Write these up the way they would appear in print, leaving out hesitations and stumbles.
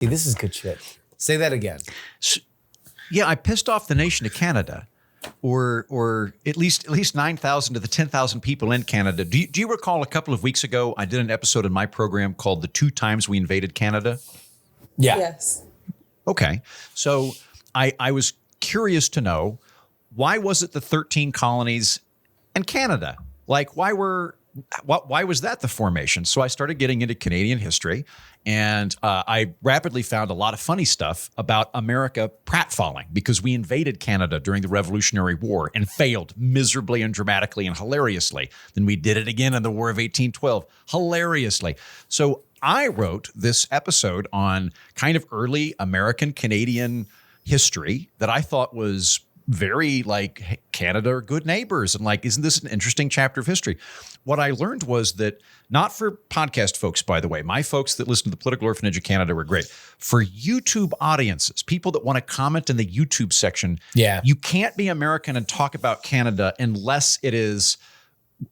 Hey, this is good shit. Say that again. Yeah, I pissed off the nation of Canada, or at least 9,000 to the 10,000 people in Canada. Do you recall a couple of weeks ago I did an episode in my program called "The 2 Times We Invaded Canada"? Yeah. Yes. Okay, so I was curious to know, why was it the 13 colonies and Canada? Like, why was that the formation? So I started getting into Canadian history, and I rapidly found a lot of funny stuff about America pratfalling because we invaded Canada during the Revolutionary War and failed miserably and dramatically and hilariously. Then we did it again in the War of 1812, hilariously. So I wrote this episode on kind of early American Canadian history that I thought was very like, hey, Canada are good neighbors. And like, isn't this an interesting chapter of history? What I learned was that, not for podcast folks, by the way, my folks that listen to the Political Orphanage of Canada were great. For YouTube audiences, people that want to comment in the YouTube section, you can't be American and talk about Canada unless it is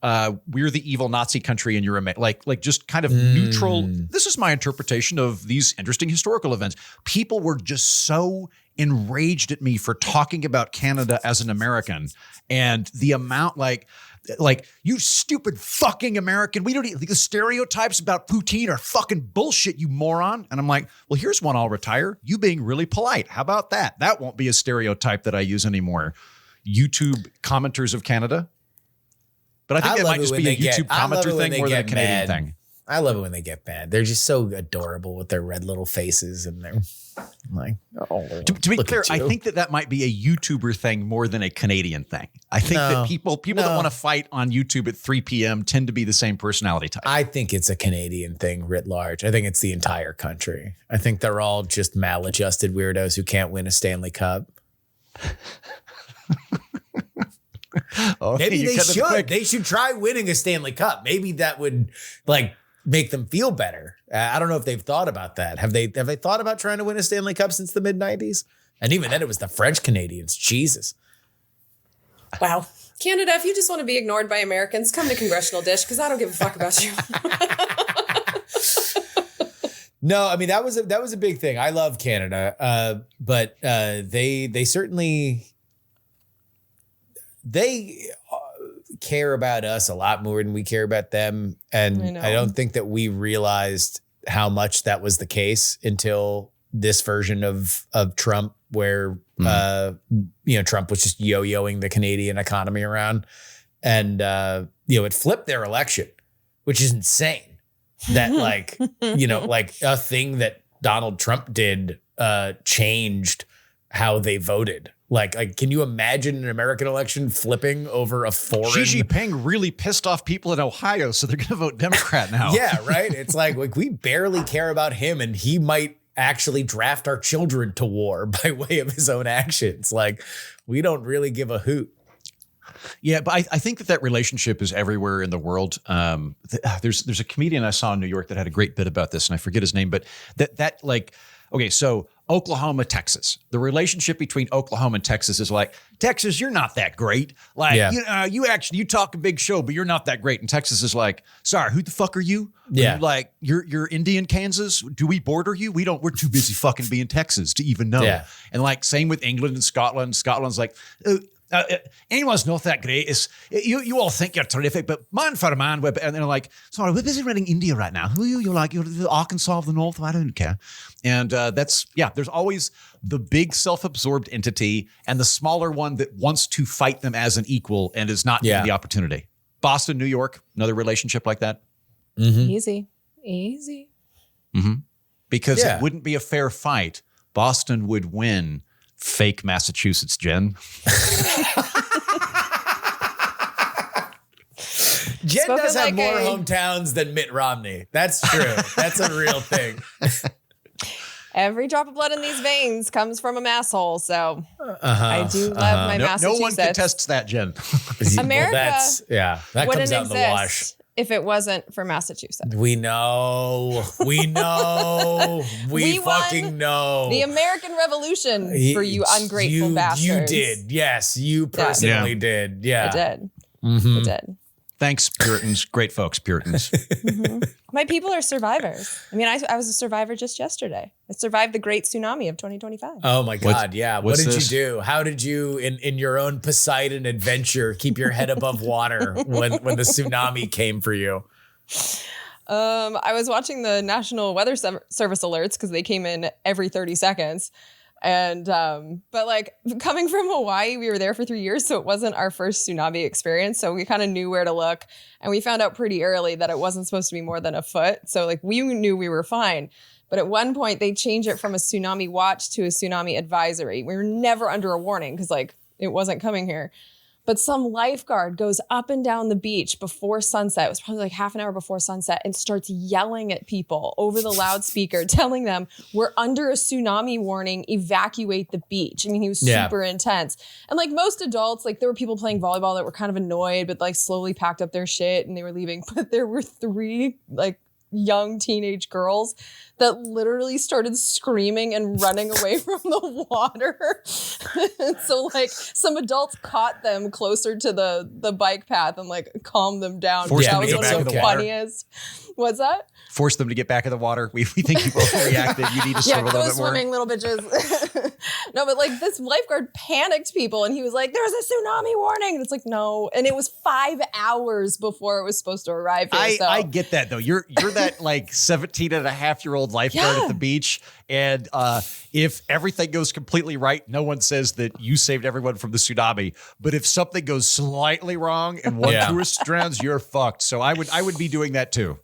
we're the evil Nazi country and you're like just kind of neutral. This is my interpretation of these interesting historical events. People were just so enraged at me for talking about Canada as an American, and the amount like you stupid fucking American. We don't the stereotypes about poutine are fucking bullshit, you moron. And I'm like, well, here's one I'll retire. You being really polite. How about that? That won't be a stereotype that I use anymore. YouTube commenters of Canada. But I think it might just be a YouTube commenter thing more than a Canadian thing. I love it when they get mad. They're just so adorable with their red little faces, and they're like, oh. To be clear, I think that might be a YouTuber thing more than a Canadian thing. I think that people that want to fight on YouTube at 3 p.m. tend to be the same personality type. I think it's a Canadian thing writ large. I think it's the entire country. I think they're all just maladjusted weirdos who can't win a Stanley Cup. Maybe they should. They should try winning a Stanley Cup. Maybe that would make them feel better. I don't know if they've thought about that. Have they thought about trying to win a Stanley Cup since the mid-90s? And even then it was the French Canadians. Jesus. Wow. Canada, if you just want to be ignored by Americans, come to Congressional Dish, because I don't give a fuck about you. No, I mean, that was a big thing. I love Canada. But they certainly care about us a lot more than we care about them. And I don't think that we realized how much that was the case until this version of Trump, where, Trump was just yo-yoing the Canadian economy around, and, it flipped their election, which is insane. That a thing that Donald Trump did, changed how they voted. Like, can you imagine an American election flipping over a foreign? Xi Jinping really pissed off people in Ohio, so they're going to vote Democrat now. Yeah, right. It's like we barely care about him, and he might actually draft our children to war by way of his own actions. Like, we don't really give a hoot. Yeah, but I think that relationship is everywhere in the world. There's a comedian I saw in New York that had a great bit about this, and I forget his name, but okay, so Oklahoma, Texas. The relationship between Oklahoma and Texas is like, Texas, you're not that great. Like, you talk a big show, but you're not that great. And Texas is like, sorry, who the fuck are you? Yeah. Are you like, you're Indian Kansas? Do we border you? We're too busy fucking being Texas to even know. Yeah. And like, same with England and Scotland. Scotland's like, anyone's not that great. You all think you're terrific, but man for a man, and they're like, sorry, we're busy running India right now. Who are you? You're the Arkansas of the North. I don't care. And there's always the big self-absorbed entity and the smaller one that wants to fight them as an equal and is not given the opportunity. Boston, New York, another relationship like that. Mm-hmm. Easy. Mm-hmm. Because it wouldn't be a fair fight. Boston would win. Fake Massachusetts, Jen. Jen does have more hometowns than Mitt Romney. That's true. That's a real thing. Every drop of blood in these veins comes from a masshole. So I do love my Massachusetts. No one contests that, Jen. America that comes out in the wash. If it wasn't for Massachusetts. We know. We fucking know. The American Revolution for you ungrateful bastards. You did. Yes, you personally did. Yeah. I did. Mm-hmm. I did. Thanks, Puritans. Great folks, Puritans. My people are survivors. I mean, I was a survivor just yesterday. I survived the great tsunami of 2025. Oh my God. Yeah. What did this? you do? How did you, in your own Poseidon adventure, keep your head above water when the tsunami came for you? I was watching the National Weather Service alerts because they came in every 30 seconds. And, but like coming from Hawaii, we were there for 3 years. So it wasn't our first tsunami experience. So we kind of knew where to look. And we found out pretty early that it wasn't supposed to be more than a foot. So like we knew we were fine. But at one point they changed it from a tsunami watch to a tsunami advisory. We were never under a warning because like it wasn't coming here. But some lifeguard goes up and down the beach before sunset. It was probably like half an hour before sunset and starts yelling at people over the loudspeaker, telling them we're under a tsunami warning, evacuate the beach. I mean, he was super intense. And like most adults, like there were people playing volleyball that were kind of annoyed, but like slowly packed up their shit and they were leaving. But there were 3 like young teenage girls that literally started screaming and running away from the water. And so like some adults caught them closer to the bike path and like calmed them down. Forced That them to was get one of back the in the water. funniest. What's that? Force them to get back in the water. We think you overreacted. You need to swim a little go bit more. swimming, little bitches. No, but like this lifeguard panicked people and he was like, there's a tsunami warning. And it's like, no. And it was 5 hours before it was supposed to arrive here. I get that though. You're that like 17-and-a-half-year-old lifeguard at the beach. And if everything goes completely right, no one says that you saved everyone from the tsunami. But if something goes slightly wrong and one tourist drowns, you're fucked. So I would be doing that too.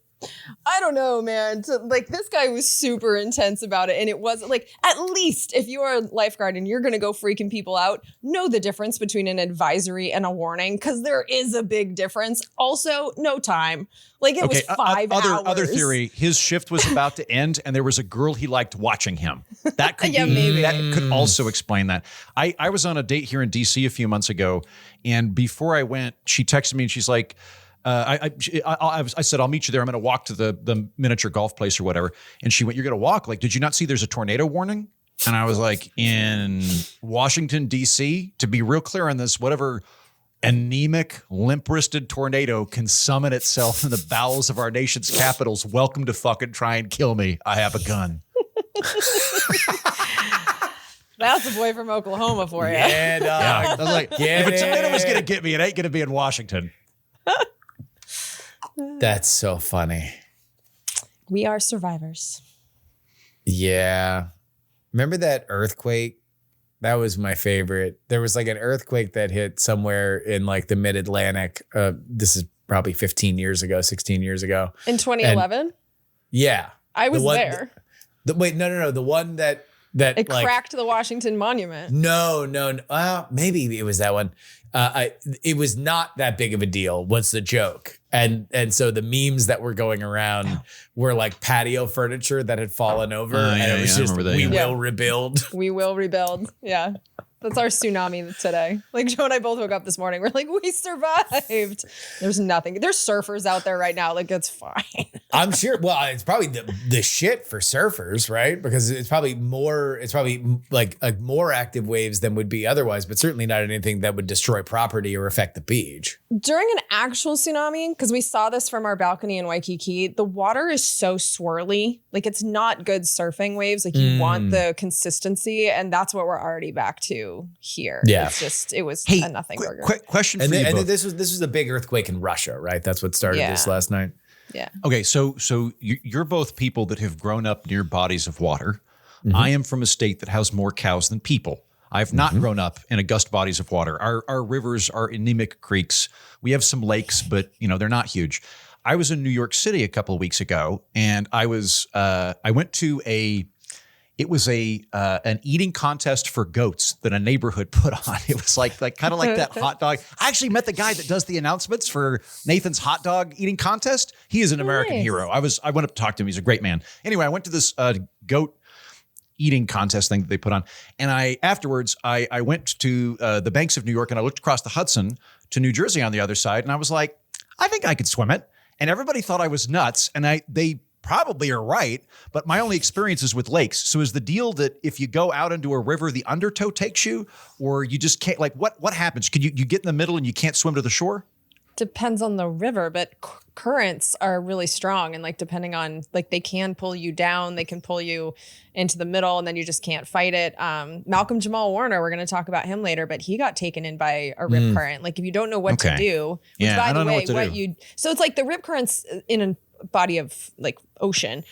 I don't know, man. Like this guy was super intense about it. And it wasn't like, at least if you are a lifeguard and you're going to go freaking people out, know the difference between an advisory and a warning. Cause there is a big difference. Also, no time. Like it was 5 hours. Other theory, his shift was about to end and there was a girl he liked watching him. That could maybe. That could also explain that. I was on a date here in DC a few months ago. And before I went, she texted me and she's like, I said, I'll meet you there. I'm going to walk to the miniature golf place or whatever. And she went, you're going to walk? Like, did you not see there's a tornado warning? And I was like, in Washington, D.C., to be real clear on this, whatever anemic, limp-wristed tornado can summon itself in the bowels of our nation's capitals, welcome to fucking try and kill me. I have a gun. That's a boy from Oklahoma for you. Yeah, dog. I was like, if a tornado was going to get me, it ain't going to be in Washington. That's so funny. We are survivors. Yeah. Remember that earthquake? That was my favorite. There was like an earthquake that hit somewhere in like the mid-Atlantic. This is probably 15 years ago, 16 years ago. In 2011? Yeah. I was there. Wait, no. The one that it like, cracked the Washington Monument. No. Maybe it was that one. It was not that big of a deal. What's the joke? And so the memes that were going around were like patio furniture that had fallen over. And it was just, we will rebuild. We will rebuild. Yeah. That's our tsunami today. Like Joe and I both woke up this morning. We're like, we survived. There's nothing. There's surfers out there right now. Like, it's fine. I'm sure. Well, it's probably the shit for surfers, right? Because it's probably like more active waves than would be otherwise, but certainly not anything that would destroy property or affect the beach. During an actual tsunami, because we saw this from our balcony in Waikiki, the water is so swirly. Like, it's not good surfing waves. Like, you want the consistency, and that's what we're already back to here. Yeah. It's just, it was a nothing burger. Quick question for you both. And this was a big earthquake in Russia, right? That's what started this last night. Yeah. Okay, so you're both people that have grown up near bodies of water. Mm-hmm. I am from a state that has more cows than people. I've not grown up in august bodies of water. Our rivers are anemic creeks. We have some lakes, but they're not huge. I was in New York City a couple of weeks ago, and I went to an eating contest for goats that a neighborhood put on. It was like kind of like that hot dog. I actually met the guy that does the announcements for Nathan's hot dog eating contest. He is an American hero. I went up to talk to him. He's a great man. Anyway, I went to this goat eating contest thing that they put on. And afterwards, I went to the banks of New York and I looked across the Hudson to New Jersey on the other side. And I was like, I think I could swim it. And everybody thought I was nuts. And they probably are right, but my only experience is with lakes. So is the deal that if you go out into a river, the undertow takes you, or you just can't, like what happens? Could you get in the middle and you can't swim to the shore? depends on the river, but currents are really strong. And like, depending on, like, they can pull you down, they can pull you into the middle, and then you just can't fight it. Malcolm-Jamal Warner, we're going to talk about him later, but he got taken in by a rip current. Like, if you don't know what to do, which by the way, so it's like the rip currents in a body of like ocean.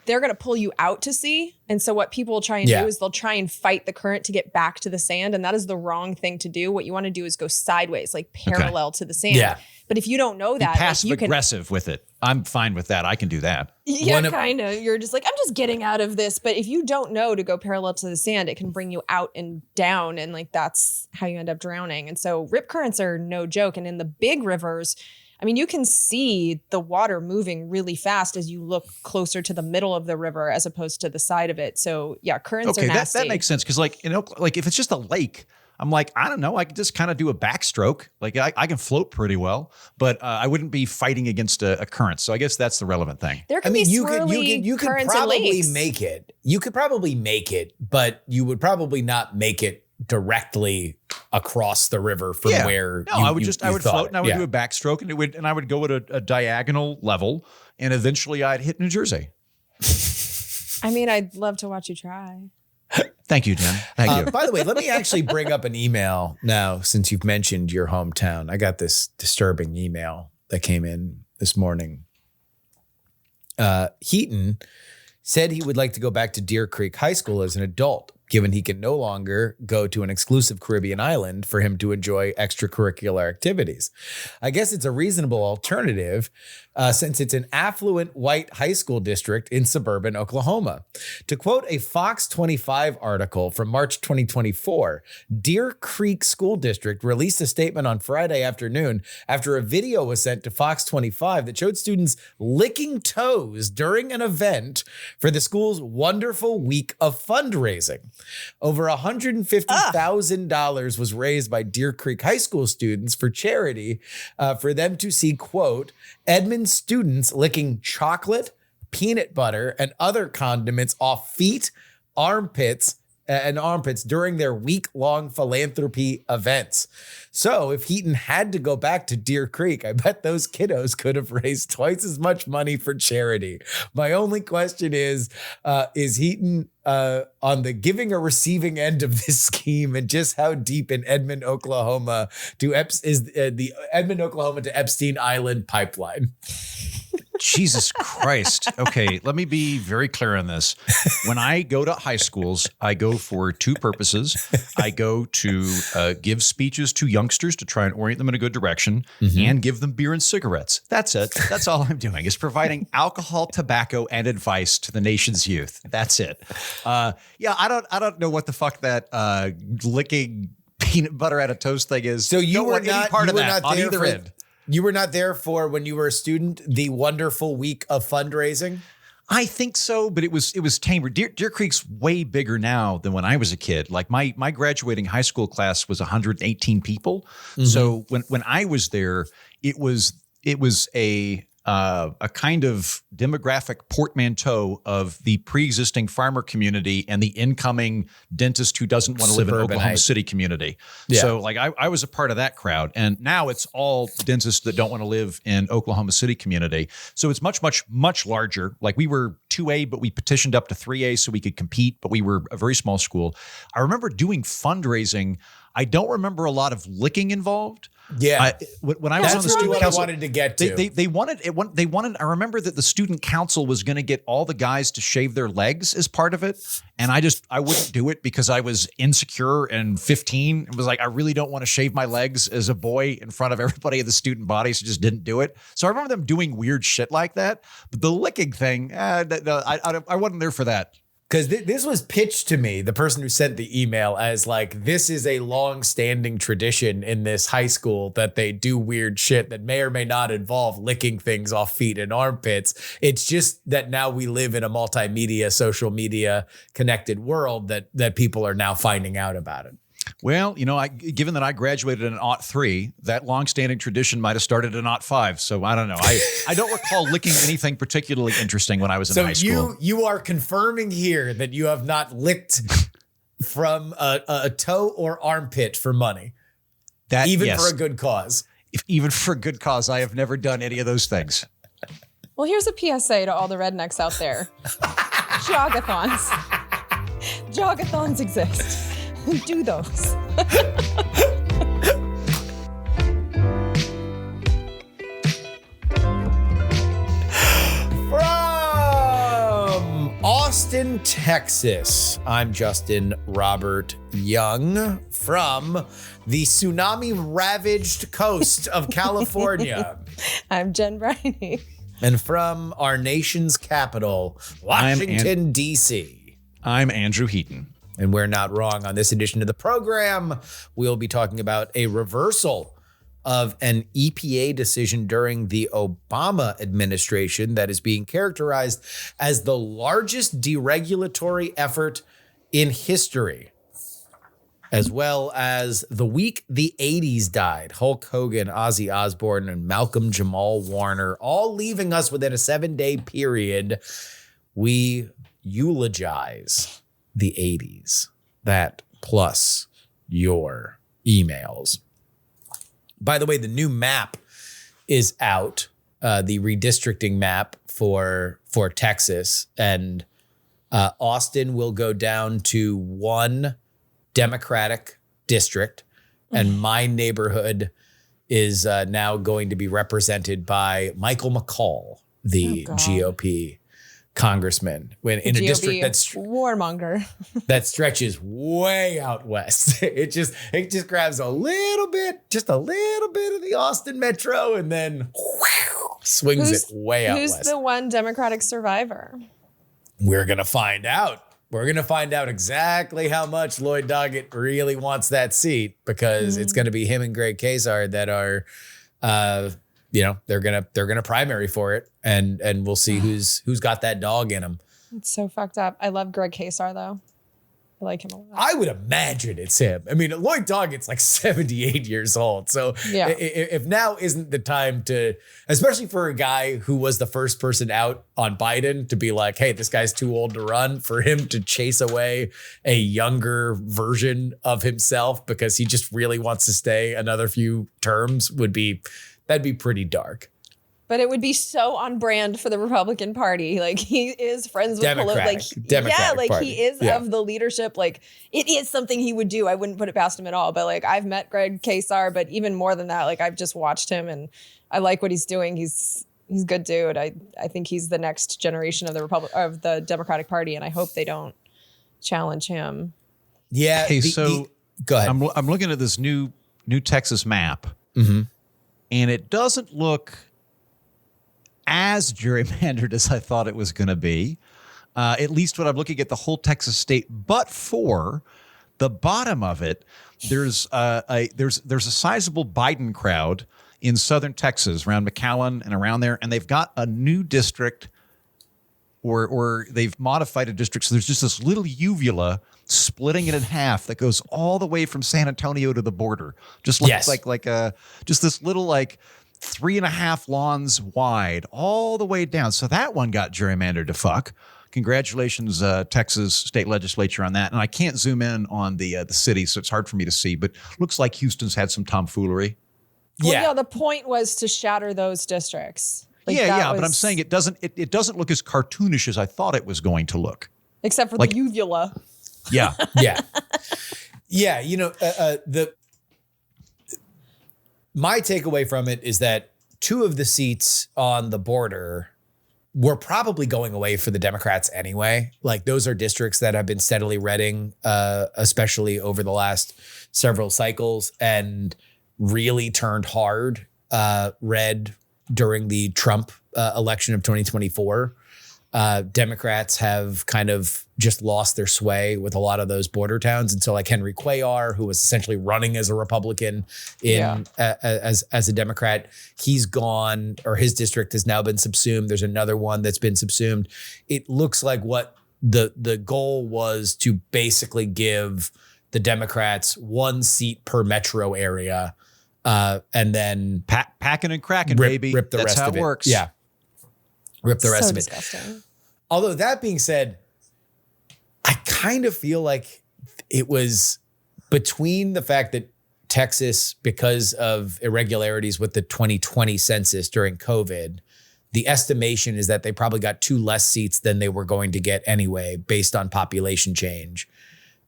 They're going to pull you out to sea. And so what people will try and do is they'll try and fight the current to get back to the sand. And that is the wrong thing to do. What you want to do is go sideways, like parallel to the sand. Yeah. But if you don't know that, passive aggressive with it. I'm fine with that. I can do that. Yeah, kind of. You're just like, I'm just getting out of this. But if you don't know to go parallel to the sand, it can bring you out and down. And like, that's how you end up drowning. And so rip currents are no joke. And in the big rivers, I mean, you can see the water moving really fast as you look closer to the middle of the river as opposed to the side of it. So yeah, currents are nasty. That makes sense. Because like, like if it's just a lake, I'm like, I don't know, I can just kind of do a backstroke. Like I can float pretty well, but I wouldn't be fighting against a current. So I guess that's the relevant thing. There can be swirly you could currents probably in lakes. make it. You could probably make it, but you would probably not make it directly across the river from where I would float and I would do a backstroke and I would go at a diagonal level and eventually I'd hit New Jersey. I mean, I'd love to watch you try. Thank you, Jen. Thank you. By the way, let me actually bring up an email now since you've mentioned your hometown. I got this disturbing email that came in this morning. Heaton said he would like to go back to Deer Creek High School as an adult, given he can no longer go to an exclusive Caribbean island for him to enjoy extracurricular activities. I guess it's a reasonable alternative since it's an affluent white high school district in suburban Oklahoma. To quote a Fox 25 article from March 2024, Deer Creek School District released a statement on Friday afternoon after a video was sent to Fox 25 that showed students licking toes during an event for the school's wonderful week of fundraising. Over $150,000 was raised by Deer Creek High School students for charity for them to see, quote, Edmond students licking chocolate, peanut butter, and other condiments off feet, armpits during their week-long philanthropy events. So if Heaton had to go back to Deer Creek, I bet those kiddos could have raised twice as much money for charity. My only question is Heaton on the giving or receiving end of this scheme, and just how deep in Edmond, Oklahoma is the Edmond, Oklahoma to Epstein Island pipeline? Jesus Christ. Okay, let me be very clear on this. When I go to high schools, I go for two purposes. I go to give speeches to youngsters to try and orient them in a good direction and give them beer and cigarettes. That's it. That's all I'm doing, is providing alcohol, tobacco, and advice to the nation's youth. That's it. I don't know what the fuck that licking peanut butter out of toast thing is. So you were not part of that on either end. You were not there for, when you were a student, the wonderful week of fundraising? I think so, but it was tamer. Deer Creek's way bigger now than when I was a kid. Like my graduating high school class was 118 people. So when I was there, it was a kind of demographic portmanteau of the pre-existing farmer community and the incoming dentist who doesn't want to live in Oklahoma City community. Yeah. So like I was a part of that crowd, and now it's all dentists that don't want to live in Oklahoma City community. So it's much, much, much larger. Like we were 2A, but we petitioned up to 3A so we could compete, but we were a very small school. I remember doing fundraising. I don't remember a lot of licking involved. Yeah, when I was on the student council, I wanted to get to. They wanted. I remember that the student council was going to get all the guys to shave their legs as part of it, and I wouldn't do it because I was insecure and 15. It was like, I really don't want to shave my legs as a boy in front of everybody in the student body, so just didn't do it. So I remember them doing weird shit like that. But the licking thing, I wasn't there for that. Because this was pitched to me, the person who sent the email, as like, this is a long-standing tradition in this high school that they do weird shit that may or may not involve licking things off feet and armpits. It's just that now we live in a multimedia, social media connected world that people are now finding out about it. Well, given that I graduated in 03, that longstanding tradition might have started in 05. So I don't know. I don't recall licking anything particularly interesting when I was in high school. So you are confirming here that you have not licked from a toe or armpit for money, for a good cause. even for a good cause. I have never done any of those things. Well, here's a PSA to all the rednecks out there. Jogathons. Jogathons exist. Do those. From Austin, Texas, I'm Justin Robert Young. From the tsunami-ravaged coast of California, I'm Jen Briney. And from our nation's capital, Washington, D.C., I'm Andrew Heaton. And we're not wrong. On this edition of the program, we'll be talking about a reversal of an EPA decision during the Obama administration that is being characterized as the largest deregulatory effort in history, as well as the week the 80s died. Hulk Hogan, Ozzy Osbourne, and Malcolm-Jamal Warner, all leaving us within a 7-day period. We eulogize the 80s. That plus your emails. By the way, the new map is out, the redistricting map for Texas. And Austin will go down to one Democratic district, and my neighborhood is now going to be represented by Michael McCall, the GOP congressman, when in a district that's warmonger that stretches way out west. It just grabs a little bit of the Austin metro and then swings it way out west. Who's the one Democratic survivor? We're gonna find out. We're going to find out exactly how much Lloyd Doggett really wants that seat, because it's going to be him and Greg Casar that are, they're going to primary for it, and we'll see who's got that dog in him. It's so fucked up. I love Greg Casar though. I like him a lot. I would imagine it's him. I mean, Lloyd Doggett's like 78 years old. So if now isn't the time to, especially for a guy who was the first person out on Biden to be like, hey, this guy's too old to run, for him to chase away a younger version of himself because he just really wants to stay another few terms that'd be pretty dark. But it would be so on brand for the Republican Party. Like, he is friends with Democratic Party. He is of the leadership. Like, it is something he would do. I wouldn't put it past him at all. But like, I've met Greg Casar, but even more than that, like, I've just watched him and I like what he's doing. He's a good dude. I think he's the next generation of the Democratic Party, and I hope they don't challenge him. Yeah. Hey, go ahead. I'm looking at this new Texas map, and it doesn't look as gerrymandered as I thought it was going to be, at least when I'm looking at the whole Texas state. But for the bottom of it, there's a sizable Biden crowd in southern Texas, around McAllen and around there, and they've got a new district, or they've modified a district. So there's just this little uvula splitting it in half that goes all the way from San Antonio to the border, just like just this little 3.5 lawns wide all the way down. So that one got gerrymandered to fuck. Congratulations, Texas state legislature, on that. And I can't zoom in on the city, so it's hard for me to see, but looks like Houston's had some tomfoolery. Well, the point was to shatter those districts. But I'm saying it doesn't look as cartoonish as I thought it was going to look. Except for the uvula. Yeah. Yeah. My takeaway from it is that two of the seats on the border were probably going away for the Democrats anyway. Like, those are districts that have been steadily redding, especially over the last several cycles, and really turned hard red during the Trump election of 2024. Democrats have kind of just lost their sway with a lot of those border towns. And so like Henry Cuellar, who was essentially running as a Republican as a Democrat, he's gone, or his district has now been subsumed. There's another one that's been subsumed. It looks like what the goal was to basically give the Democrats one seat per metro area, and then packing and cracking, baby. Rip the That's rest how of it it. works. Yeah. Rip the rest of it. Disgusting. Although that being said, I kind of feel like it was between the fact that Texas, because of irregularities with the 2020 census during COVID, the estimation is that they probably got 2 less seats than they were going to get anyway, based on population change.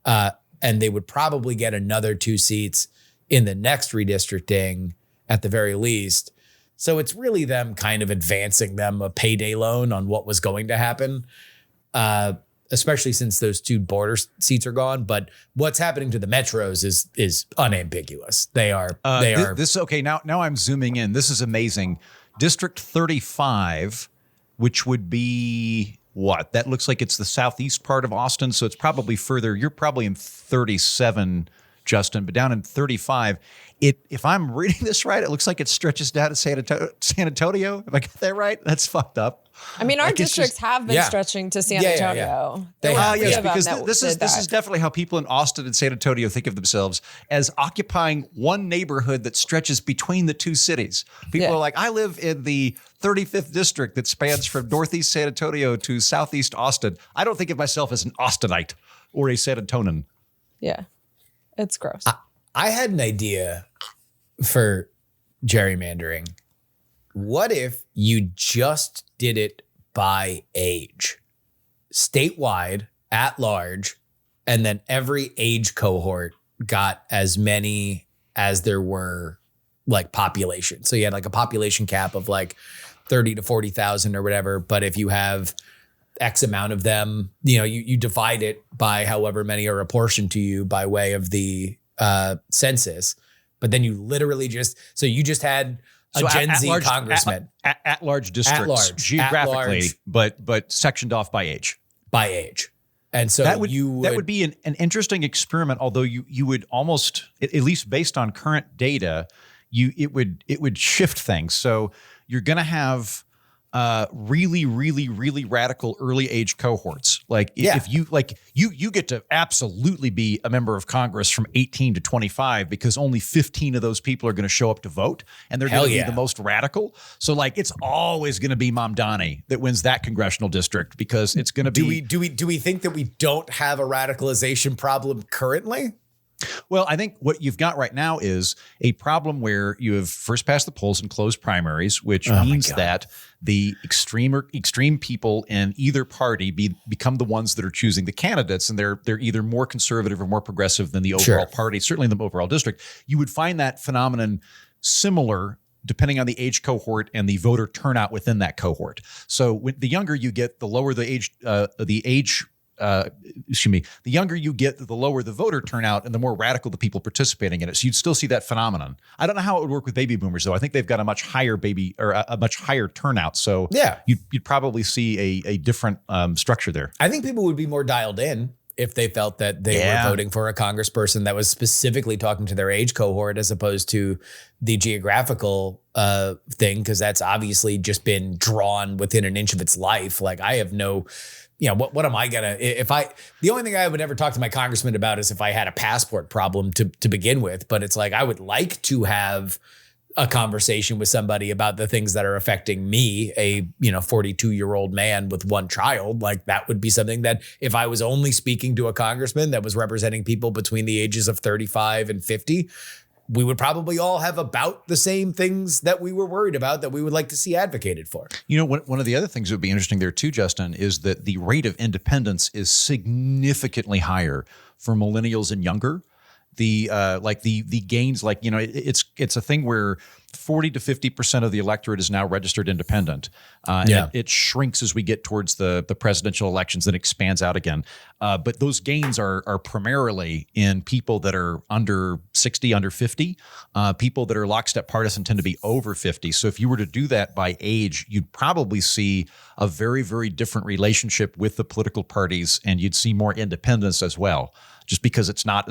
And they would probably get another 2 seats in the next redistricting at the very least. So it's really them kind of advancing them a payday loan on what was going to happen, especially since those 2 border seats are gone. But what's happening to the metros is unambiguous. They are. Okay, now I'm zooming in. This is amazing. District 35, which would be what? That looks like it's the southeast part of Austin, so it's probably further. You're probably in 37, Justin, but down in 35. If I'm reading this right, it looks like it stretches down to San Antonio. If I got that right, that's fucked up. I mean, our districts have been stretching to San Antonio. Yes, because this is definitely how people in Austin and San Antonio think of themselves, as occupying one neighborhood that stretches between the 2 cities. People are like, I live in the 35th district that spans from northeast San Antonio to southeast Austin. I don't think of myself as an Austinite or a San Antonian. Yeah, it's gross. I had an idea for gerrymandering. What if you just did it by age, statewide, at large, and then every age cohort got as many as there were like population? So you had like a population cap of like 30 to 40,000 or whatever. But if you have X amount of them, you divide it by however many are apportioned to you by way of the census. But then you literally just had a Gen Z congressman. At-large districts, geographically, but sectioned off by age. By age. And so that would be an interesting experiment, although you would almost, at least based on current data, it would shift things. So you're going to have really, really, really radical early age cohorts. Like if you get to absolutely be a member of Congress from 18 to 25, because only 15 of those people are going to show up to vote, and they're going to be the most radical. So like it's always going to be Mamdani that wins that congressional district, because it's going to be. Do we think that we don't have a radicalization problem currently? Well, I think what you've got right now is a problem where you have first past the polls and closed primaries, which means that the extreme people in either party become the ones that are choosing the candidates, and they're either more conservative or more progressive than the overall party, certainly in the overall district. You would find that phenomenon similar depending on the age cohort and the voter turnout within that cohort. So the younger you get, the lower the age, the younger you get, the lower the voter turnout and the more radical the people participating in it. So you'd still see that phenomenon. I don't know how it would work with baby boomers, though. I think they've got a much higher a much higher turnout. So you'd probably see a different structure there. I think people would be more dialed in if they felt that they were voting for a congressperson that was specifically talking to their age cohort as opposed to the geographical thing, because that's obviously just been drawn within an inch of its life. Like I have no... what am I gonna, the only thing I would ever talk to my congressman about is if I had a passport problem to begin with, but it's like, I would like to have a conversation with somebody about the things that are affecting me, a 42-year-old man with 1 child. Like that would be something that if I was only speaking to a congressman that was representing people between the ages of 35 and 50, we would probably all have about the same things that we were worried about that we would like to see advocated for. One of the other things that would be interesting there too, Justin, is that the rate of independence is significantly higher for millennials and younger. The gains, it's a thing where 40 to 50% of the electorate is now registered independent. It shrinks as we get towards the presidential elections and expands out again. But those gains are primarily in people that are under 60, under 50. People that are lockstep partisan tend to be over 50. So if you were to do that by age, you'd probably see a very, very different relationship with the political parties, and you'd see more independence as well. Just because it's not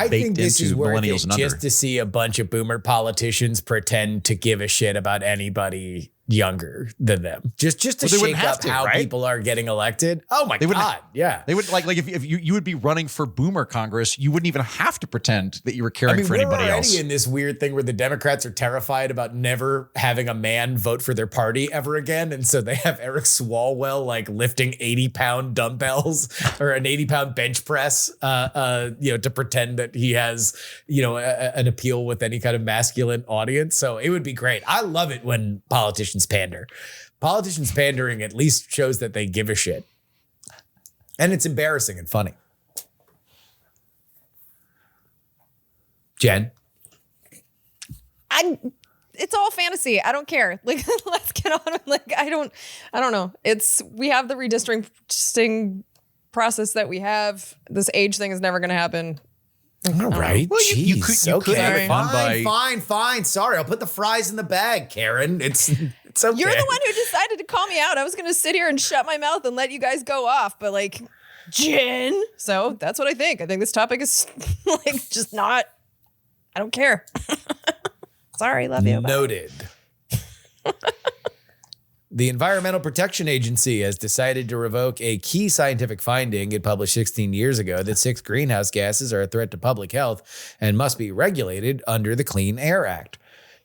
baked into millennials and under. Just to see a bunch of boomer politicians pretend to give a shit about anybody, younger than them. Just to shake up how people are getting elected. Oh my God. Yeah. They would like if you would be running for Boomer Congress, you wouldn't even have to pretend that you were caring for anybody else. We're already in this weird thing where the Democrats are terrified about never having a man vote for their party ever again. And so they have Eric Swalwell like lifting 80-pound dumbbells or an 80-pound bench press, to pretend that he has, an appeal with any kind of masculine audience. So it would be great. I love it when politicians pander. Politicians pandering at least shows that they give a shit. And it's embarrassing and funny. Jen? It's all fantasy. I don't care. Like, let's get on. Like, I don't know. We have the redistricting process that we have. This age thing is never going to happen. All right. Well, you could have it fun fine. Sorry, I'll put the fries in the bag, Karen. It's okay. You're the one who decided to call me out. I was going to sit here and shut my mouth and let you guys go off, but like, Jen. So that's what I think. I think this topic is like just not. I don't care. Sorry, love you. Noted. The Environmental Protection Agency has decided to revoke a key scientific finding it published 16 years ago that 6 greenhouse gases are a threat to public health and must be regulated under the Clean Air Act.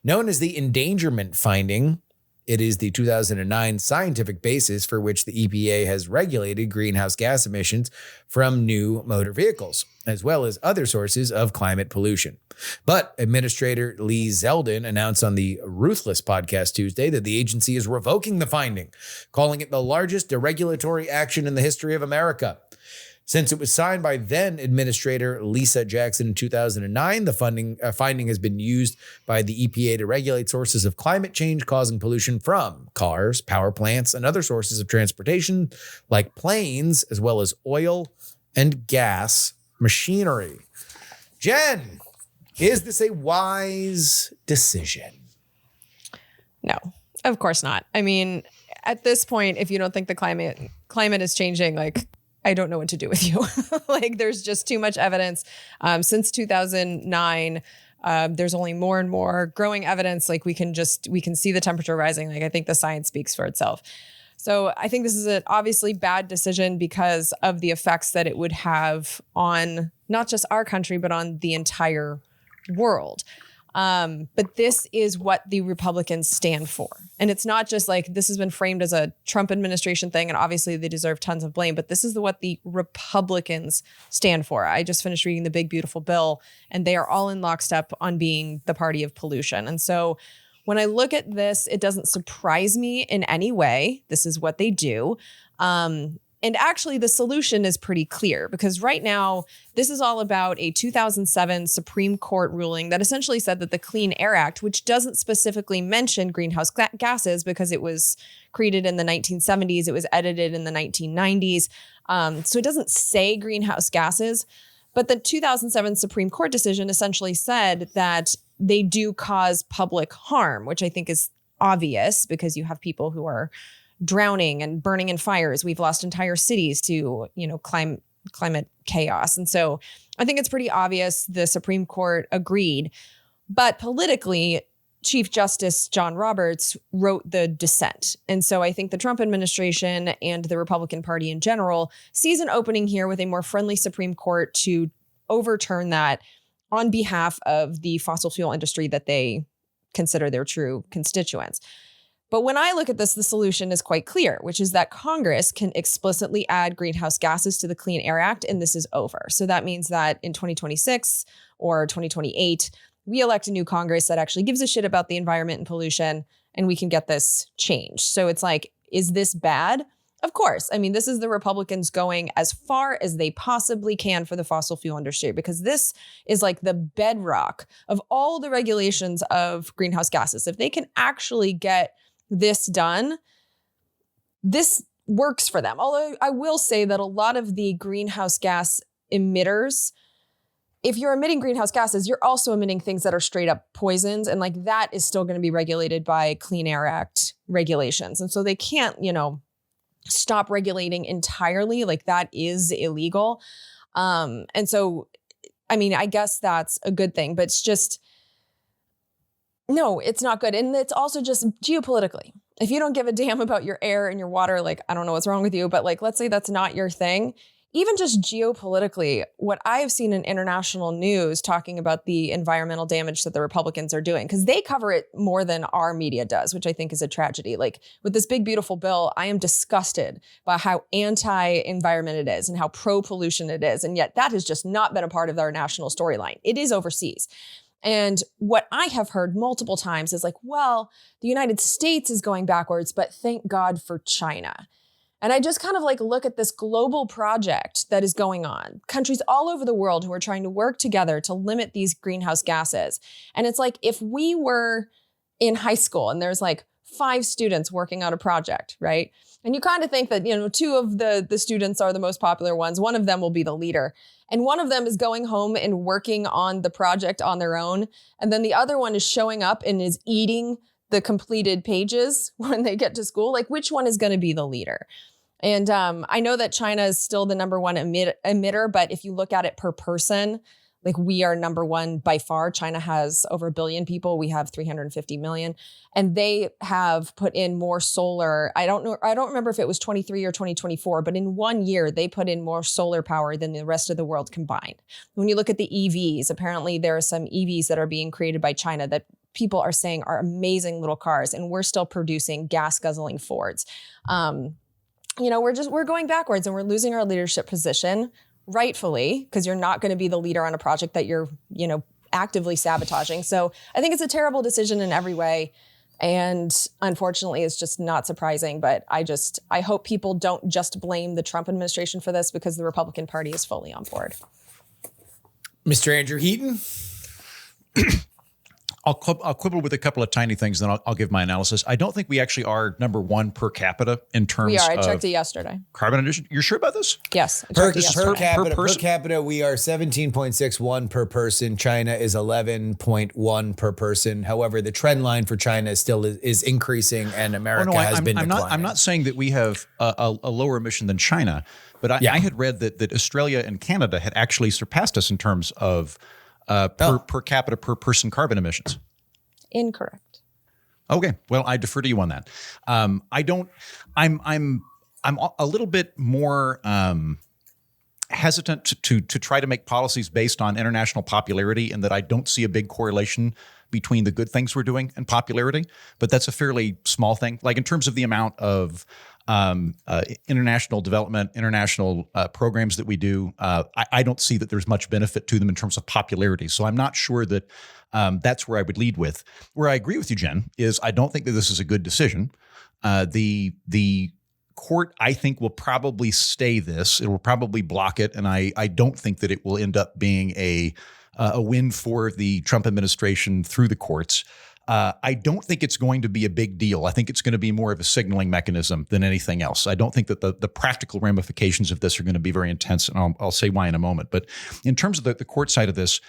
Known as the endangerment finding, it is the 2009 scientific basis for which the EPA has regulated greenhouse gas emissions from new motor vehicles, as well as other sources of climate pollution. But Administrator Lee Zeldin announced on the Ruthless podcast Tuesday that the agency is revoking the finding, calling it the largest deregulatory action in the history of America. Since it was signed by then Administrator Lisa Jackson in 2009, the finding has been used by the EPA to regulate sources of climate change causing pollution from cars, power plants, and other sources of transportation like planes, as well as oil and gas machinery. Jen, is this a wise decision? No, of course not. I mean, at this point, if you don't think the climate is changing, like, I don't know what to do with you. Like, there's just too much evidence. Since 2009, there's only more and more growing evidence. Like, we can see the temperature rising. Like, I think the science speaks for itself. So I think this is an obviously bad decision because of the effects that it would have on not just our country, but on the entire world. But this is what the Republicans stand for. And it's not just like this has been framed as a Trump administration thing, and obviously they deserve tons of blame, but this is what the Republicans stand for. I just finished reading the Big Beautiful Bill, and they are all in lockstep on being the party of pollution. And so when I look at this, it doesn't surprise me in any way. This is what they do. And actually, the solution is pretty clear because right now, this is all about a 2007 Supreme Court ruling that essentially said that the Clean Air Act, which doesn't specifically mention greenhouse gases because it was created in the 1970s, it was edited in the 1990s. So it doesn't say greenhouse gases, but the 2007 Supreme Court decision essentially said that they do cause public harm, which I think is obvious because you have people who are drowning and burning in fires. We've lost entire cities to, climate chaos. And so I think it's pretty obvious the Supreme Court agreed. But politically, Chief Justice John Roberts wrote the dissent. And so I think the Trump administration and the Republican Party in general sees an opening here with a more friendly Supreme Court to overturn that on behalf of the fossil fuel industry that they consider their true constituents. But when I look at this, the solution is quite clear, which is that Congress can explicitly add greenhouse gases to the Clean Air Act, and this is over. So that means that in 2026 or 2028, we elect a new Congress that actually gives a shit about the environment and pollution, and we can get this changed. So it's like, is this bad? Of course. I mean, this is the Republicans going as far as they possibly can for the fossil fuel industry, because this is like the bedrock of all the regulations of greenhouse gases. If they can actually get this done, this works for them. Although I will say that a lot of the greenhouse gas emitters, if you're emitting greenhouse gases, you're also emitting things that are straight up poisons. And like that is still going to be regulated by Clean Air Act regulations. And so they can't, stop regulating entirely. Like that is illegal. And so, I mean, I guess that's a good thing, but it's just, no, it's not good. And it's also just geopolitically. if you don't give a damn about your air and your water, like, I don't know what's wrong with you, but like, let's say that's not your thing. Even just geopolitically, what I have seen in international news talking about the environmental damage that the Republicans are doing, because they cover it more than our media does, which I think is a tragedy. Like with this big, beautiful bill, I am disgusted by how anti-environment it is and how pro-pollution it is. And yet that has just not been a part of our national storyline. It is overseas. And what I have heard multiple times is like, well, the United States is going backwards, but thank God for China. And I just kind of like look at this global project that is going on. Countries all over the world who are trying to work together to limit these greenhouse gases. And it's like if we were in high school and there's like 5 students working on a project, right? And you kind of think that, 2 of the students are the most popular ones. One of them will be the leader. And one of them is going home and working on the project on their own. And then the other one is showing up and is eating the completed pages when they get to school. Like, which one is going to be the leader? And I know that China is still the number one emitter, but if you look at it per person, like we are number one by far. China has over 1 billion people. We have 350 million. And they have put in more solar. I don't remember if it was 23 or 2024, but in 1 year, they put in more solar power than the rest of the world combined. When you look at the EVs, apparently there are some EVs that are being created by China that people are saying are amazing little cars. And we're still producing gas guzzling Fords. We're going backwards and we're losing our leadership position. Rightfully, because you're not going to be the leader on a project that you're, actively sabotaging. So I think it's a terrible decision in every way. And unfortunately, it's just not surprising. But I hope people don't just blame the Trump administration for this, because the Republican Party is fully on board. Mr. Andrew Heaton? I'll quibble with a couple of tiny things, then I'll give my analysis. I don't think we actually are number one per capita in terms of... We are. I checked it yesterday. Carbon emission. You're sure about this? Yes. Per capita, we are 17.61 per person. China is 11.1 per person. However, the trend line for China is increasing, and America has been declining. I'm not saying that we have a lower emission than China, but I had read that Australia and Canada had actually surpassed us in terms of per capita, per person carbon emissions. Incorrect. Okay. Well, I defer to you on that. I'm a little bit more hesitant to try to make policies based on international popularity, and that I don't see a big correlation between the good things we're doing and popularity. But that's a fairly small thing. Like in terms of the amount of international development, international programs that we do, I don't see that there's much benefit to them in terms of popularity. So I'm not sure that that's where I would lead with. Where I agree with you, Jen, is I don't think that this is a good decision. The court, I think, will probably stay this. It will probably block it, and I don't think that it will end up being a win for the Trump administration through the courts. I don't think it's going to be a big deal. I think it's going to be more of a signaling mechanism than anything else. I don't think that the practical ramifications of this are going to be very intense, and I'll say why in a moment. But in terms of the court side of this,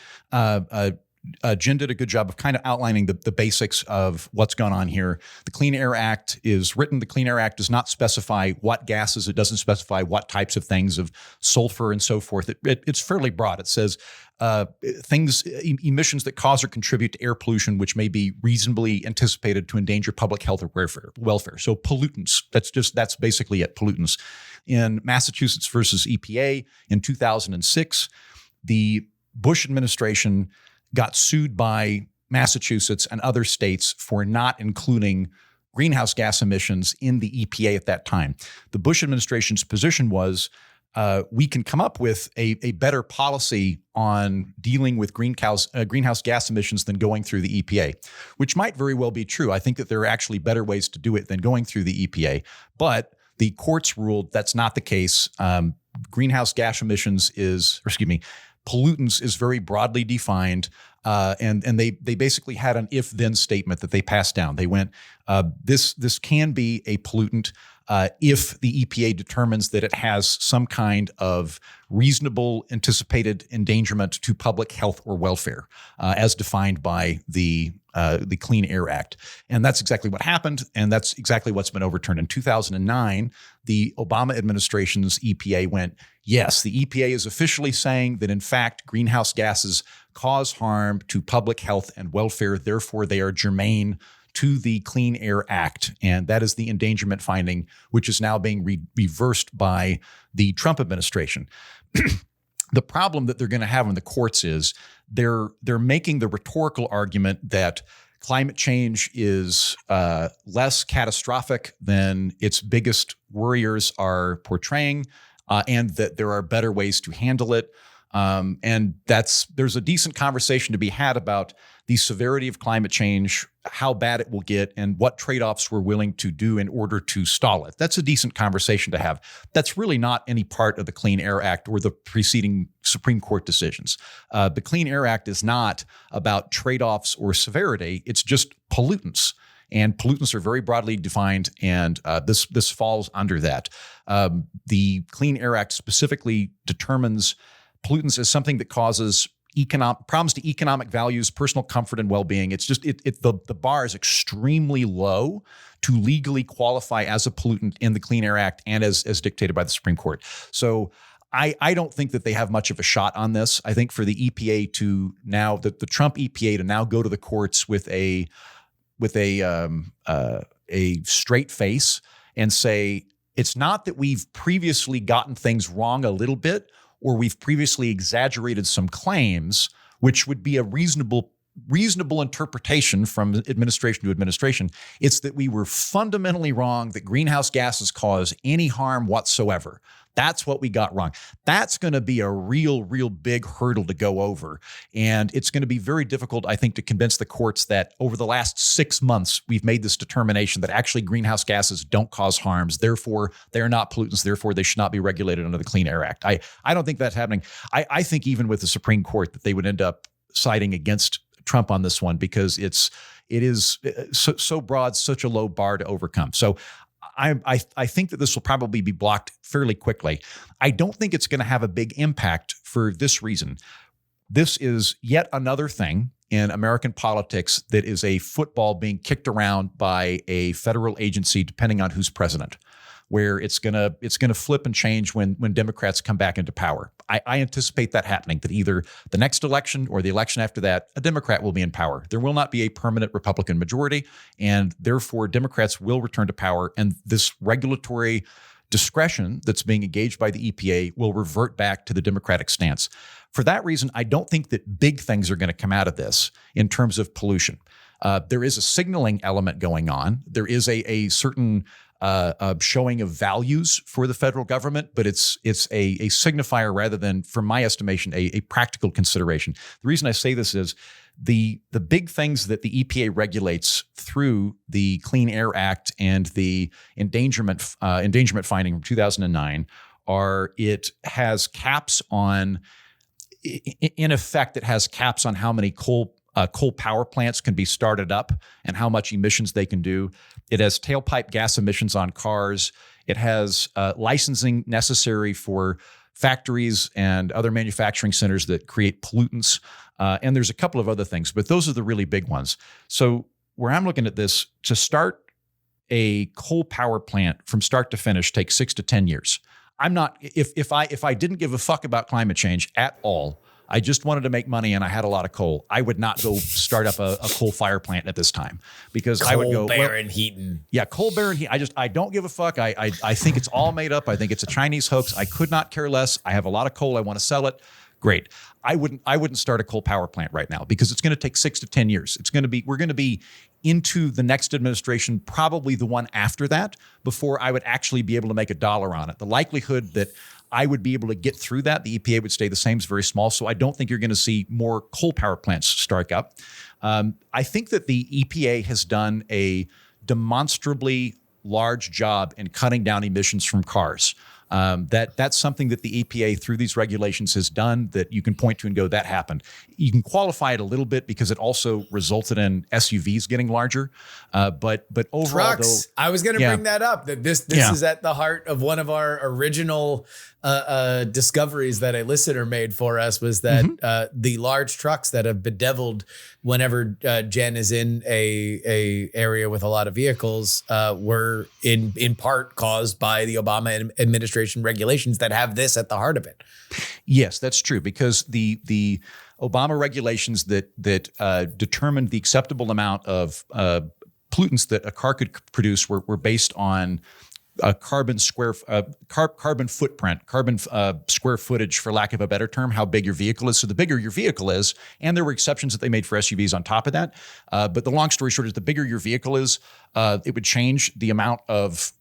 Jen did a good job of kind of outlining the basics of what's gone on here. The Clean Air Act is written. The Clean Air Act does not specify what gases. It doesn't specify what types of things, of sulfur and so forth. It's fairly broad. It says emissions that cause or contribute to air pollution, which may be reasonably anticipated to endanger public health or welfare. So pollutants, that's basically it, pollutants. In Massachusetts versus EPA in 2006, the Bush administration got sued by Massachusetts and other states for not including greenhouse gas emissions in the EPA at that time. The Bush administration's position was, we can come up with a better policy on dealing with greenhouse gas emissions than going through the EPA, which might very well be true. I think that there are actually better ways to do it than going through the EPA. But the courts ruled that's not the case. Greenhouse gas emissions pollutants is very broadly defined, and they basically had an if-then statement that they passed down. They went, this can be a pollutant if the EPA determines that it has some kind of reasonable anticipated endangerment to public health or welfare, as defined by the Clean Air Act. And that's exactly what happened, and that's exactly what's been overturned. In 2009, the Obama administration's EPA went, yes, the EPA is officially saying that, in fact, greenhouse gases cause harm to public health and welfare. Therefore, they are germane to the Clean Air Act, and that is the endangerment finding, which is now being reversed by the Trump administration. The problem that they're going to have in the courts is they're making the rhetorical argument that climate change is less catastrophic than its biggest worriers are portraying, and that there are better ways to handle it. And there's a decent conversation to be had about the severity of climate change, how bad it will get, and what trade-offs we're willing to do in order to stall it. That's a decent conversation to have. That's really not any part of the Clean Air Act or the preceding Supreme Court decisions. The Clean Air Act is not about trade-offs or severity. It's just pollutants. And pollutants are very broadly defined, and this falls under that. The Clean Air Act specifically determines pollutants as something that causes problems to economic values, personal comfort, and well-being. It's just the bar is extremely low to legally qualify as a pollutant in the Clean Air Act and as dictated by the Supreme Court. So I don't think that they have much of a shot on this. I think for the EPA to now, the Trump EPA to now go to the courts with a straight face and say, it's not that we've previously gotten things wrong a little bit, or we've previously exaggerated some claims, which would be a reasonable interpretation from administration to administration. It's that we were fundamentally wrong, that greenhouse gases cause any harm whatsoever. That's what we got wrong. That's going to be a real big hurdle to go over. And it's going to be very difficult, I think, to convince the courts that over the last 6 months, we've made this determination that actually greenhouse gases don't cause harms. Therefore, they're not pollutants. Therefore, they should not be regulated under the Clean Air Act. I don't think that's happening. I think even with the Supreme Court that they would end up siding against Trump on this one because it is so broad, such a low bar to overcome. So I think that this will probably be blocked fairly quickly. I don't think it's going to have a big impact for this reason. This is yet another thing in American politics that is a football being kicked around by a federal agency, depending on who's president, where it's gonna flip and change when Democrats come back into power. I anticipate that happening, that either the next election or the election after that, a Democrat will be in power. There will not be a permanent Republican majority, and therefore Democrats will return to power, and this regulatory discretion that's being engaged by the EPA will revert back to the Democratic stance. For that reason, I don't think that big things are going to come out of this in terms of pollution. There is a signaling element going on. There is a certain showing of values for the federal government, but it's a signifier rather than, from my estimation, a practical consideration. The reason I say this is the big things that the EPA regulates through the Clean Air Act and the endangerment finding from 2009 are, it has caps on, in effect, it has caps on how many coal power plants can be started up and how much emissions they can do. It has tailpipe gas emissions on cars. It has licensing necessary for factories and other manufacturing centers that create pollutants. And there's a couple of other things, but those are the really big ones. So where I'm looking at this, to start a coal power plant from start to finish takes 6 to 10 years. I'm not, if I didn't give a fuck about climate change at all, I just wanted to make money and I had a lot of coal, I would not go start up a coal fire plant at this time, because I would go Baron Heaton. Yeah, coal Baron Heaton. I don't give a fuck. I think it's all made up. I think it's a Chinese hoax. I could not care less. I have a lot of coal. I want to sell it. Great. I wouldn't start a coal power plant right now because it's going to take 6 to 10 years. We're going to be into the next administration, probably the one after that, before I would actually be able to make a dollar on it. The likelihood that I would be able to get through that, the EPA would stay the same, is very small. So I don't think you're going to see more coal power plants start up. I think that the EPA has done a demonstrably large job in cutting down emissions from cars. That's something that the EPA through these regulations has done that you can point to and go, that happened. You can qualify it a little bit because it also resulted in SUVs getting larger. But overall, trucks. Though, I was going to bring that up, that this is at the heart of one of our original discoveries that a listener made for us, was that the large trucks that have bedeviled whenever Jen is in a area with a lot of vehicles were in part caused by the Obama administration regulations that have this at the heart of it. Yes, that's true, because the Obama regulations that determined the acceptable amount of pollutants that a car could produce were based on a carbon footprint, square footage, for lack of a better term, how big your vehicle is. So the bigger your vehicle is, and there were exceptions that they made for SUVs on top of that. But the long story short is the bigger your vehicle is, it would change the amount of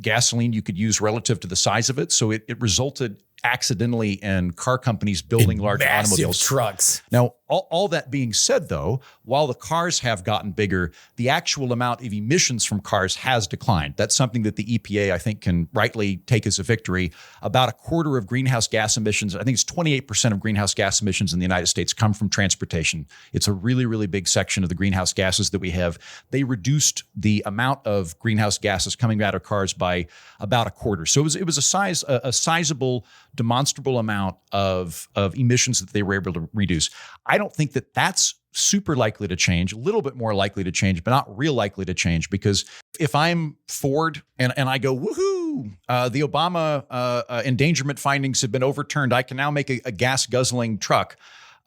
gasoline you could use relative to the size of it. So it resulted accidentally in car companies building large automobiles. Trucks. Now, all that being said, though, while the cars have gotten bigger, the actual amount of emissions from cars has declined. That's something that the EPA, I think, can rightly take as a victory. About a quarter of greenhouse gas emissions, I think it's 28% of greenhouse gas emissions in the United States come from transportation. It's a really, really big section of the greenhouse gases that we have. They reduced the amount of greenhouse gases coming out of cars by about a quarter. So it was a sizable, demonstrable amount of emissions that they were able to reduce. I don't think that that's super likely to change, a little bit more likely to change, but not real likely to change, because if I'm Ford and I go, woohoo, the Obama endangerment findings have been overturned, I can now make a gas guzzling truck.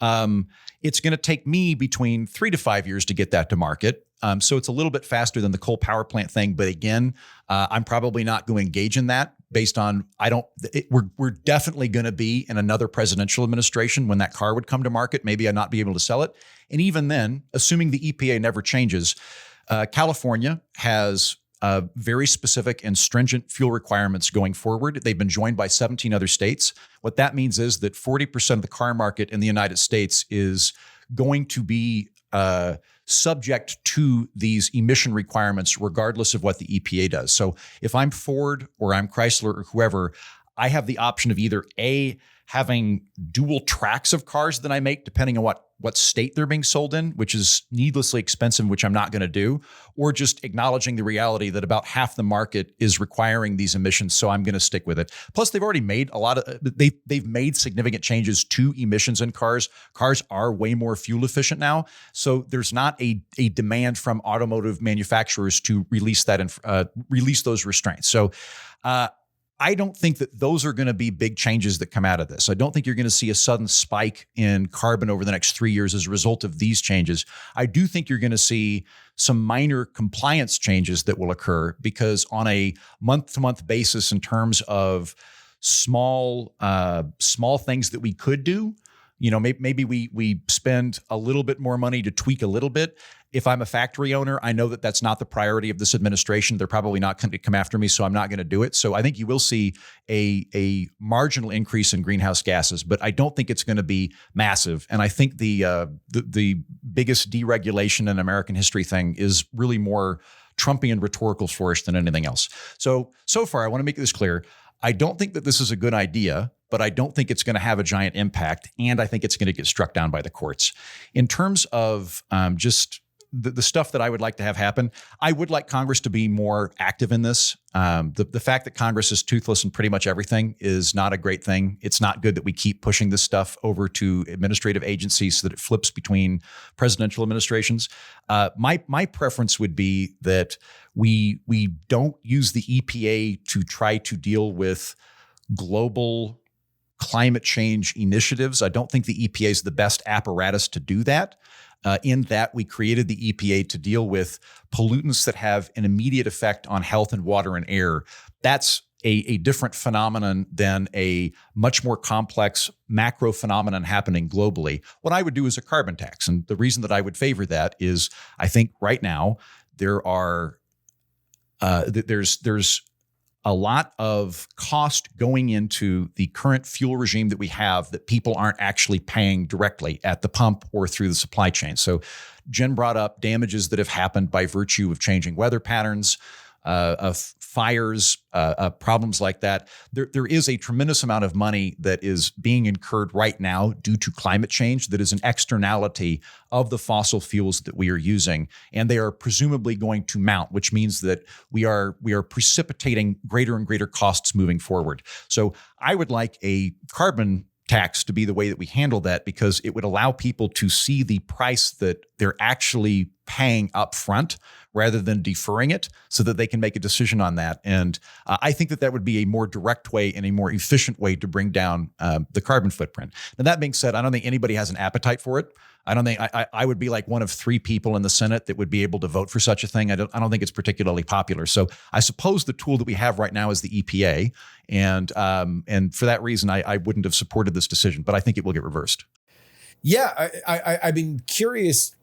It's going to take me between 3 to 5 years to get that to market. So it's a little bit faster than the coal power plant thing. But again, I'm probably not going to engage in that based on, we're definitely going to be in another presidential administration when that car would come to market. Maybe I'd not be able to sell it. And even then, assuming the EPA never changes, California has very specific and stringent fuel requirements going forward. They've been joined by 17 other states. What that means is that 40% of the car market in the United States is going to be subject to these emission requirements, regardless of what the EPA does. So if I'm Ford or I'm Chrysler or whoever, I have the option of either A, having dual tracks of cars that I make, depending on what state they're being sold in, which is needlessly expensive, which I'm not going to do, or just acknowledging the reality that about half the market is requiring these emissions, so I'm going to stick with it. Plus, they've already made they've made significant changes to emissions in cars. Cars are way more fuel efficient now, so there's not a demand from automotive manufacturers to release those restraints. So, I don't think that those are going to be big changes that come out of this. I don't think you're going to see a sudden spike in carbon over the next 3 years as a result of these changes. I do think you're going to see some minor compliance changes that will occur, because on a month-to-month basis, in terms of small things that we could do, maybe we spend a little bit more money to tweak a little bit. If I'm a factory owner, I know that that's not the priority of this administration. They're probably not going to come after me, so I'm not going to do it. So I think you will see a marginal increase in greenhouse gases, but I don't think it's going to be massive. And I think the biggest deregulation in American history thing is really more Trumpian rhetorical flourish than anything else. So far, I want to make this clear. I don't think that this is a good idea, but I don't think it's going to have a giant impact, and I think it's going to get struck down by the courts. In terms of just the stuff that I would like to have happen, I would like Congress to be more active in this. The fact that Congress is toothless in pretty much everything is not a great thing. It's not good that we keep pushing this stuff over to administrative agencies so that it flips between presidential administrations. My preference would be that we don't use the EPA to try to deal with global climate change initiatives. I don't think the EPA is the best apparatus to do that. In that we created the EPA to deal with pollutants that have an immediate effect on health and water and air. That's a different phenomenon than a much more complex macro phenomenon happening globally. What I would do is a carbon tax. And the reason that I would favor that is I think right now there's a lot of cost going into the current fuel regime that we have that people aren't actually paying directly at the pump or through the supply chain. So Jen brought up damages that have happened by virtue of changing weather patterns, of fires, problems like that. There is a tremendous amount of money that is being incurred right now due to climate change that is an externality of the fossil fuels that we are using, and they are presumably going to mount, which means that we are precipitating greater and greater costs moving forward. So I would like a carbon tax to be the way that we handle that, because it would allow people to see the price that they're actually paying up front rather than deferring it so that they can make a decision on that. And I think that would be a more direct way and a more efficient way to bring down the carbon footprint. Now, that being said, I don't think anybody has an appetite for it. I don't think I would be like one of 3 people in the Senate that would be able to vote for such a thing. I don't think it's particularly popular. So I suppose the tool that we have right now is the EPA. And for that reason, I wouldn't have supported this decision, but I think it will get reversed. Yeah, I've been curious,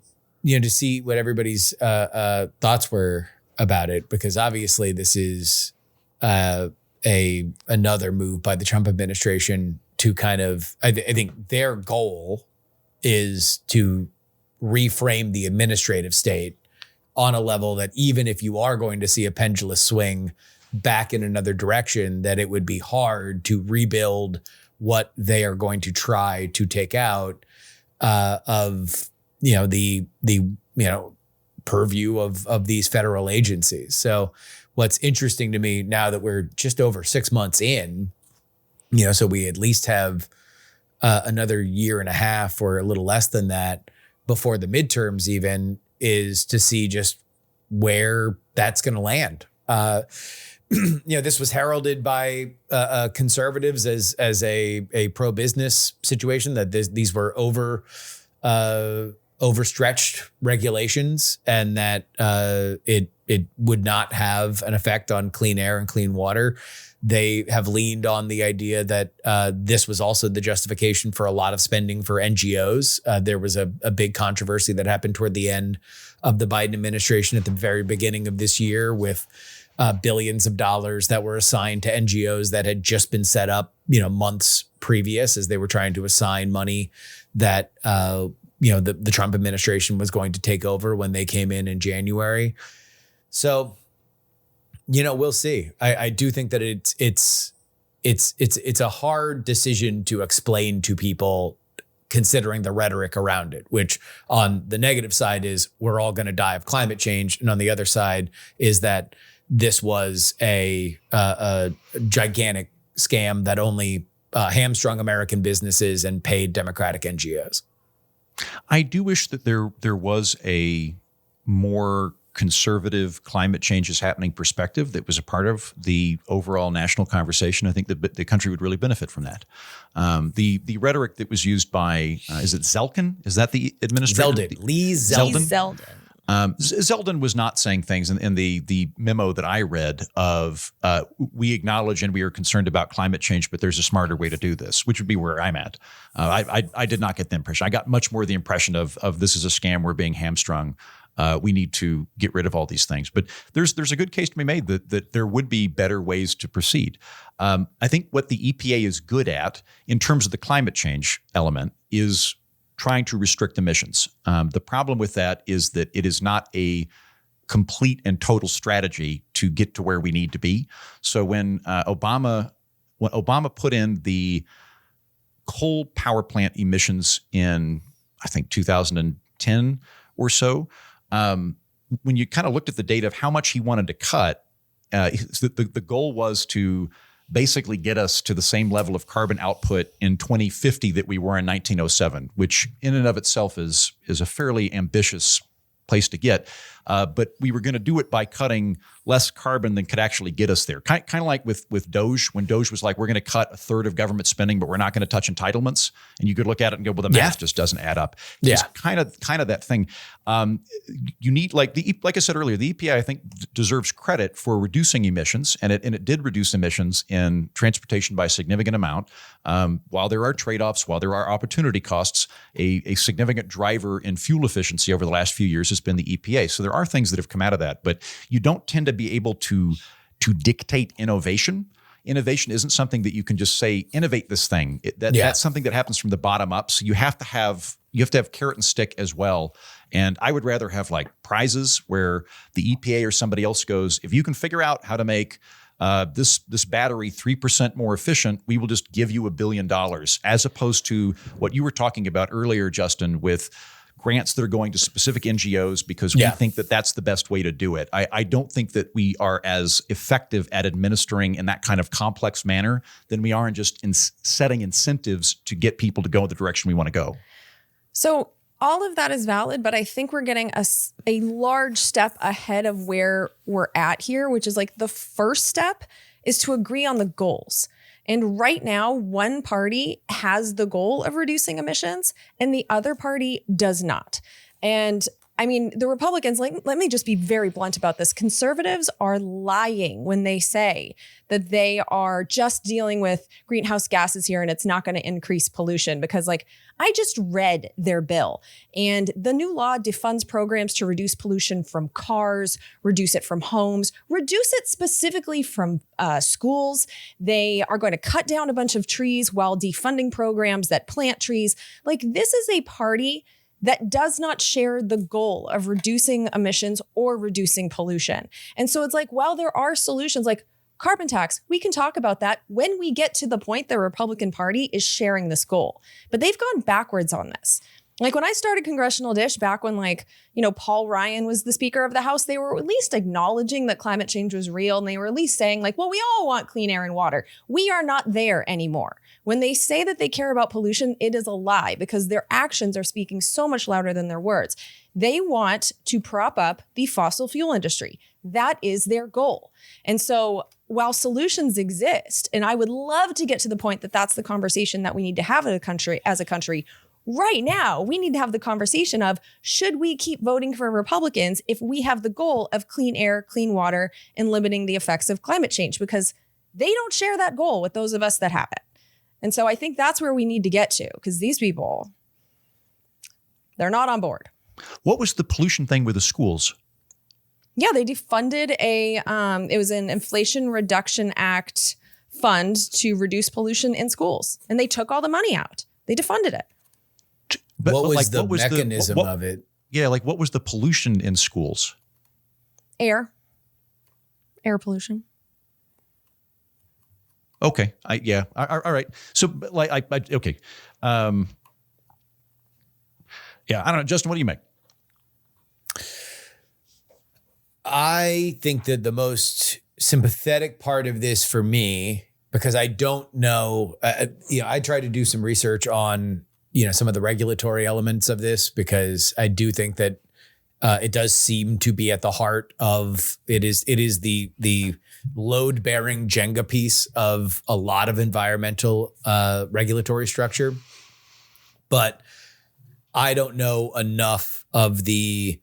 to see what everybody's thoughts were about it, because obviously this is another move by the Trump administration to kind of, I think their goal is to reframe the administrative state on a level that even if you are going to see a pendulous swing back in another direction, that it would be hard to rebuild what they are going to try to take out of the purview of these federal agencies. So what's interesting to me now that we're just over 6 months in, so we at least have another year and a half or a little less than that before the midterms even, is to see just where that's going to land. This was heralded by conservatives as a pro-business situation, that these were overstretched regulations, and that it would not have an effect on clean air and clean water. They have leaned on the idea that this was also the justification for a lot of spending for NGOs. There was a big controversy that happened toward the end of the Biden administration at the very beginning of this year with billions of dollars that were assigned to NGOs that had just been set up, months previous, as they were trying to assign money that, the Trump administration was going to take over when they came in January. So, we'll see. I do think that it's a hard decision to explain to people, considering the rhetoric around it, which on the negative side is we're all going to die of climate change. And on the other side is that this was a gigantic scam that only hamstrung American businesses and paid Democratic NGOs. I do wish that there was a more conservative climate change is happening perspective that was a part of the overall national conversation. I think that the country would really benefit from that. The rhetoric that was used by, is it Zeldin? Is that the administrator? Zeldin. Lee Zeldin. Zeldin was not saying things in the memo that I read of we acknowledge and we are concerned about climate change, but there's a smarter way to do this, which would be where I'm at. I did not get the impression. I got much more the impression of this is a scam, we're being hamstrung. We need to get rid of all these things. But there's a good case to be made that there would be better ways to proceed. I think what the EPA is good at in terms of the climate change element is trying to restrict emissions. The problem with that is that it is not a complete and total strategy to get to where we need to be. So when Obama put in the coal power plant emissions in, I think, 2010 or so, when you kind of looked at the data of how much he wanted to cut, the goal was to basically get us to the same level of carbon output in 2050 that we were in 1907, which in and of itself is a fairly ambitious place to get. But we were going to do it by cutting less carbon than could actually get us there. Kind of like with DOGE, when DOGE was like, we're going to cut a third of government spending, but we're not going to touch entitlements. And you could look at it and go, well, the math just doesn't add up. It's kind of that thing. You need, like I said earlier, the EPA, I think, deserves credit for reducing emissions, and it did reduce emissions in transportation by a significant amount. While there are trade-offs, while there are opportunity costs, a significant driver in fuel efficiency over the last few years has been the EPA. So there are things that have come out of that, but you don't tend to be able to dictate innovation. Innovation isn't something that you can just say, innovate this thing. That's something that happens from the bottom up. So you have to have carrot and stick as well. And I would rather have like prizes where the EPA or somebody else goes, if you can figure out how to make this battery 3% more efficient, we will just give you $1 billion, as opposed to what you were talking about earlier, Justin, with grants that are going to specific NGOs because we think that that's the best way to do it. I don't think that we are as effective at administering in that kind of complex manner than we are in just setting incentives to get people to go in the direction we want to go. So all of that is valid, but I think we're getting a large step ahead of where we're at here, which is like the first step is to agree on the goals. And right now, one party has the goal of reducing emissions and the other party does not. And I mean, the Republicans, let me just be very blunt about this. Conservatives are lying when they say that they are just dealing with greenhouse gases here and it's not going to increase pollution, because like I just read their bill and the new law defunds programs to reduce pollution from cars, reduce it from homes, reduce it specifically from schools. They are going to cut down a bunch of trees while defunding programs that plant trees. Like, this is a party that does not share the goal of reducing emissions or reducing pollution. And so it's like, well, there are solutions like carbon tax. We can talk about that when we get to the point the Republican Party is sharing this goal. But they've gone backwards on this. Like when I started Congressional Dish back when Paul Ryan was the Speaker of the House, they were at least acknowledging that climate change was real. And they were at least saying like, well, we all want clean air and water. We are not there anymore. When they say that they care about pollution, it is a lie because their actions are speaking so much louder than their words. They want to prop up the fossil fuel industry. That is their goal. And so while solutions exist, and I would love to get to the point that that's the conversation that we need to have as a country, right now, we need to have the conversation of, should we keep voting for Republicans if we have the goal of clean air, clean water, and limiting the effects of climate change? Because they don't share that goal with those of us that have it. And so I think that's where we need to get to, because these people, they're not on board. What was the pollution thing with the schools? Yeah, they defunded it was an Inflation Reduction Act fund to reduce pollution in schools. And they took all the money out. They defunded it. But what was the mechanism of it? Yeah, like what was the pollution in schools? Air pollution. Okay. All right. So okay. I don't know. Justin, what do you make? I think that the most sympathetic part of this for me, because I don't know, I tried to do some research on, some of the regulatory elements of this, because I do think that it does seem to be at the heart of it is the load-bearing Jenga piece of a lot of environmental regulatory structure. But I don't know enough of the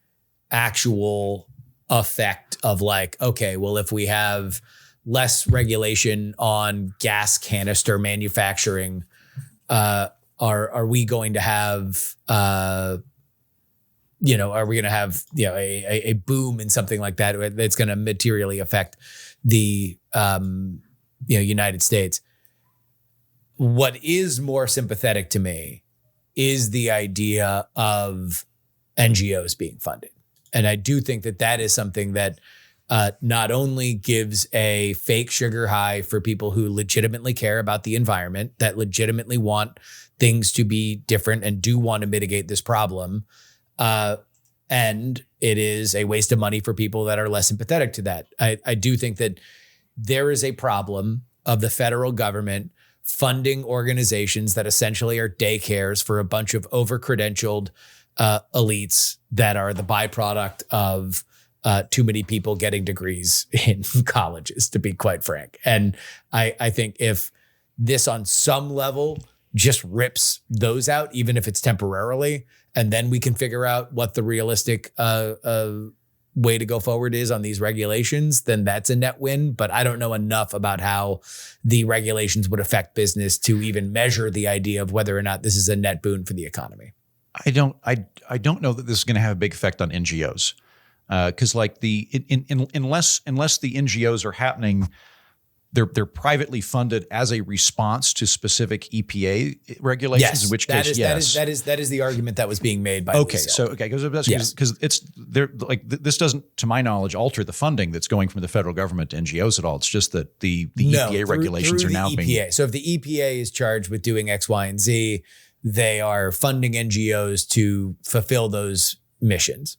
actual effect of like, okay, well, if we have less regulation on gas canister manufacturing, are we going to have are we going to have a boom in something like that that's going to materially affect the United States? What is more sympathetic to me is the idea of NGOs being funded. And I do think that is something that not only gives a fake sugar high for people who legitimately care about the environment, that legitimately want things to be different and do want to mitigate this problem. And it is a waste of money for people that are less sympathetic to that. I do think that there is a problem of the federal government funding organizations that essentially are daycares for a bunch of over-credentialed elites that are the byproduct of too many people getting degrees in colleges, to be quite frank. And I think if this on some level just rips those out, even if it's temporarily, and then we can figure out what the realistic way to go forward is on these regulations, then that's a net win. But I don't know enough about how the regulations would affect business to even measure the idea of whether or not this is a net boon for the economy. I don't know that this is going to have a big effect on NGOs, because unless the NGOs are happening, they're privately funded as a response to specific EPA regulations. Yes, in which case, that is the argument that was being made by. Okay, because it's they're like this doesn't, to my knowledge, alter the funding that's going from the federal government to NGOs at all. It's just that the EPA regulations are now being. So if the EPA is charged with doing X, Y, and Z, they are funding NGOs to fulfill those missions.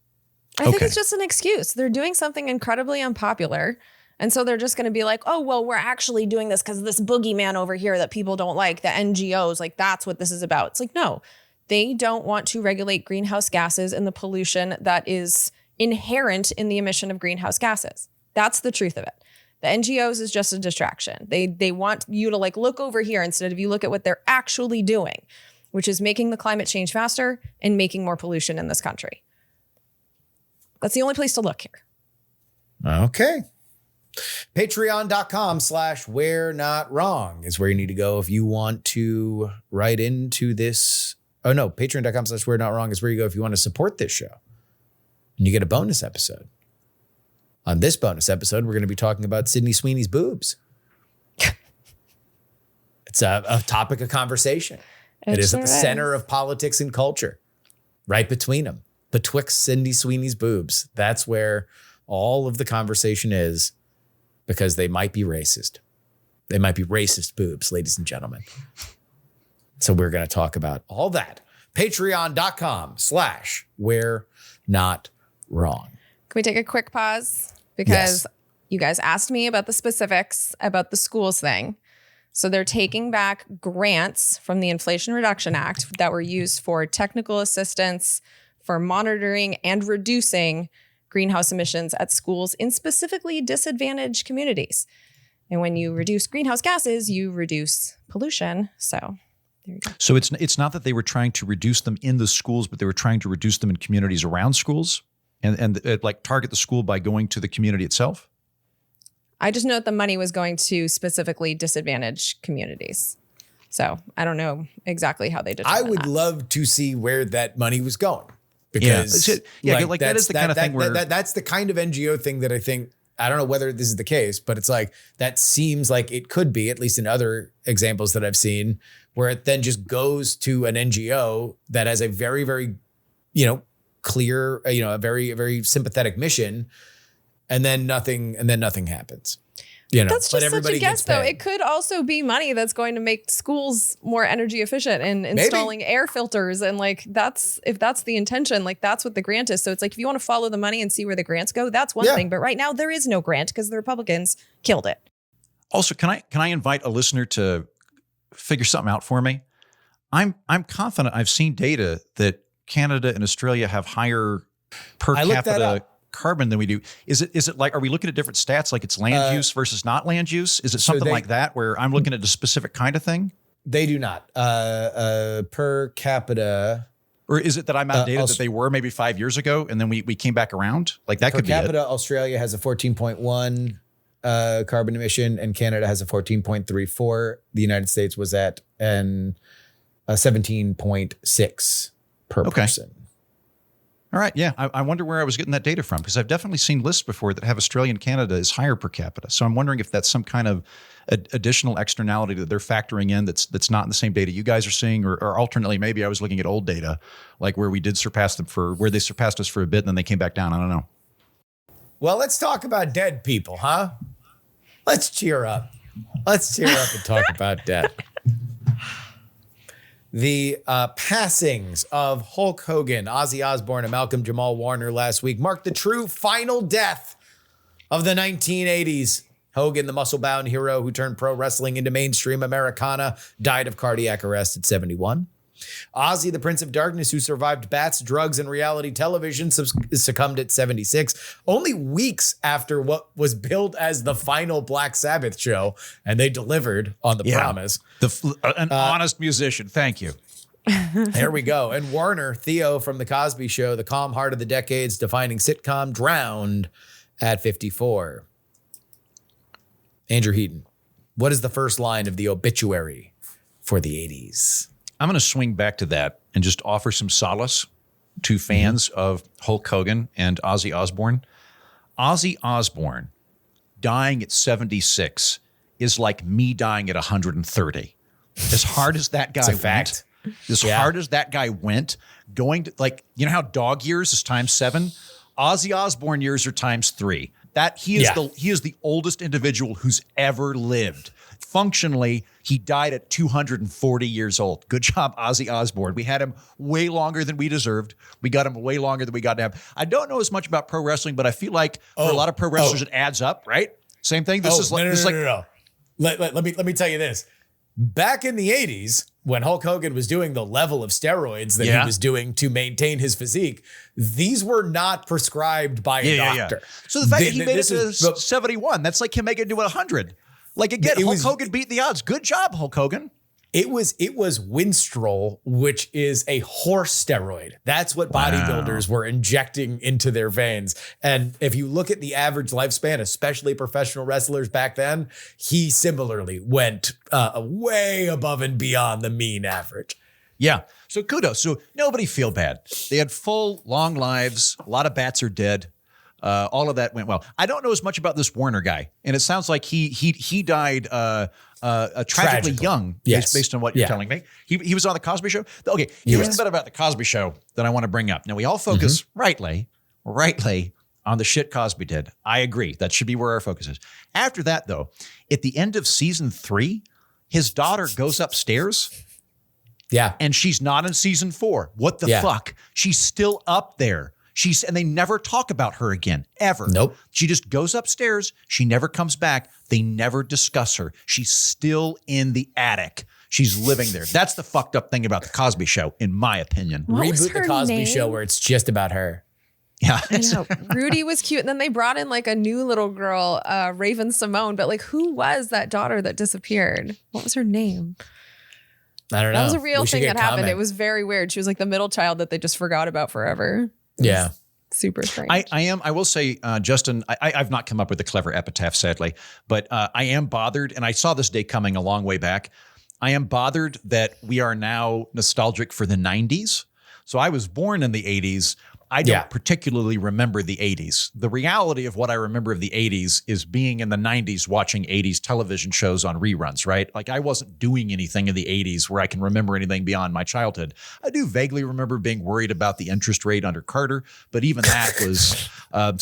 I think it's just an excuse. They're doing something incredibly unpopular. And so they're just going to be like, oh, well, we're actually doing this because this boogeyman over here that people don't like, the NGOs, like that's what this is about. It's like, no, They don't want to regulate greenhouse gases and the pollution that is inherent in the emission of greenhouse gases. That's the truth of it. The NGOs is just a distraction. They want you to like look over here instead of you look at what they're actually doing, which is making the climate change faster and making more pollution in this country. That's the only place to look here. Okay. Patreon.com/we're-not-wrong is where you need to go if you want to write into this. Oh no, patreon.com/we're-not-wrong is where you go if you want to support this show. And you get a bonus episode. On this bonus episode, we're going to be talking about Sydney Sweeney's boobs. It's a topic of conversation. It is at the center of politics and culture, right between them, betwixt Sydney Sweeney's boobs. That's where all of the conversation is, because they might be racist. They might be racist boobs, ladies and gentlemen. So we're going to talk about all that. Patreon.com/we're-not-wrong. Can we take a quick pause? Because you guys asked me about the specifics about the schools thing. So they're taking back grants from the Inflation Reduction Act that were used for technical assistance, for monitoring and reducing greenhouse emissions at schools in specifically disadvantaged communities. And when you reduce greenhouse gases, you reduce pollution. So there you go. So it's not that they were trying to reduce them in the schools, but they were trying to reduce them in communities around schools and like target the school by going to the community itself? I just know that the money was going to specifically disadvantaged communities. So I don't know exactly how they did. I would love to see where that money was going. Because that is the kind of thing where that's the kind of NGO thing that I think, I don't know whether this is the case, but it's like, that seems like it could be, at least in other examples that I've seen, where it then just goes to an NGO that has a very, very, clear, a very, very sympathetic mission, and then nothing happens. That's just such a guess, though. It could also be money that's going to make schools more energy efficient and installing air filters. And if that's the intention, that's what the grant is. So it's like, if you want to follow the money and see where the grants go, that's one thing. But right now there is no grant because the Republicans killed it. Also, can I invite a listener to figure something out for me? I'm confident I've seen data that Canada and Australia have higher per capita carbon than we do. Is it like, are we looking at different stats? Like it's land use versus not land use? Is it something like that where I'm looking at a specific kind of thing? They do not. Per capita. Or is it that I'm outdated that they were maybe 5 years ago and then we came back around? Like that could be it. Per capita, Australia has a 14.1 carbon emission and Canada has a 14.34. The United States was at a 17.6 per person. All right. Yeah. I wonder where I was getting that data from, because I've definitely seen lists before that have Australia and Canada is higher per capita. So I'm wondering if that's some kind of additional externality that they're factoring in that's not in the same data you guys are seeing, or alternately, maybe I was looking at old data, like where we did surpass them where they surpassed us for a bit and then they came back down. I don't know. Well, let's talk about dead people, huh? Let's cheer up. Let's cheer up and talk about death. The passings of Hulk Hogan, Ozzy Osbourne, and Malcolm-Jamal Warner last week marked the true final death of the 1980s. Hogan, the muscle-bound hero who turned pro wrestling into mainstream Americana, died of cardiac arrest at 71. Ozzy, the Prince of Darkness, who survived bats, drugs, and reality television, succumbed at 76, only weeks after what was billed as the final Black Sabbath show, and they delivered on the promise. An honest musician. Thank you. There we go. And Warner, Theo from The Cosby Show, the calm heart of the decades defining sitcom, drowned at 54. Andrew Heaton, what is the first line of the obituary for the 80s? I'm going to swing back to that and just offer some solace to fans of Hulk Hogan and Ozzy Osbourne. Ozzy Osbourne dying at 76 is like me dying at 130. As hard as that guy went, hard as that guy went, going to, like, you know how dog years is times 7? Ozzy Osbourne years are times 3. That he is the oldest individual who's ever lived. Functionally, he died at 240 years old. Good job, Ozzy Osbourne. We had him way longer than we deserved. We got him way longer than we got to have. I don't know as much about pro wrestling, but I feel like for a lot of pro wrestlers, it adds up, right? Same thing. No. Let me tell you this. Back in the 80s, when Hulk Hogan was doing the level of steroids that he was doing to maintain his physique, these were not prescribed by a doctor. Yeah. So the fact that he made it to 71, that's like him making it to 100. Like again, Hulk Hogan beat the odds. Good job, Hulk Hogan. It was Winstrol, which is a horse steroid. That's what bodybuilders were injecting into their veins. And if you look at the average lifespan, especially professional wrestlers back then, he similarly went way above and beyond the mean average. Yeah. So kudos. So nobody feel bad. They had full, long lives. A lot of bats are dead. All of that went well. I don't know as much about this Warner guy, and it sounds like he died tragically young, based on what you're telling me. He was on the Cosby Show. Okay, here's a bit about the Cosby Show that I want to bring up. Now we all focus rightly on the shit Cosby did. I agree. That should be where our focus is. After that, though, at the end of season 3, his daughter goes upstairs. Yeah, and she's not in season 4. What the fuck? She's still up there. And they never talk about her again, ever. Nope. She just goes upstairs. She never comes back. They never discuss her. She's still in the attic. She's living there. That's the fucked up thing about the Cosby Show, in my opinion. Reboot the Cosby Show where it's just about her. Yeah. I know. Rudy was cute. And then they brought in like a new little girl, Raven Simone. But like, who was that daughter that disappeared? What was her name? I don't know. That was a real thing that happened. It was very weird. She was like the middle child that they just forgot about forever. Yeah. Super strange. I will say, Justin, I've not come up with a clever epitaph, sadly, but I am bothered, and I saw this day coming a long way back. I am bothered that we are now nostalgic for the 90s. So I was born in the 80s. I don't particularly remember the 80s. The reality of what I remember of the 80s is being in the 90s watching 80s television shows on reruns, right? Like I wasn't doing anything in the 80s where I can remember anything beyond my childhood. I do vaguely remember being worried about the interest rate under Carter, but even that was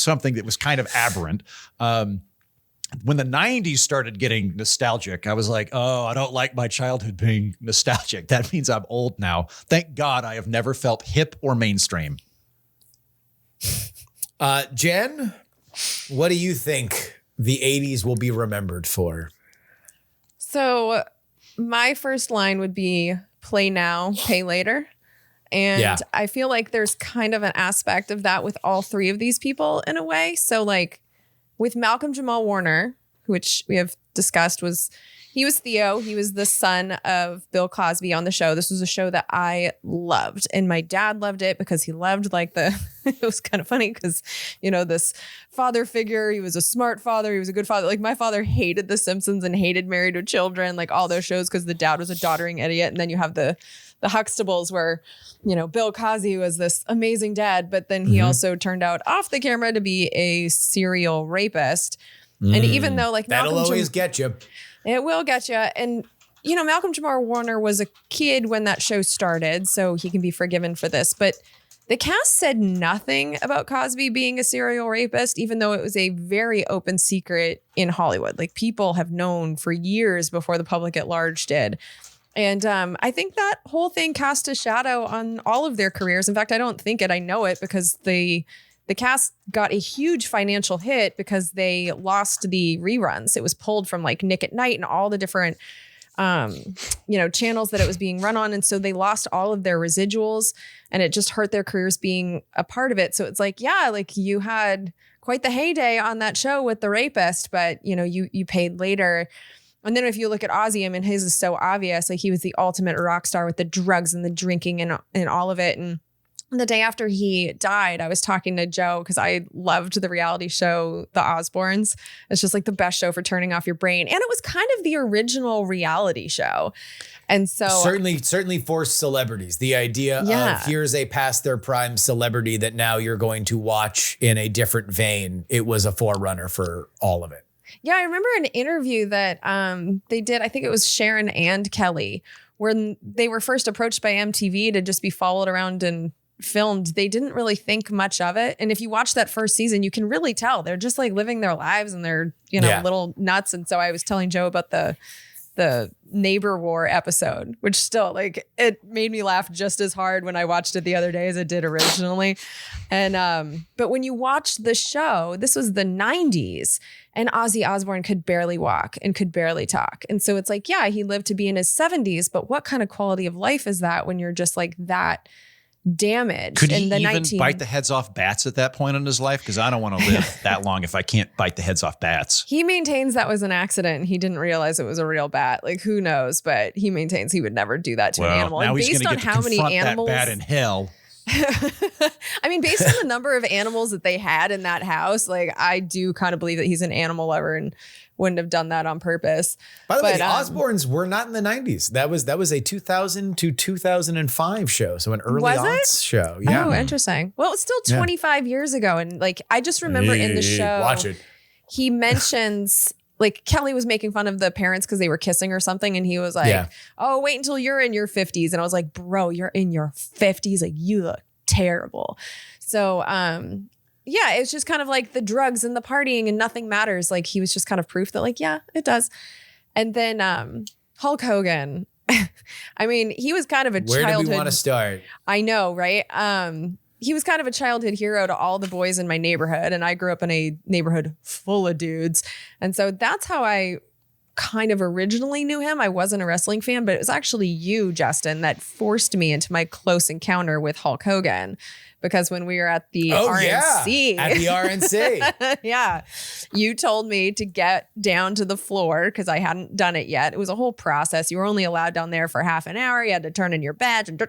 something that was kind of aberrant. When the 90s started getting nostalgic, I was like, oh, I don't like my childhood being nostalgic. That means I'm old now. Thank God I have never felt hip or mainstream. Jen, what do you think the 80s will be remembered for? So my first line would be play now, pay later. And I feel like there's kind of an aspect of that with all three of these people in a way. So like with Malcolm-Jamal Warner, which we have discussed, he was Theo. He was the son of Bill Cosby on the show. This was a show that I loved. And my dad loved it because he loved like it was kind of funny because, you know, this father figure, he was a smart father. He was a good father. Like my father hated The Simpsons and hated Married with Children, like all those shows because the dad was a doddering idiot. And then you have the Huxtables where, you know, Bill Cosby was this amazing dad, but then he also turned out off the camera to be a serial rapist. And even though like that'll always get you. It will get you. And, you know, Malcolm-Jamal Warner was a kid when that show started, so he can be forgiven for this. But the cast said nothing about Cosby being a serial rapist, even though it was a very open secret in Hollywood. Like people have known for years before the public at large did. And I think that whole thing cast a shadow on all of their careers. In fact, I don't think it. I know it because the cast got a huge financial hit because they lost the reruns. It was pulled from like Nick at Night and all the different, channels that it was being run on. And so they lost all of their residuals and it just hurt their careers being a part of it. So it's like, yeah, like you had quite the heyday on that show with the rapist, but you know, you paid later. And then if you look at Ozzy, I mean, his is so obvious. Like he was the ultimate rock star with the drugs and the drinking and all of it. And the day after he died, I was talking to Joe because I loved the reality show, The Osbournes. It's just like the best show for turning off your brain. And it was kind of the original reality show. And so certainly for celebrities, the idea of here's a past their prime celebrity that now you're going to watch in a different vein. It was a forerunner for all of it. Yeah, I remember an interview that they did. I think it was Sharon and Kelly, when they were first approached by MTV to just be followed around and filmed. They didn't really think much of it. And if you watch that first season, you can really tell they're just like living their lives and they're, little nuts. And so I was telling Joe about the the neighbor war episode, which still like it made me laugh just as hard when I watched it the other day as it did originally. And but when you watch the show, this was the 90s and Ozzy Osbourne could barely walk and could barely talk. And so it's like, yeah, he lived to be in his 70s, but what kind of quality of life is that when you're just like that damaged? Could he even bite the heads off bats at that point in his life? Because I don't want to live that long if I can't bite the heads off bats. He maintains that was an accident and he didn't realize it was a real bat. Like, who knows? But he maintains he would never do that to an animal. Now and he's based going on to get how to many confront animals, that bat in hell. I mean, based on the number of animals that they had in that house, like I do kind of believe that he's an animal lover and wouldn't have done that on purpose. By the way, the Osbournes were not in the 90s. That was a 2000 to 2005 show. So an early aughts show. Yeah. Oh, interesting. Well, it was still 25 years ago. And like, I just remember in the show, watch it. He mentions like Kelly was making fun of the parents because they were kissing or something. And he was like, oh, wait until you're in your 50s. And I was like, bro, you're in your 50s. Like you look terrible. So, yeah, it's just kind of like the drugs and the partying and nothing matters. Like he was just kind of proof that like, yeah, it does. And then Hulk Hogan, I mean, he was kind of a childhood. Where do we want to start? I know, right? He was kind of a childhood hero to all the boys in my neighborhood. And I grew up in a neighborhood full of dudes. And so that's how I kind of originally knew him. I wasn't a wrestling fan, but it was actually you, Justin, that forced me into my close encounter with Hulk Hogan. Because when we were at the RNC. Yeah, at the RNC. Yeah. You told me to get down to the floor because I hadn't done it yet. It was a whole process. You were only allowed down there for half an hour. You had to turn in your badge. And I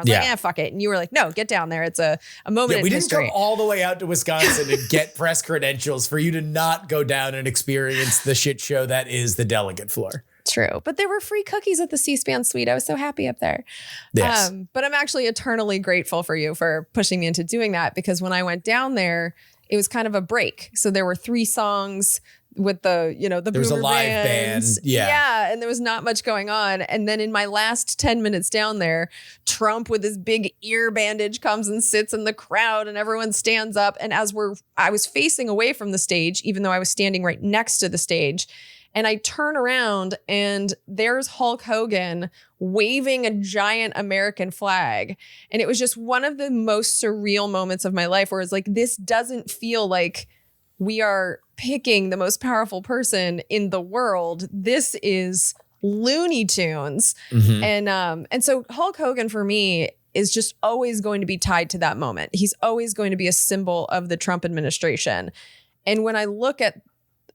was like, fuck it. And you were like, no, get down there. It's a moment in history. We didn't come all the way out to Wisconsin to get press credentials for you to not go down and experience the shit show that is the delegate floor. True. But there were free cookies at the C-SPAN suite. I was so happy up there. Yes. But I'm actually eternally grateful for you for pushing me into doing that because when I went down there, it was kind of a break. So there were 3 songs with the, the there was a live bands. band. Yeah. Yeah. And there was not much going on. And then in my last 10 minutes down there, Trump with his big ear bandage comes and sits in the crowd and everyone stands up. And I was facing away from the stage, even though I was standing right next to the stage. And I turn around and there's Hulk Hogan waving a giant American flag. And it was just one of the most surreal moments of my life where it's like, this doesn't feel like we are picking the most powerful person in the world. This is Looney Tunes. Mm-hmm. And so Hulk Hogan for me is just always going to be tied to that moment. He's always going to be a symbol of the Trump administration. And when I look at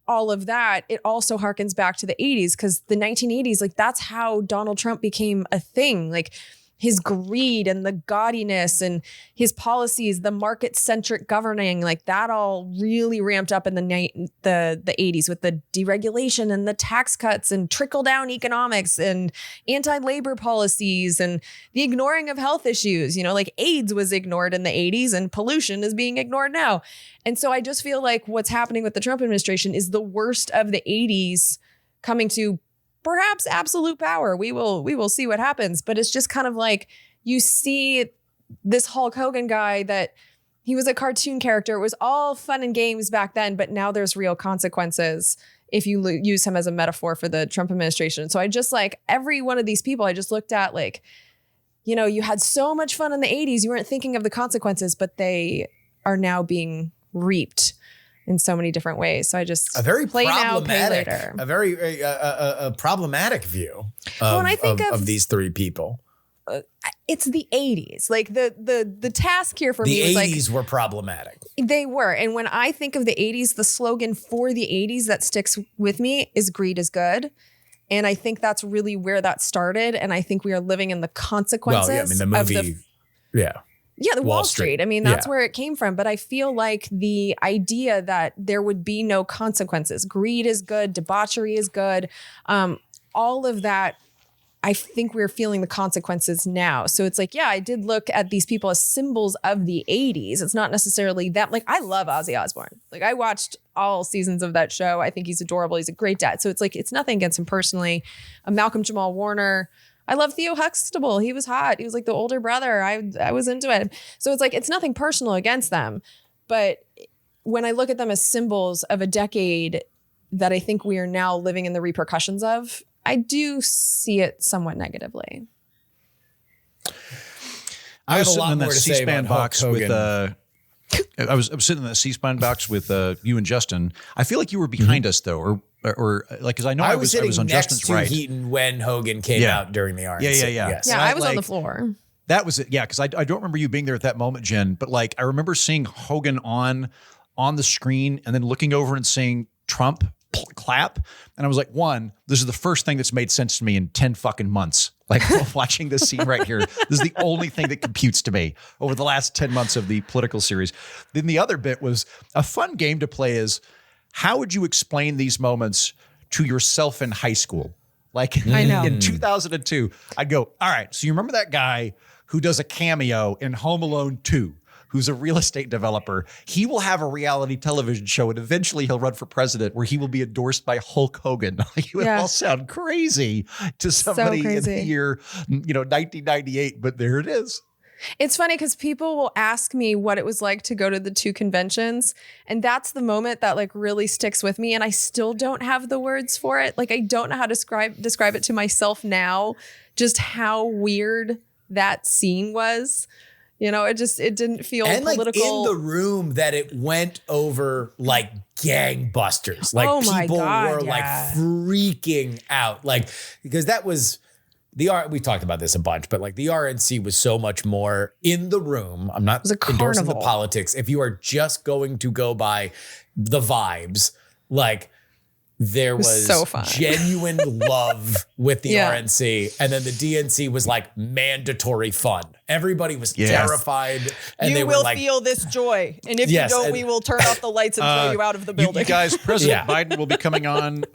all of that, it also harkens back to the 80s because the 1980s, like that's how Donald Trump became a thing. Like his greed and the gaudiness and his policies, the market-centric governing, like that all really ramped up in the 80s with the deregulation and the tax cuts and trickle-down economics and anti-labor policies and the ignoring of health issues. Like AIDS was ignored in the 80s and pollution is being ignored now. And so I just feel like what's happening with the Trump administration is the worst of the 80s coming to perhaps absolute power. We will see what happens. But it's just kind of like you see this Hulk Hogan guy that he was a cartoon character. It was all fun and games back then, but now there's real consequences if you use him as a metaphor for the Trump administration. So I just like every one of these people I just looked at like, you had so much fun in the 80s. You weren't thinking of the consequences, but they are now being reaped in so many different ways. So I just a very play now, pay problematic, later. a very a problematic view of these 3 people. It's the 80s. Like the task here for me was like the 80s were problematic. They were. And when I think of the 80s, the slogan for the 80s that sticks with me is greed is good. And I think that's really where that started. And I think we are living in the consequences. Well, yeah, I mean, the movie, Yeah, the Wall Street. I mean, that's where it came from. But I feel like the idea that there would be no consequences. Greed is good. Debauchery is good. All of that, I think we're feeling the consequences now. So it's like, I did look at these people as symbols of the 80s. It's not necessarily that. Like, I love Ozzy Osbourne. Like, I watched all seasons of that show. I think he's adorable. He's a great dad. So it's like, it's nothing against him personally. Malcolm-Jamal Warner. I love Theo Huxtable. He was hot. He was like the older brother. I was into it. So it's like, it's nothing personal against them. But when I look at them as symbols of a decade that I think we are now living in the repercussions of, I do see it somewhat negatively. I was have a sitting lot in that more to say C-SPAN about Hulk box with Hogan. I was sitting in that C-SPAN box with you and Justin. I feel like you were behind us though, or like, because I know I was sitting on next Justin's to right. Heaton when Hogan came out during the RNC. Yeah. Yes. Yeah, I was on the floor. That was it. Yeah, because I don't remember you being there at that moment, Jen. But like, I remember seeing Hogan on the screen and then looking over and seeing Trump clap, and I was like, one, this is the first thing that's made sense to me in 10 fucking months. Like watching this scene right here, this is the only thing that computes to me over the last 10 months of the political series. Then the other bit was a fun game to play is, how would you explain these moments to yourself in high school? Like I know. in 2002, I'd go, all right, so you remember that guy who does a cameo in Home Alone 2, who's a real estate developer? He will have a reality television show, and eventually he'll run for president where he will be endorsed by Hulk Hogan. Like, it would all sound crazy to somebody in the year, 1998, but there it is. It's funny because people will ask me what it was like to go to the two conventions. And that's the moment that like really sticks with me. And I still don't have the words for it. Like, I don't know how to describe it to myself now, just how weird that scene was. You know, it didn't feel and political. Like in the room that it went over like gangbusters. Like people were like freaking out. Like, because that was we talked about this a bunch, but like the RNC was so much more in the room. I'm not endorsing the politics. If you are just going to go by the vibes, like there was so fun. Genuine love with the RNC. And then the DNC was like mandatory fun. Everybody was terrified. And you will feel this joy. And if you don't, we will turn off the lights and throw you out of the building. You guys, President Biden will be coming on,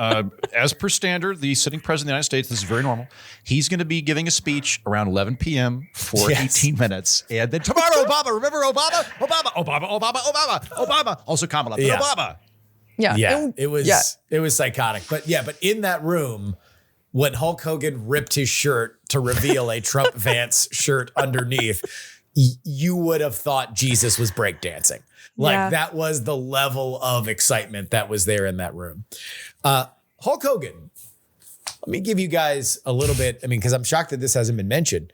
as per standard, the sitting president of the United States. This is very normal. He's going to be giving a speech around 11 p.m. for 18 minutes. And then tomorrow, Obama. Remember Obama? Obama. Also Kamala, but Obama. Yeah. It was psychotic. But in that room, when Hulk Hogan ripped his shirt to reveal a Trump Vance shirt underneath, you would have thought Jesus was breakdancing. Like that was the level of excitement that was there in that room. Hulk Hogan, let me give you guys a little bit. I mean, because I'm shocked that this hasn't been mentioned.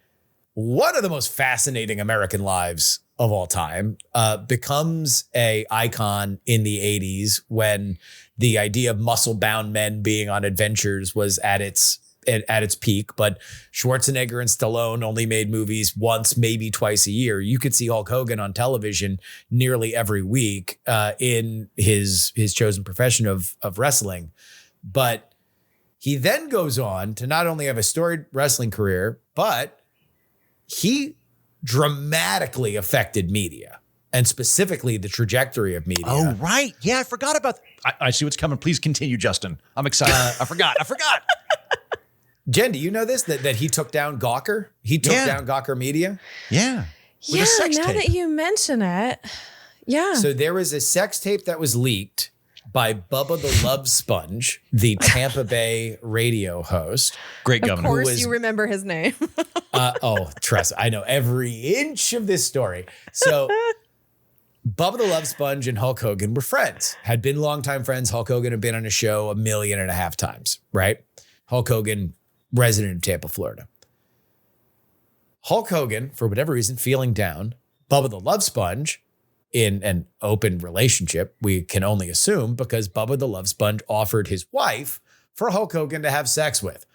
One of the most fascinating American lives of all time, becomes a icon in the 80s when the idea of muscle-bound men being on adventures was at its peak. But Schwarzenegger and Stallone only made movies once, maybe twice a year. You could see Hulk Hogan on television nearly every week in his chosen profession of wrestling. But he then goes on to not only have a storied wrestling career, but he dramatically affected media, and specifically the trajectory of media. Oh, right. Yeah, I forgot about I see what's coming. Please continue, Justin. I'm excited. I forgot. Jen, do you know this? That he took down Gawker? He took down Gawker Media? Yeah. Yeah, now that you mention it. Yeah. So there was a sex tape that was leaked by Bubba the Love Sponge, the Tampa Bay radio host. Great governor. Of course you remember his name. Trust me, I know every inch of this story. So Bubba the Love Sponge and Hulk Hogan were friends, had been longtime friends. Hulk Hogan had been on a show 1.5 million times, right? Hulk Hogan, resident of Tampa, Florida. Hulk Hogan, for whatever reason, feeling down. Bubba the Love Sponge, in an open relationship, we can only assume, because Bubba the Love Sponge offered his wife for Hulk Hogan to have sex with.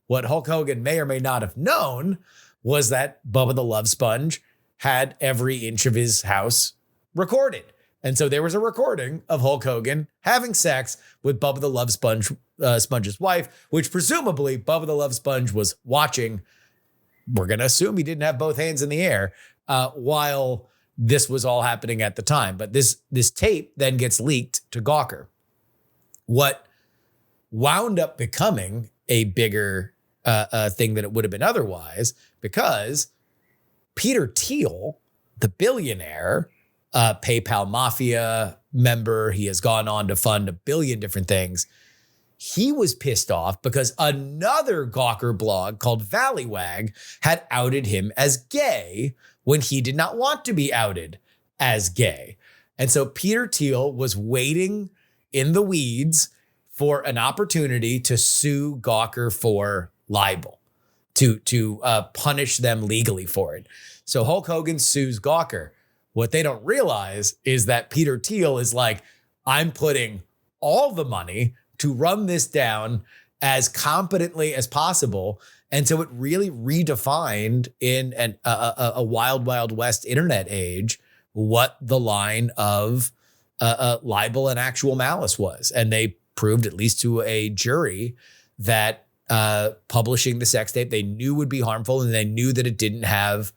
What Hulk Hogan may or may not have known was that Bubba the Love Sponge had every inch of his house recorded. And so there was a recording of Hulk Hogan having sex with Bubba the Love Sponge's wife, which presumably Bubba the Love Sponge was watching. We're going to assume he didn't have both hands in the air while this was all happening at the time. But this tape then gets leaked to Gawker. What wound up becoming a bigger thing than it would have been otherwise, because Peter Thiel, the billionaire, PayPal Mafia member, he has gone on to fund 1 billion different things. He was pissed off because another Gawker blog called Valleywag had outed him as gay when he did not want to be outed as gay. And so Peter Thiel was waiting in the weeds for an opportunity to sue Gawker for libel, to punish them legally for it. So Hulk Hogan sues Gawker. What they don't realize is that Peter Thiel is like, I'm putting all the money to run this down as competently as possible. And so it really redefined in a wild, wild west internet age what the line of libel and actual malice was. And they proved, at least to a jury, that publishing the sex tape they knew would be harmful, and they knew that it didn't have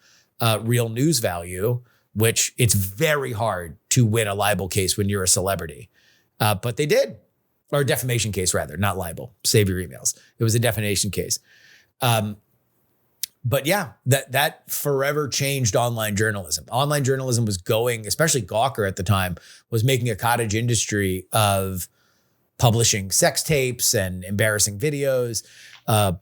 real news value, which it's very hard to win a libel case when you're a celebrity. But they did. Or a defamation case, rather, not libel. Save your emails. It was a defamation case. But yeah, that forever changed online journalism. Online journalism was going, especially Gawker at the time, was making a cottage industry of publishing sex tapes and embarrassing videos.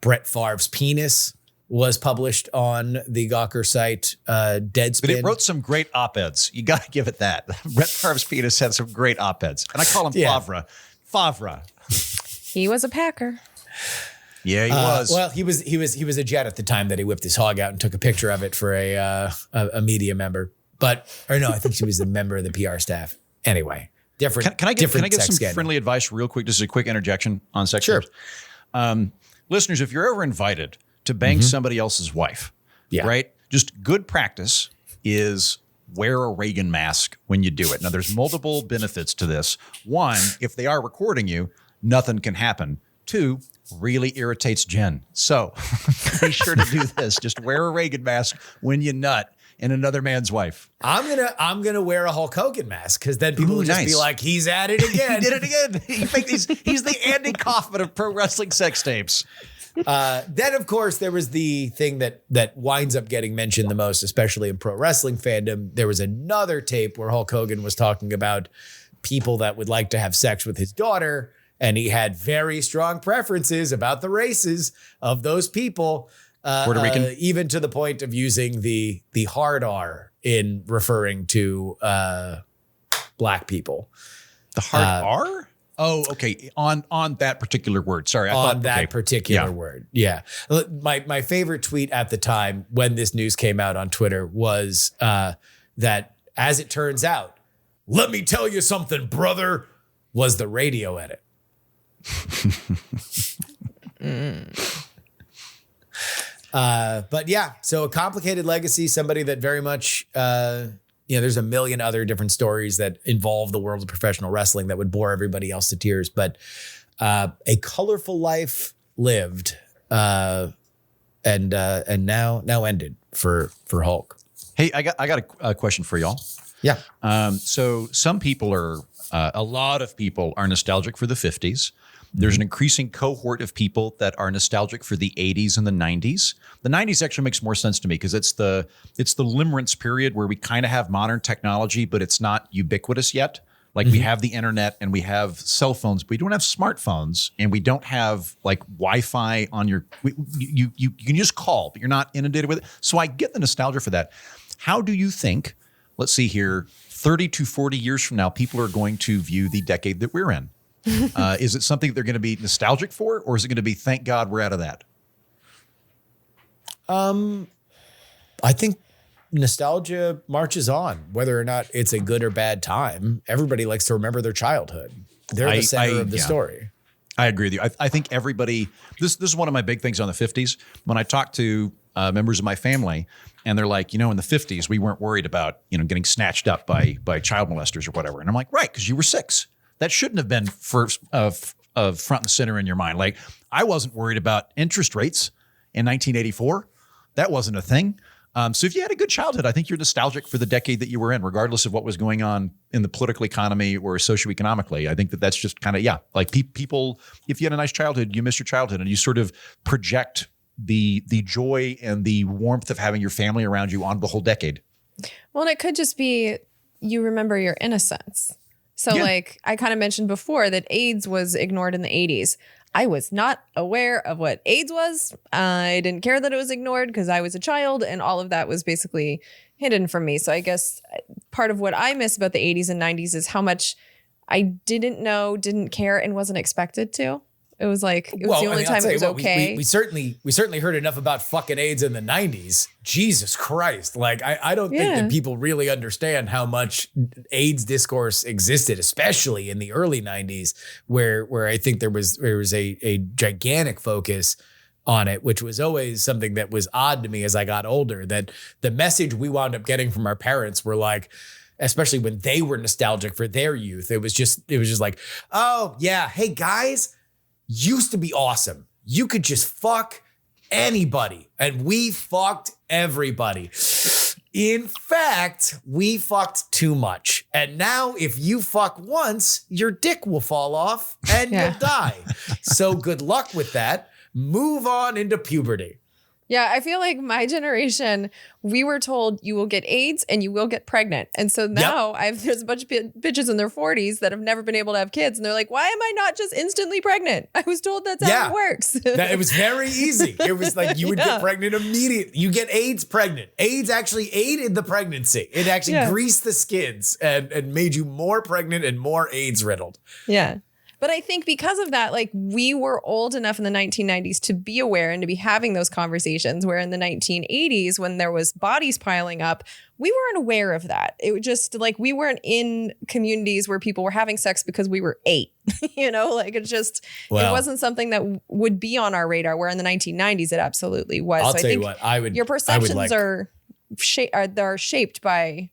Brett Favre's penis was published on the Gawker site, Deadspin. But it wrote some great op-eds. You got to give it that. Brett Favre's penis had some great op-eds. And I call him Favre. He was a Packer. Yeah, he was. Well, he was a Jet at the time that he whipped his hog out and took a picture of it for a media member. I think she was a member of the PR staff. Anyway, different. Can I get some friendly advice real quick? This is a quick interjection on sex tapes. Listeners, if you're ever invited to bang somebody else's wife, right? Just good practice is wear a Reagan mask when you do it. Now, there's multiple benefits to this. One, if they are recording you, nothing can happen. Two, really irritates Jen. So be sure to do this. Just wear a Reagan mask when you nut in another man's wife. I'm gonna wear a Hulk Hogan mask, because then people will just be like, he's at it again. He did it again. He's the Andy Kaufman of pro wrestling sex tapes. Then, of course, there was the thing that winds up getting mentioned the most, especially in pro wrestling fandom. There was another tape where Hulk Hogan was talking about people that would like to have sex with his daughter, and he had very strong preferences about the races of those people. Puerto Rican, even to the point of using the hard R in referring to black people. The hard R? Oh, okay. On that particular word. Sorry. Particular word. Yeah. My favorite tweet at the time when this news came out on Twitter was that, as it turns out, let me tell you something, brother, was the radio edit. But yeah, so a complicated legacy, somebody that very much, there's a million other different stories that involve the world of professional wrestling that would bore everybody else to tears. But a colorful life lived, and now ended for Hulk. Hey, I got a question for y'all. Yeah. So some people a lot of people are nostalgic for the 50s. There's an increasing cohort of people that are nostalgic for the 80s and the 90s. The 90s actually makes more sense to me because it's the limerence period where we kind of have modern technology, but it's not ubiquitous yet. Like we have the internet and we have cell phones, but we don't have smartphones, and we don't have like Wi-Fi on your. You can just call, but you're not inundated with it. So I get the nostalgia for that. How do you think? Let's see here, 30 to 40 years from now, people are going to view the decade that we're in. Is it something that they're going to be nostalgic for, or is it going to be, thank God we're out of that? I think nostalgia marches on, whether or not it's a good or bad time. Everybody likes to remember their childhood. They're the center of the story. I agree with you. I think everybody, this is one of my big things on the 50s. When I talk to members of my family, and they're like, in the 50s, we weren't worried about, getting snatched up by child molesters or whatever. And I'm like, right, because you were 6. That shouldn't have been front and center in your mind. Like, I wasn't worried about interest rates in 1984. That wasn't a thing. So if you had a good childhood, I think you're nostalgic for the decade that you were in, regardless of what was going on in the political economy or socioeconomically. I think that's just kind of, like people, if you had a nice childhood, you miss your childhood, and you sort of project the joy and the warmth of having your family around you on the whole decade. Well, and it could just be you remember your innocence. So like I kind of mentioned before that AIDS was ignored in the 80s. I was not aware of what AIDS was. I didn't care that it was ignored because I was a child, and all of that was basically hidden from me. So I guess part of what I miss about the 80s and 90s is how much I didn't know, didn't care, and wasn't expected to. It was like, it was the only time it was okay. We certainly heard enough about fucking AIDS in the 90s. Jesus Christ. Like, I don't think that people really understand how much AIDS discourse existed, especially in the early 90s, where I think there was a gigantic focus on it, which was always something that was odd to me as I got older, that the message we wound up getting from our parents were like, especially when they were nostalgic for their youth, it was just like, oh yeah, hey guys, used to be awesome. You could just fuck anybody, and we fucked everybody. In fact, we fucked too much. And now if you fuck once, your dick will fall off and you'll die. So good luck with that. Move on into puberty. Yeah, I feel like my generation, we were told you will get AIDS and you will get pregnant. And so now there's a bunch of bitches in their 40s that have never been able to have kids. And they're like, why am I not just instantly pregnant? I was told that's how it works. It was very easy. It was like you would get pregnant immediately. You get AIDS pregnant. AIDS actually aided the pregnancy. It actually greased the skids and made you more pregnant and more AIDS riddled. Yeah. But I think because of that, like, we were old enough in the 1990s to be aware and to be having those conversations, where in the 1980s, when there was bodies piling up, we weren't aware of that. It was just like, we weren't in communities where people were having sex because we were 8, like it wasn't something that would be on our radar, where in the 1990s, it absolutely was. I'll tell you what, your perceptions are shaped by,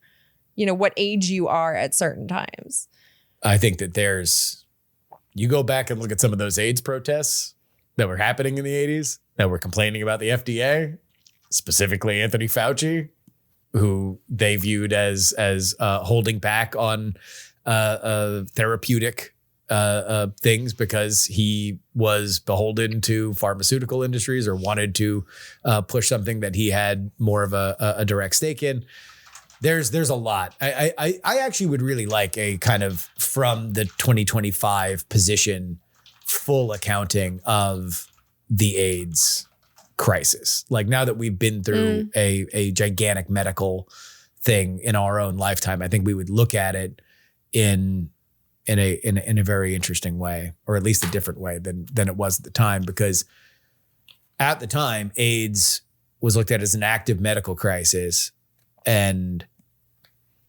what age you are at certain times. I think that you go back and look at some of those AIDS protests that were happening in the 80s that were complaining about the FDA, specifically Anthony Fauci, who they viewed as holding back on therapeutic things because he was beholden to pharmaceutical industries or wanted to push something that he had more of a direct stake in. There's a lot. I actually would really like a kind of from the 2025 position full accounting of the AIDS crisis. Like, now that we've been through a gigantic medical thing in our own lifetime, I think we would look at it in a very interesting way, or at least a different way than it was at the time, because at the time AIDS was looked at as an active medical crisis. And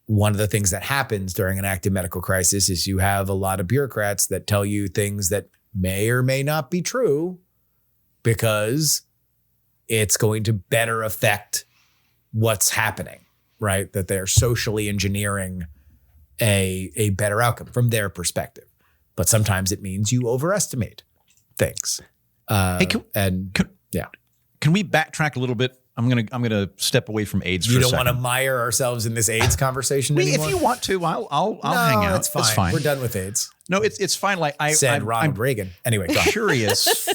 one of the things that happens during an active medical crisis is you have a lot of bureaucrats that tell you things that may or may not be true because it's going to better affect what's happening, right? That they're socially engineering a better outcome from their perspective. But sometimes it means you overestimate things. Can we backtrack a little bit? I'm gonna step away from AIDS for a second. You don't want to mire ourselves in this AIDS conversation anymore? If you want to, I'll hang out. It's fine. It's fine. We're done with AIDS. No, it's fine. Like I'm Reagan. Anyway, go on. Curious.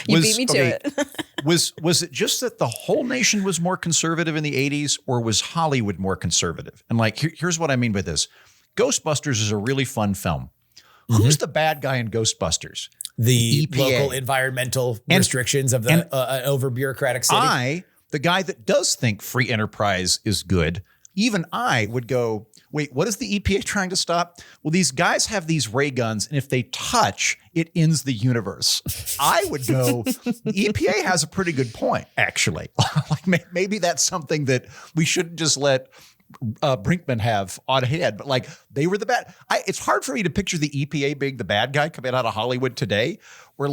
You beat me to it. Was it just that the whole nation was more conservative in the 80s, or was Hollywood more conservative? And like, here's what I mean by this. Ghostbusters is a really fun film. Mm-hmm. Who's the bad guy in Ghostbusters? The EPA. Local environmental restrictions of the over bureaucratic city. The guy that does think free enterprise is good, even I would go, wait, what is the EPA trying to stop? Well, these guys have these ray guns, and if they touch, it ends the universe. I would go, the EPA has a pretty good point, actually. Like, maybe that's something that we shouldn't just let Brinkman have on head, but like, they were the bad. It's hard for me to picture the EPA being the bad guy coming out of Hollywood today, where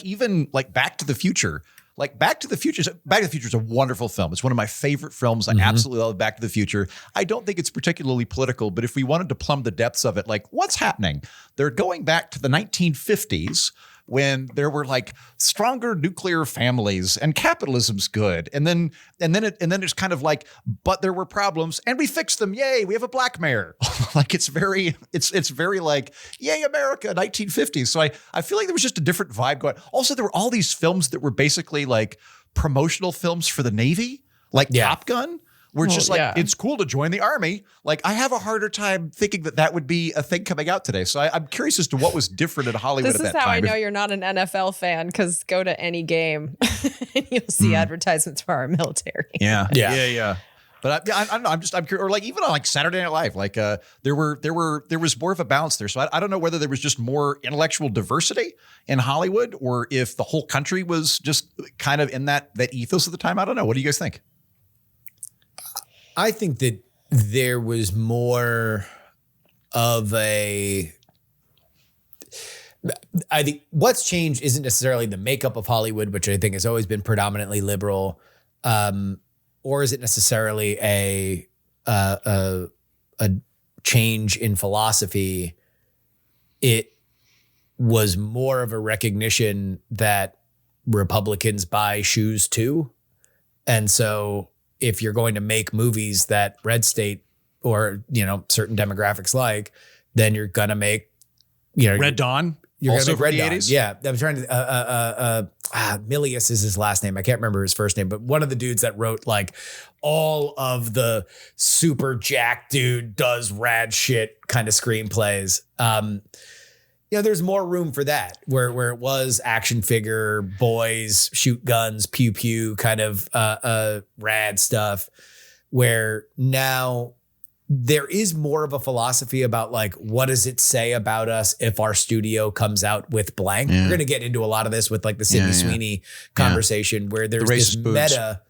even Back to the Future. Like, Back to the Future is a wonderful film. It's one of my favorite films. I absolutely love Back to the Future. I don't think it's particularly political, but if we wanted to plumb the depths of it, like, what's happening? They're going back to the 1950s when there were like stronger nuclear families and capitalism's good. And then it's kind of like, but there were problems and we fixed them. Yay, we have a black mayor. Like, it's very like, yay, America, 1950s. So I feel like there was just a different vibe going. Also, there were all these films that were basically like promotional films for the Navy, like Top Gun. We're just like, it's cool to join the Army. Like, I have a harder time thinking that would be a thing coming out today. So I'm curious as to what was different in Hollywood at that time. This is how I know you're not an NFL fan, because go to any game and you'll see advertisements for our military. Yeah. But I'm curious, or like even on like Saturday Night Live, like there was more of a balance there. So I don't know whether there was just more intellectual diversity in Hollywood, or if the whole country was just kind of in that ethos at the time. I don't know. What do you guys think? I think that there was more of I think what's changed isn't necessarily the makeup of Hollywood, which I think has always been predominantly liberal, or is it necessarily a change in philosophy? It was more of a recognition that Republicans buy shoes too. And so if you're going to make movies that red state or, certain demographics like, then you're going to make, Red Dawn. You're also going to make Red Dawn. 80s? Yeah. I'm trying to, Milius is his last name. I can't remember his first name, but one of the dudes that wrote like all of the super jack dude does rad shit kind of screenplays. There's more room for that where it was action figure, boys, shoot guns, pew pew kind of rad stuff, where now there is more of a philosophy about like, what does it say about us if our studio comes out with blank? Yeah. We're going to get into a lot of this with like the Sydney Sweeney conversation where there's this meta,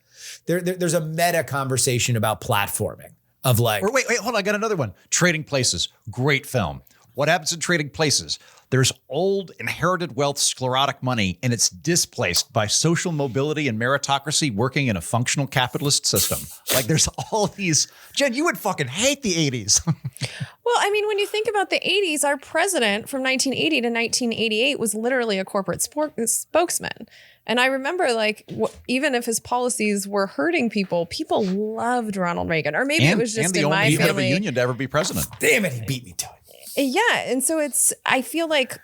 there's a meta conversation about platforming of like. Or wait, hold on. I got another one. Trading Places. Great film. What happens in Trading Places? There's old inherited wealth, sclerotic money, and it's displaced by social mobility and meritocracy working in a functional capitalist system. Like there's all these. Jen, you would fucking hate the 80s. Well, I mean, when you think about the 80s, our president from 1980 to 1988 was literally a corporate spokesman. And I remember like, even if his policies were hurting people, people loved Ronald Reagan. Or maybe it was just in my family. And the only head of a union to ever be president. Damn it, he beat me to it. Yeah. And so I feel like,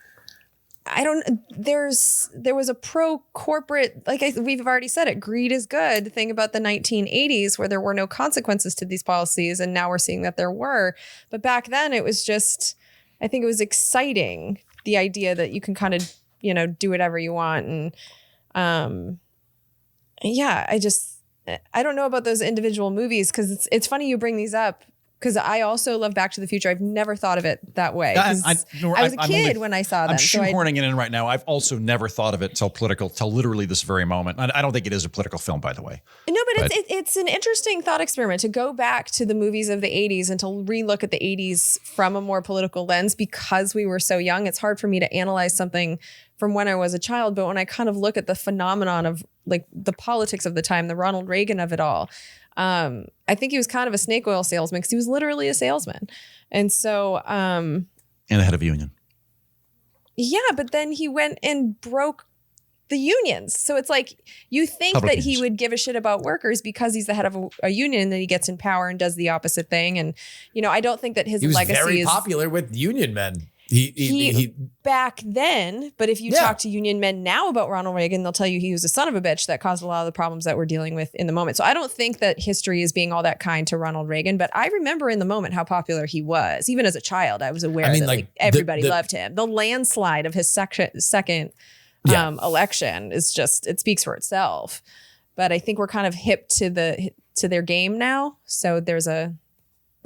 there was a pro-corporate, we've already said it, greed is good. The thing about the 1980s where there were no consequences to these policies. And now we're seeing that there were. But back then it was just, I think it was exciting. The idea that you can kind of, do whatever you want. And I don't know about those individual movies because it's funny you bring these up. Because I also love Back to the Future. I've never thought of it that way. I was a kid when I saw them. I'm shoehorning it in right now. I've also never thought of it till literally this very moment. I don't think it is a political film, by the way. No, but it's an interesting thought experiment to go back to the movies of the 80s and to relook at the 80s from a more political lens because we were so young. It's hard for me to analyze something from when I was a child. But when I kind of look at the phenomenon of like the politics of the time, the Ronald Reagan of it all, I think he was kind of a snake oil salesman because he was literally a salesman. And so, and the head of a union. Yeah. But then he went and broke the unions. So it's like, you think Public that unions. he would give a shit about workers because he's the head of a union and then he gets in power and does the opposite thing. And, I don't think that his legacy is very popular with union men. He back then, but if you talk to union men now about Ronald Reagan, they'll tell you he was a son of a bitch that caused a lot of the problems that we're dealing with in the moment. So I don't think that history is being all that kind to Ronald Reagan, but I remember in the moment how popular he was. Even as a child, I was aware that everybody loved him. The landslide of his second election is just, it speaks for itself. But I think we're kind of hip to their game now. So the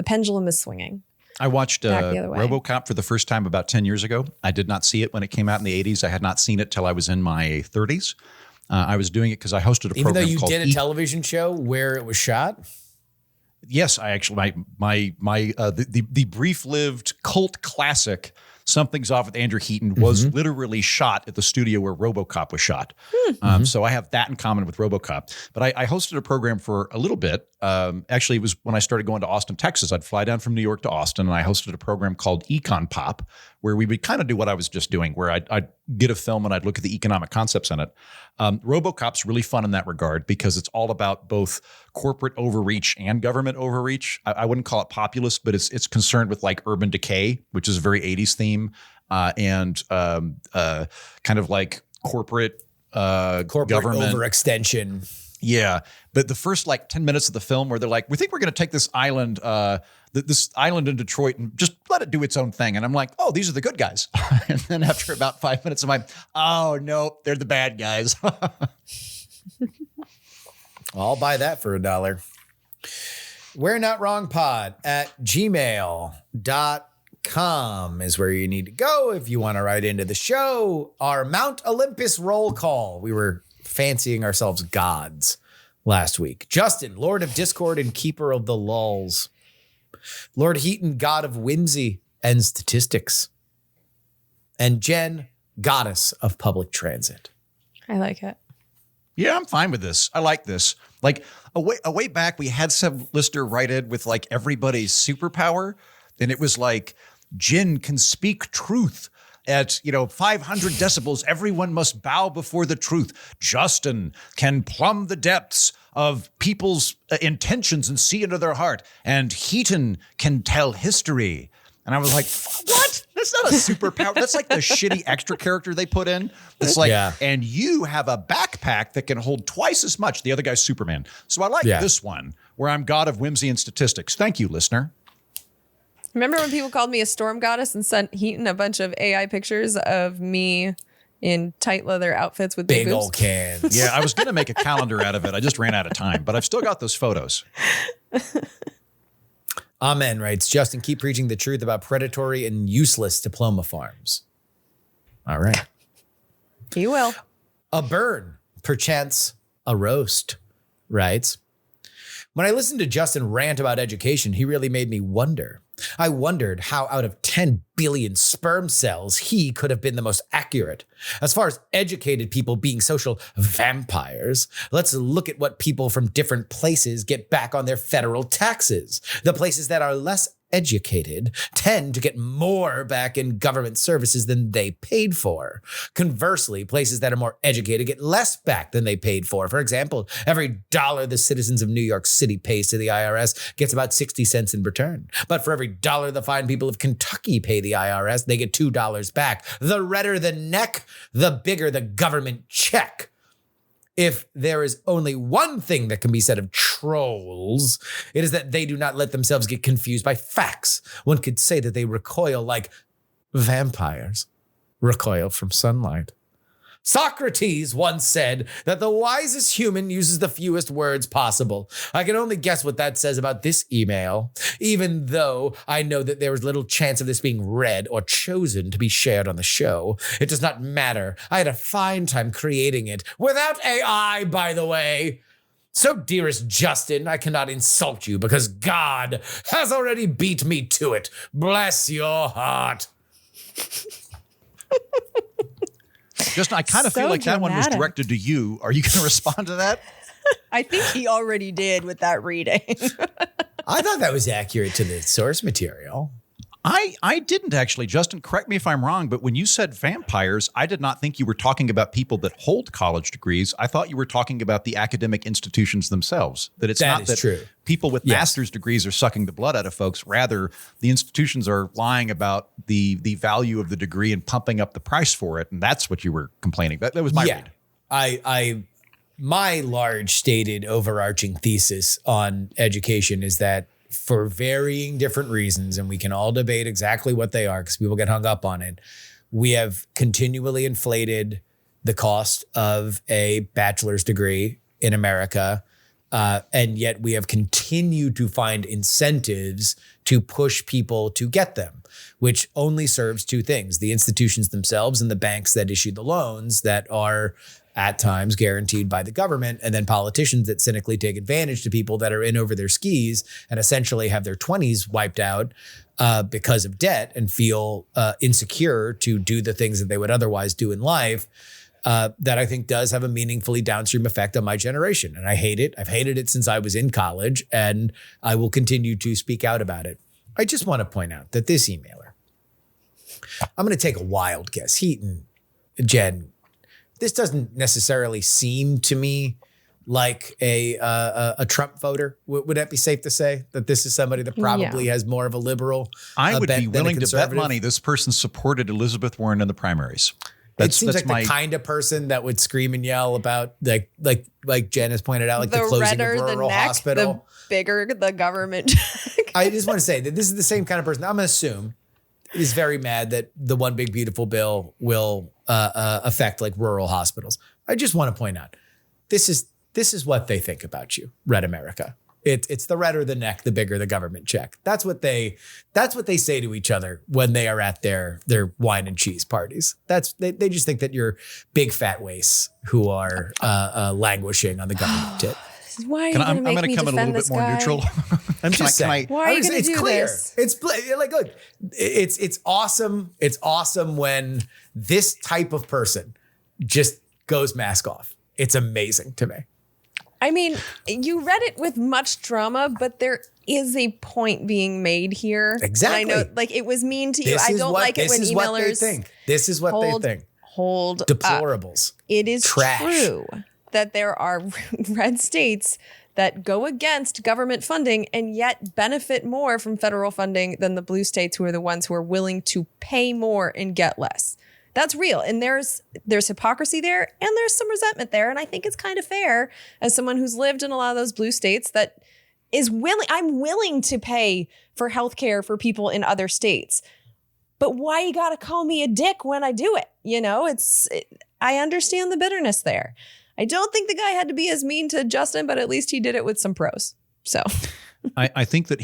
pendulum is swinging. I watched RoboCop for the first time about 10 years ago. I did not see it when it came out in the 80s. I had not seen it till I was in my 30s. I was doing it because I hosted a program called... Even though you did a television show where it was shot? Yes, I actually... The brief-lived cult classic Something's Off with Andrew Heaton was literally shot at the studio where RoboCop was shot. So I have that in common with RoboCop. But I hosted a program for a little bit. Actually, it was when I started going to Austin, Texas. I'd fly down from New York to Austin, and I hosted a program called Econ Pop, where we would kind of do what I was just doing, where I'd get a film and I'd look at the economic concepts in it. RoboCop's really fun in that regard because it's all about both corporate overreach and government overreach. I wouldn't call it populist, but it's concerned with like urban decay, which is a very 80s theme, and kind of like corporate government overextension. Yeah. But the first like 10 minutes of the film where they're like, we think we're going to take this island in Detroit and just let it do its own thing. And I'm like, oh, these are the good guys. And then after about 5 minutes, I'm like, oh, no, they're the bad guys. I'll buy that for $1. We're Not Wrong Pod at gmail.com is where you need to go if you want to write into the show. Our Mount Olympus roll call. We were fancying ourselves gods last week. Justin, Lord of Discord and Keeper of the Lulls. Lord Heaton, God of Whimsy and Statistics. And Jen, Goddess of Public Transit. I like it. Yeah, I'm fine with this. I like this. Like a way back, we had some listener write in with like everybody's superpower. And it was like, Jen can speak truth at, 500 decibels. Everyone must bow before the truth. Justin can plumb the depths of people's intentions and see into their heart. And Heaton can tell history. And I was like, what? That's not a superpower. That's like the shitty extra character they put in. It's like, and you have a backpack that can hold twice as much. The other guy's Superman. So I like this one where I'm God of Whimsy and Statistics. Thank you, listener. Remember when people called me a storm goddess and sent Heaton a bunch of AI pictures of me in tight leather outfits with big old cans? Yeah, I was going to make a calendar out of it. I just ran out of time, but I've still got those photos. Amen writes, Justin, keep preaching the truth about predatory and useless diploma farms. All right. He will. A burn, perchance a roast, writes, when I listened to Justin rant about education, he really made me wonder. I wondered how out of 10 billion sperm cells he could have been the most accurate. As far as educated people being social vampires, let's look at what people from different places get back on their federal taxes. The places that are less educated tend to get more back in government services than they paid for. Conversely, places that are more educated get less back than they paid for. For example, every dollar the citizens of New York City pays to the IRS gets about 60 cents in return. But for every dollar the fine people of Kentucky pay the IRS, they get $2 back. The redder the neck, the bigger the government check. If there is only one thing that can be said of trolls, it is that they do not let themselves get confused by facts. One could say that they recoil like vampires recoil from sunlight. Socrates once said that the wisest human uses the fewest words possible. I can only guess what that says about this email, even though I know that there is little chance of this being read or chosen to be shared on the show. It does not matter. I had a fine time creating it without AI, by the way. So, dearest Justin, I cannot insult you because God has already beat me to it. Bless your heart. Justin, I kind of feel like that one was directed to you. Are you going to respond to that? I think he already did with that reading. I thought that was accurate to the source material. I didn't actually. Justin, correct me if I'm wrong, but when you said vampires, I did not think you were talking about people that hold college degrees. I thought you were talking about the academic institutions themselves. That it's not that true. People with master's degrees are sucking the blood out of folks. Rather, the institutions are lying about the value of the degree and pumping up the price for it. And that's what you were complaining about. That was my read. My large stated overarching thesis on education is that for varying different reasons, and we can all debate exactly what they are because people get hung up on it, we have continually inflated the cost of a bachelor's degree in America, and yet we have continued to find incentives to push people to get them, which only serves two things: the institutions themselves and the banks that issue the loans that are at times guaranteed by the government, and then politicians that cynically take advantage to people that are in over their skis and essentially have their 20s wiped out because of debt and feel insecure to do the things that they would otherwise do in life. That I think does have a meaningfully downstream effect on my generation. And I hate it. I've hated it since I was in college, and I will continue to speak out about it. I just want to point out that this emailer, I'm going to take a wild guess. Heaton, Jen, this doesn't necessarily seem to me like a Trump voter. Would that be safe to say that this is somebody that probably has more of a liberal I would be willing to bet money this person supported Elizabeth Warren in the primaries. It seems like the kind of person that would scream and yell about, like Jen has pointed out, like the closing of rural hospital. The bigger the government. I just want to say that this is the same kind of person I'm going to assume is very mad that the one big beautiful bill will affect like rural hospitals. I just want to point out, this is what they think about you, Red America. It's the redder the neck, the bigger the government check. That's what they say to each other when they are at their wine and cheese parties. They just think that you're big fat wastes who are languishing on the government tip. Why are you going to make me defend this guy? I'm going to come in a little bit more neutral. I'm just saying. Why are you going to do clear. this? It's like, look, it's awesome. It's awesome when this type of person just goes mask off. It's amazing to me. I mean, you read it with much drama, but there is a point being made here. Exactly. And I know, like, it was mean to you. I don't like it when emailers This is what they think. Hold deplorables. It is trash. True that there are red states that go against government funding and yet benefit more from federal funding than the blue states, who are the ones who are willing to pay more and get less. That's real. And there's hypocrisy there, and there's some resentment there. And I think it's kind of fair, as someone who's lived in a lot of those blue states, that I'm willing to pay for healthcare for people in other states. But why you got to call me a dick when I do it? You know, I understand the bitterness there. I don't think the guy had to be as mean to Justin, but at least he did it with some pros. So I think that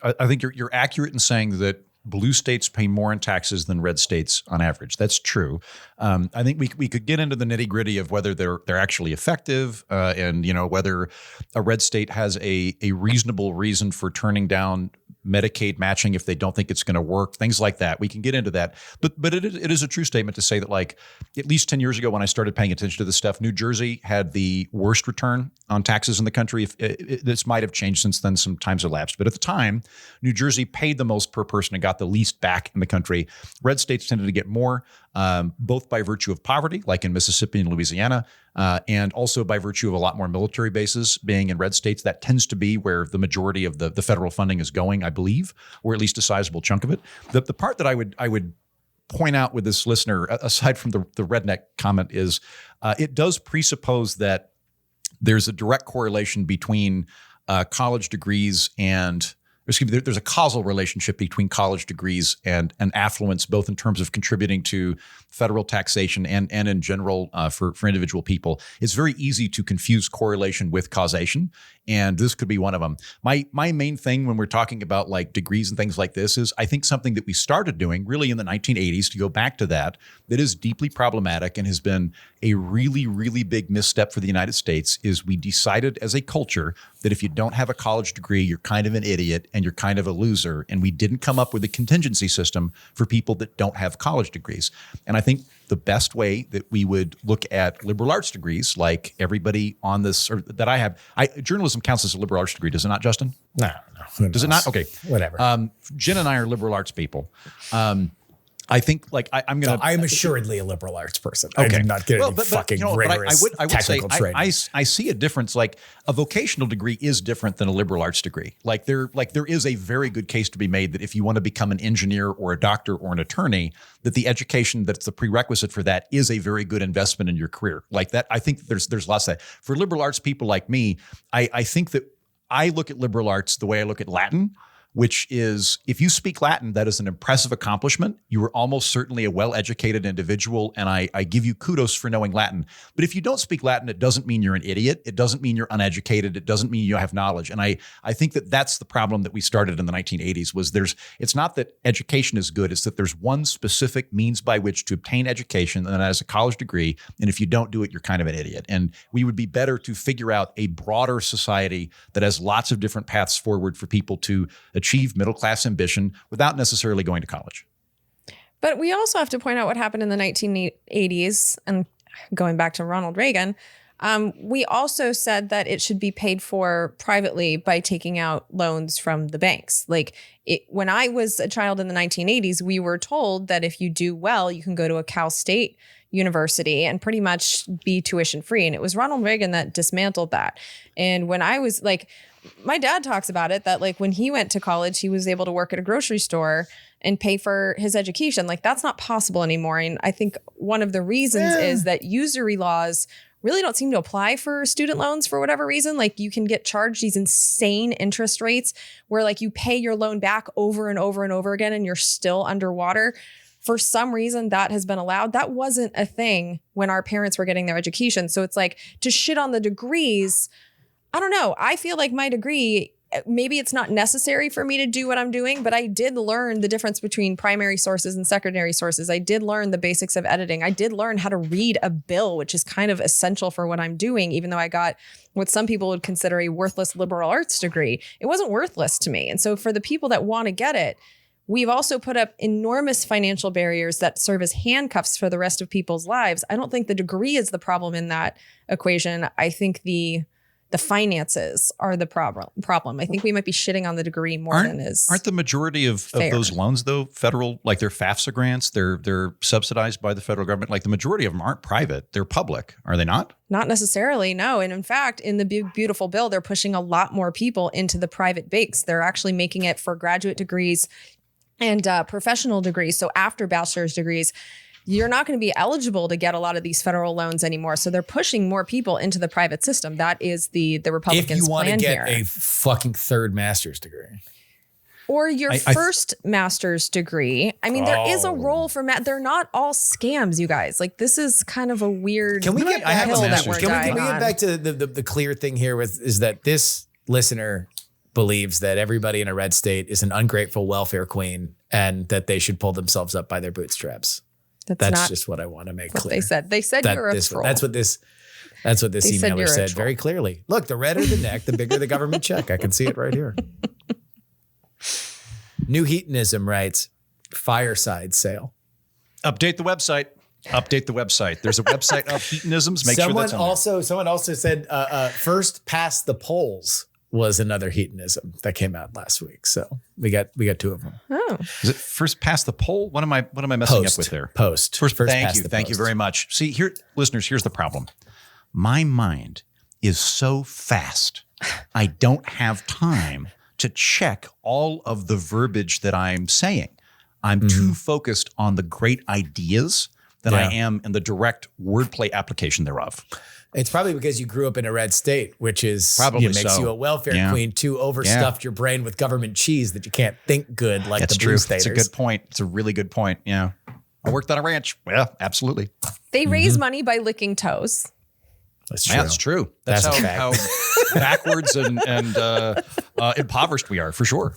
I think you're accurate in saying that blue states pay more in taxes than red states on average. That's true. I think we could get into the nitty gritty of whether they're actually effective, and whether a red state has a reasonable reason for turning down Medicaid matching if they don't think it's going to work, things like that. We can get into that. But it is a true statement to say that, like, at least 10 years ago when I started paying attention to this stuff, New Jersey had the worst return on taxes in the country. This might have changed since then, some times elapsed. But at the time, New Jersey paid the most per person and got the least back in the country. Red states tended to get more, both by virtue of poverty, like in Mississippi and Louisiana, and also by virtue of a lot more military bases being in red states. That tends to be where the majority of the federal funding is going, I believe, or at least a sizable chunk of it. The part that I would point out with this listener, aside from the redneck comment, is it does presuppose that there's a direct correlation between college degrees and there's a causal relationship between college degrees and affluence, both in terms of contributing to federal taxation and in general for individual people. It's very easy to confuse correlation with causation, and this could be one of them. My main thing when we're talking about like degrees and things like this is I think something that we started doing really in the 1980s, to go back to that is deeply problematic and has been a really, really big misstep for the United States, is we decided as a culture that if you don't have a college degree, you're kind of an idiot and you're kind of a loser. And we didn't come up with a contingency system for people that don't have college degrees. And I think the best way that we would look at liberal arts degrees, like everybody on this, or that I have, journalism counts as a liberal arts degree, does it not, Justin? No. Does it not? Okay. Whatever. Jen and I are liberal arts people. I think like I'm assuredly a liberal arts person. Okay. I did not get any fucking rigorous I would technical say training. I see a difference. Like a vocational degree is different than a liberal arts degree. Like there is a very good case to be made that if you want to become an engineer or a doctor or an attorney, that the education that's the prerequisite for that is a very good investment in your career. Like that, I think there's lots of that. For liberal arts people like me, I think that I look at liberal arts the way I look at Latin, which is if you speak Latin, that is an impressive accomplishment. You are almost certainly a well-educated individual, and I give you kudos for knowing Latin. But if you don't speak Latin, it doesn't mean you're an idiot. It doesn't mean you're uneducated. It doesn't mean you have knowledge. And I think that that's the problem that we started in the 1980s was it's not that education is good. It's that there's one specific means by which to obtain education, and that is a college degree. And if you don't do it, you're kind of an idiot. And we would be better to figure out a broader society that has lots of different paths forward for people to achieve middle-class ambition without necessarily going to college. But we also have to point out what happened in the 1980s, and going back to Ronald Reagan, we also said that it should be paid for privately by taking out loans from the banks. Like when I was a child in the 1980s, we were told that if you do well, you can go to a Cal State university and pretty much be tuition free. And it was Ronald Reagan that dismantled that. And when I was like, my dad talks about it, that like when he went to college, he was able to work at a grocery store and pay for his education. Like that's not possible anymore. And I think one of the reasons is that usury laws really don't seem to apply for student loans for whatever reason. Like you can get charged these insane interest rates where like you pay your loan back over and over and over again and you're still underwater. For some reason that has been allowed. That wasn't a thing when our parents were getting their education. So it's like to shit on the degrees, I don't know. I feel like my degree, maybe it's not necessary for me to do what I'm doing, but I did learn the difference between primary sources and secondary sources. I did learn the basics of editing. I did learn how to read a bill, which is kind of essential for what I'm doing, even though I got what some people would consider a worthless liberal arts degree. It wasn't worthless to me. And so for the people that want to get it, we've also put up enormous financial barriers that serve as handcuffs for the rest of people's lives. I don't think the degree is the problem in that equation. I think the finances are the problem. I think we might be shitting on the degree more than is. Aren't the majority of those loans, though, federal, like they're FAFSA grants, they're subsidized by the federal government? Like the majority of them aren't private. They're public. Are they not? Not necessarily, no. And in fact, in the big, beautiful bill, they're pushing a lot more people into the private banks. They're actually making it for graduate degrees and professional degrees. So after bachelor's degrees, you're not going to be eligible to get a lot of these federal loans anymore. So they're pushing more people into the private system. That is the Republicans' plan here. If you want to get a fucking third master's degree. Or your first master's degree. I mean, there is a role for they're not all scams, you guys. Like, this is kind of a weird hill that we're Can dying we on. get back to the clear thing here is that this listener believes that everybody in a red state is an ungrateful welfare queen and that they should pull themselves up by their bootstraps. That's just what I want to make clear. They said you're a troll. That's what this emailer said very clearly. Look, the redder the neck, the bigger the government check. I can see it right here. New Hedonism writes, fireside sale. Update the website. There's a website of hedonisms. Make sure that's on there. Someone also said first past the polls was another hedonism that came out last week. So we got two of them. Oh, is it first past the poll? What am I messing up with there? Post. Thank you very much. See here, listeners, here's the problem. My mind is so fast. I don't have time to check all of the verbiage that I'm saying. I'm too focused on the great ideas than I am in the direct wordplay application thereof. It's probably because you grew up in a red state, which is probably makes you a welfare queen, too overstuffed your brain with government cheese that you can't think good like the blue staters. That's a good point. It's a really good point. Yeah. I worked on a ranch. Well, absolutely. They raise money by licking toes. That's true. Yeah, that's true. That's how backwards and impoverished we are, for sure.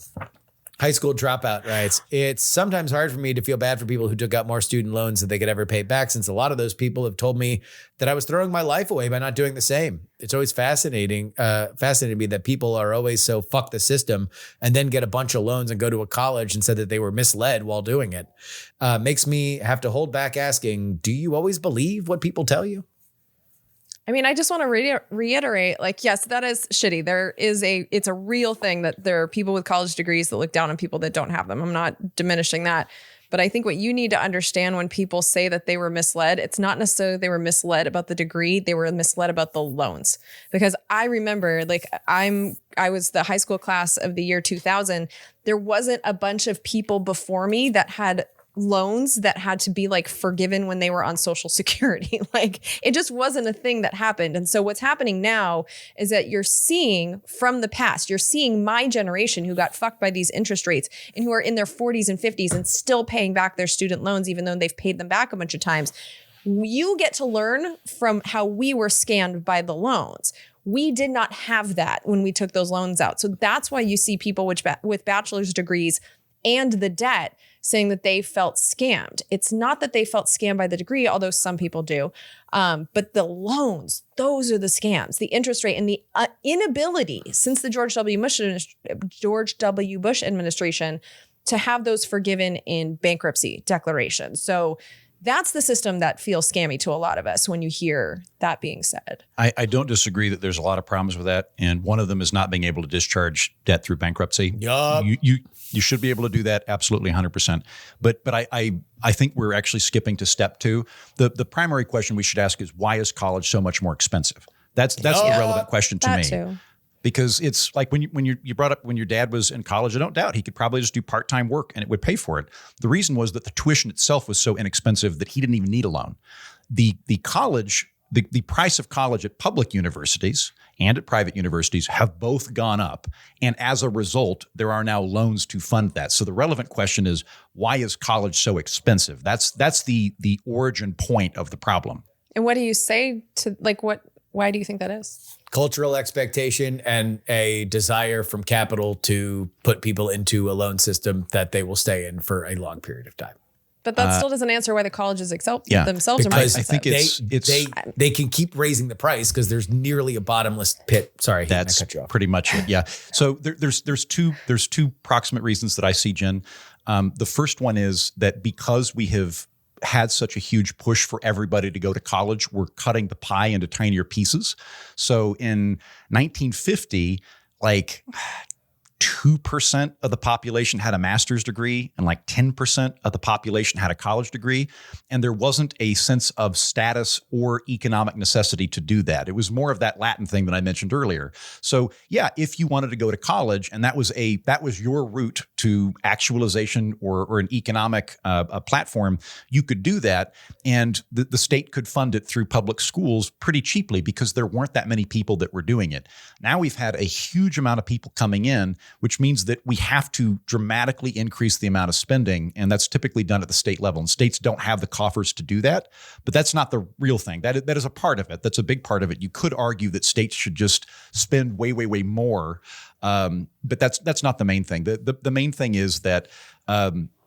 High school dropout writes, it's sometimes hard for me to feel bad for people who took out more student loans than they could ever pay back, since a lot of those people have told me that I was throwing my life away by not doing the same. It's always fascinating to me that people are always so fuck the system and then get a bunch of loans and go to a college and said that they were misled while doing it. Makes me have to hold back asking, do you always believe what people tell you? I mean, I just want to reiterate, like, yes, that is shitty. It's a real thing that there are people with college degrees that look down on people that don't have them. I'm not diminishing that. But I think what you need to understand when people say that they were misled, it's not necessarily they were misled about the degree, they were misled about the loans. Because I remember, like, I was the high school class of the year 2000. There wasn't a bunch of people before me that had loans that had to be like forgiven when they were on Social Security. Like, it just wasn't a thing that happened. And so what's happening now is that you're seeing from the past, you're seeing my generation who got fucked by these interest rates and who are in their 40s and 50s and still paying back their student loans, even though they've paid them back a bunch of times. You get to learn from how we were scammed by the loans. We did not have that when we took those loans out. So that's why you see people with bachelor's degrees and the debt saying that they felt scammed. It's not that they felt scammed by the degree, although some people do, but the loans, those are the scams. The interest rate and the inability since the George W. Bush administration to have those forgiven in bankruptcy declarations. So that's the system that feels scammy to a lot of us when you hear that being said. I don't disagree that there's a lot of problems with that. And one of them is not being able to discharge debt through bankruptcy. Yup. You should be able to do that. Absolutely 100%. But I think we're actually skipping to step two. The primary question we should ask is, why is college so much more expensive? That's the relevant question to me. Too. Because it's like when you brought up when your dad was in college, I don't doubt he could probably just do part-time work and it would pay for it. The reason was that the tuition itself was so inexpensive that he didn't even need a loan. The price of college at public universities and at private universities have both gone up. And as a result, there are now loans to fund that. So the relevant question is, why is college so expensive? That's the origin point of the problem. And what do you say to, like, what Why do you think that is? Cultural expectation and a desire from capital to put people into a loan system that they will stay in for a long period of time. But that still doesn't answer why the colleges themselves are because I think they can keep raising the price because there's nearly a bottomless pit. Sorry, that's I cut you off. Pretty much it. Yeah. So there's two proximate reasons that I see, Jen. The first one is that because we have had such a huge push for everybody to go to college, we're cutting the pie into tinier pieces. So in 1950, like 2% of the population had a master's degree and like 10% of the population had a college degree. And there wasn't a sense of status or economic necessity to do that. It was more of that Latin thing that I mentioned earlier. So yeah, if you wanted to go to college and that was your route to actualization or an economic platform, you could do that. And the state could fund it through public schools pretty cheaply because there weren't that many people that were doing it. Now we've had a huge amount of people coming in, which means that we have to dramatically increase the amount of spending. And that's typically done at the state level. And states don't have the coffers to do that. But that's not the real thing. That is a part of it. That's a big part of it. You could argue that states should just spend way, way, way more. But that's not the main thing. The main thing is that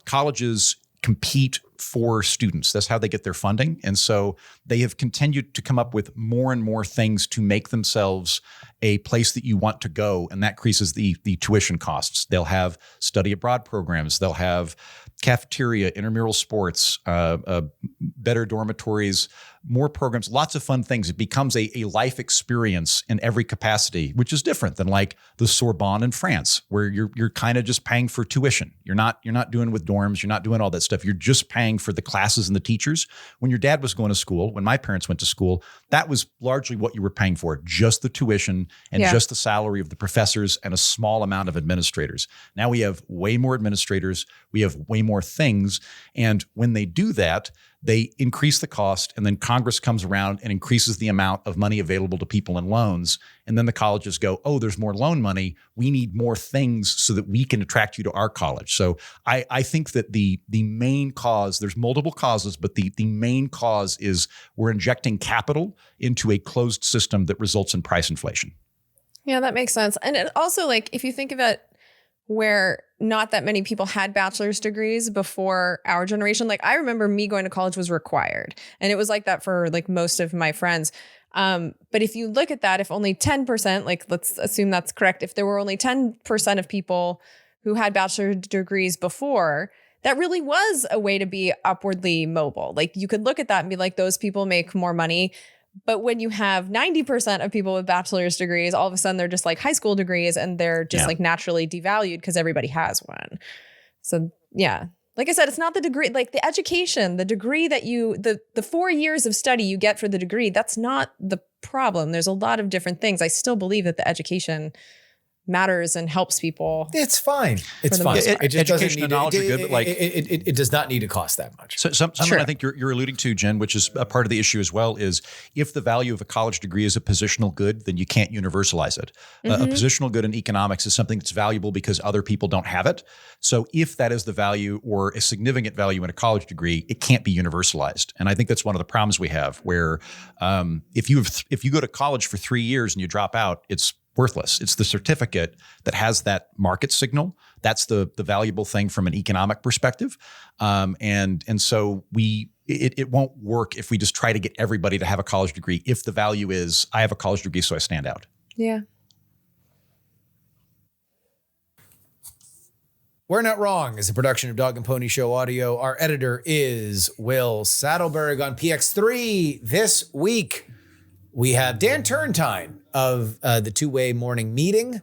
colleges compete for students. That's how they get their funding. And so they have continued to come up with more and more things to make themselves a place that you want to go. And that increases the tuition costs. They'll have study abroad programs. They'll have cafeteria, intramural sports, better dormitories, more programs, lots of fun things. It becomes a life experience in every capacity, which is different than like the Sorbonne in France, where you're kind of just paying for tuition. You're not doing with dorms. You're not doing all that stuff. You're just paying for the classes and the teachers. When your dad was going to school, when my parents went to school, that was largely what you were paying for, just the tuition and just the salary of the professors and a small amount of administrators. Now we have way more administrators. We have way more things. And when they do that, they increase the cost, and then Congress comes around and increases the amount of money available to people in loans. And then the colleges go, oh, there's more loan money. We need more things so that we can attract you to our college. So I think that the main cause, there's multiple causes, but the main cause is we're injecting capital into a closed system that results in price inflation. Yeah, that makes sense. And it also, like, if you think of it, where not that many people had bachelor's degrees before our generation. Like, I remember me going to college was required, and it was like that for like most of my friends. But if you look at that, if only 10%, like let's assume that's correct, if there were only 10% of people who had bachelor's degrees before, that really was a way to be upwardly mobile. Like, you could look at that and be like, those people make more money. But when you have 90% of people with bachelor's degrees, all of a sudden they're just like high school degrees, and they're just like naturally devalued because everybody has one. So yeah, like I said, it's not the degree, like the education, the degree that the 4 years of study you get for the degree, that's not the problem. There's a lot of different things. I still believe that the education matters and helps people. It's fine. It's fine. It just education and knowledge are good, but like it does not need to cost that much. So something I think you're alluding to, Jen, which is a part of the issue as well, is if the value of a college degree is a positional good, then you can't universalize it. A positional good in economics is something that's valuable because other people don't have it. So if that is the value or a significant value in a college degree, it can't be universalized. And I think that's one of the problems we have, where if you go to college for 3 years and you drop out, it's worthless. It's the certificate that has that market signal. That's the valuable thing from an economic perspective. And so it won't work if we just try to get everybody to have a college degree if the value is, I have a college degree, so I stand out. Yeah. We're Not Wrong is a production of Dog and Pony Show Audio. Our editor is Will Saddleberg. On PX3 this week, we have Dan Turrentine of the Two-Way Morning Meeting.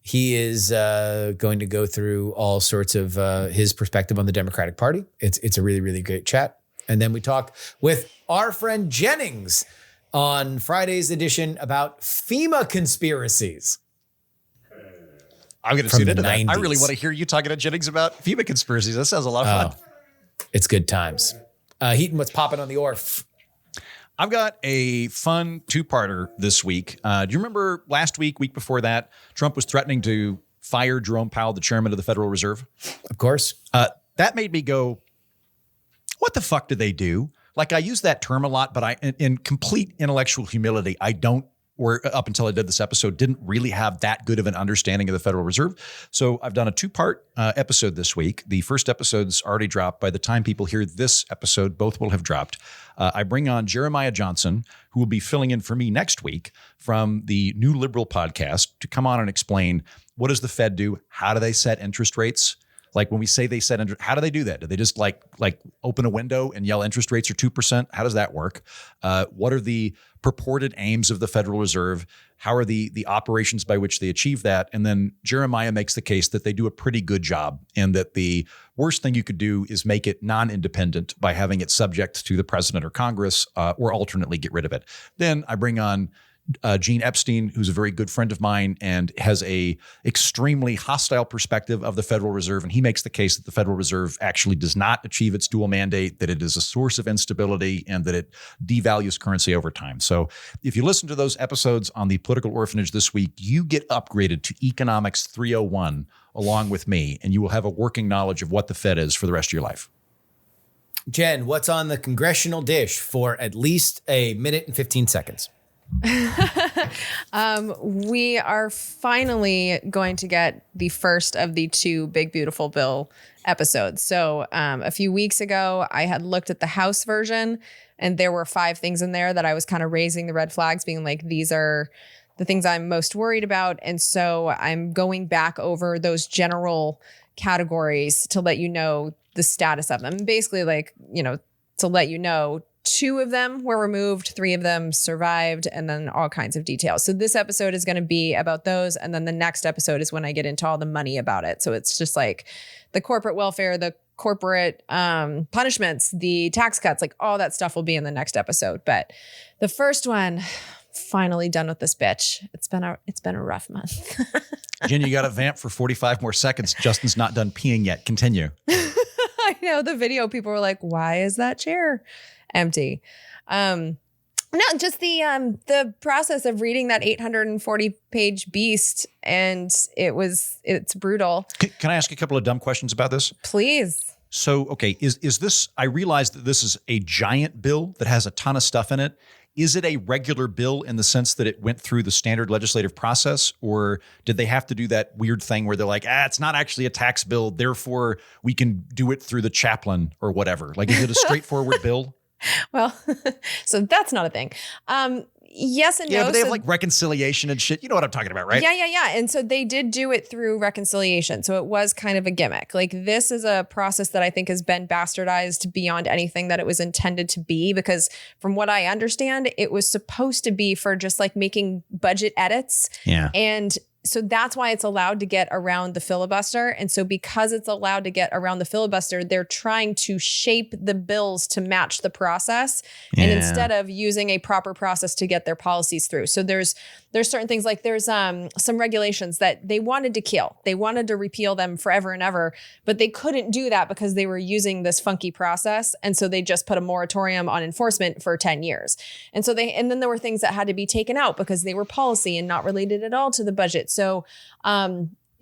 He is going to go through all sorts of his perspective on the Democratic Party. It's a really, really great chat. And then we talk with our friend Jennings on Friday's edition about FEMA conspiracies. I'm going to tune into that. I really want to hear you talking to Jennings about FEMA conspiracies. That sounds a lot of fun. It's good times. Heaton, what's popping on the ORF? I've got a fun two-parter this week. Do you remember last week before that, Trump was threatening to fire Jerome Powell, the chairman of the Federal Reserve? Of course. That made me go, what the fuck did they do? like I use that term a lot, but in complete intellectual humility, I don't, or up until I did this episode, didn't really have that good of an understanding of the Federal Reserve. So I've done a 2-part episode this week. The first episode's already dropped. By the time people hear this episode, both will have dropped. I bring on Jeremiah Johnson, who will be filling in for me next week from the New Liberal podcast to come on and explain, what does the Fed do? How do they set interest rates? Like when we say they set how do they do that? Do they just like open a window and yell interest rates are 2%? How does that work? What are the purported aims of the Federal Reserve? How are the operations by which they achieve that? And then Jeremiah makes the case that they do a pretty good job, and that the worst thing you could do is make it non-independent by having it subject to the president or Congress, or alternately get rid of it. Then I bring on Gene Epstein, who's a very good friend of mine and has a extremely hostile perspective of the Federal Reserve. And he makes the case that the Federal Reserve actually does not achieve its dual mandate, that it is a source of instability, and that it devalues currency over time. So if you listen to those episodes on the Political Orphanage this week, you get upgraded to Economics 301 along with me, and you will have a working knowledge of what the Fed is for the rest of your life. Jen, what's on the congressional dish for at least a minute and 15 seconds? We are finally going to get the first of the 2 Big Beautiful Bill episodes. So a few weeks ago, I had looked at the House version, and there were 5 things in there that I was kind of raising the red flags, being like, these are the things I'm most worried about. And so I'm going back over those general categories to let you know the status of them. Basically, like, to let you know, 2 of them were removed, 3 of them survived, and then all kinds of details. So this episode is going to be about those. And then the next episode is when I get into all the money about it. So it's just like the corporate welfare, the corporate punishments, the tax cuts, like all that stuff will be in the next episode. But the first one, finally done with this bitch. It's been a rough month. Jen, you got to vamp for 45 more seconds. Justin's not done peeing yet. Continue. I know the video, people were like, why is that chair empty? No, just the process of reading that 840-page beast, and it's brutal. Can I ask a couple of dumb questions about this? Please. So, okay, is this, I realize that this is a giant bill that has a ton of stuff in it. Is it a regular bill in the sense that it went through the standard legislative process, or did they have to do that weird thing where they're like, it's not actually a tax bill, therefore we can do it through the chaplain or whatever? Like, is it a straightforward bill? Well, so that's not a thing. Yes and no. Yeah, but they have like reconciliation and shit. You know what I'm talking about, right? Yeah. And so they did do it through reconciliation. So it was kind of a gimmick. Like, this is a process that I think has been bastardized beyond anything that it was intended to be, because from what I understand, it was supposed to be for just like making budget edits. Yeah. And so that's why it's allowed to get around the filibuster. And so because it's allowed to get around the filibuster, they're trying to shape the bills to match the process. Yeah. And instead of using a proper process to get their policies through. So there's certain things, like there's some regulations that they wanted to kill. They wanted to repeal them forever and ever, but they couldn't do that because they were using this funky process. And so they just put a moratorium on enforcement for 10 years. And then there were things that had to be taken out because they were policy and not related at all to the budget. So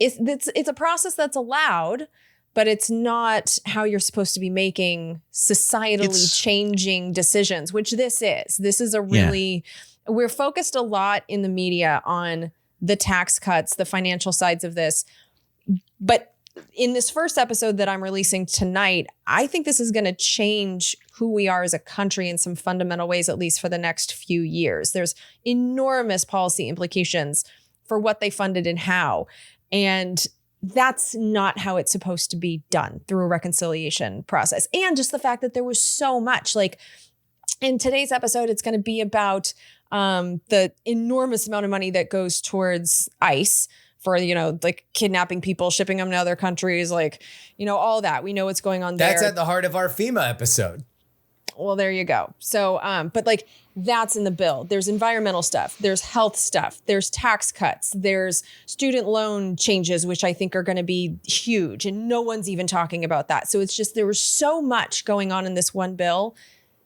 it's a process that's allowed, but it's not how you're supposed to be making societally changing decisions, which this is. This is a really, we're focused a lot in the media on the tax cuts, the financial sides of this. But in this first episode that I'm releasing tonight, I think this is going to change who we are as a country in some fundamental ways, at least for the next few years. There's enormous policy implications for what they funded and how. And that's not how it's supposed to be done, through a reconciliation process. And just the fact that there was so much, like in today's episode, it's going to be about the enormous amount of money that goes towards ICE for, like kidnapping people, shipping them to other countries, like, all that. We know what's going on there. That's at the heart of our FEMA episode. Well, there you go. So, but like that's in the bill. There's environmental stuff. There's health stuff. There's tax cuts. There's student loan changes, which I think are going to be huge. And no one's even talking about that. So it's just, there was so much going on in this one bill.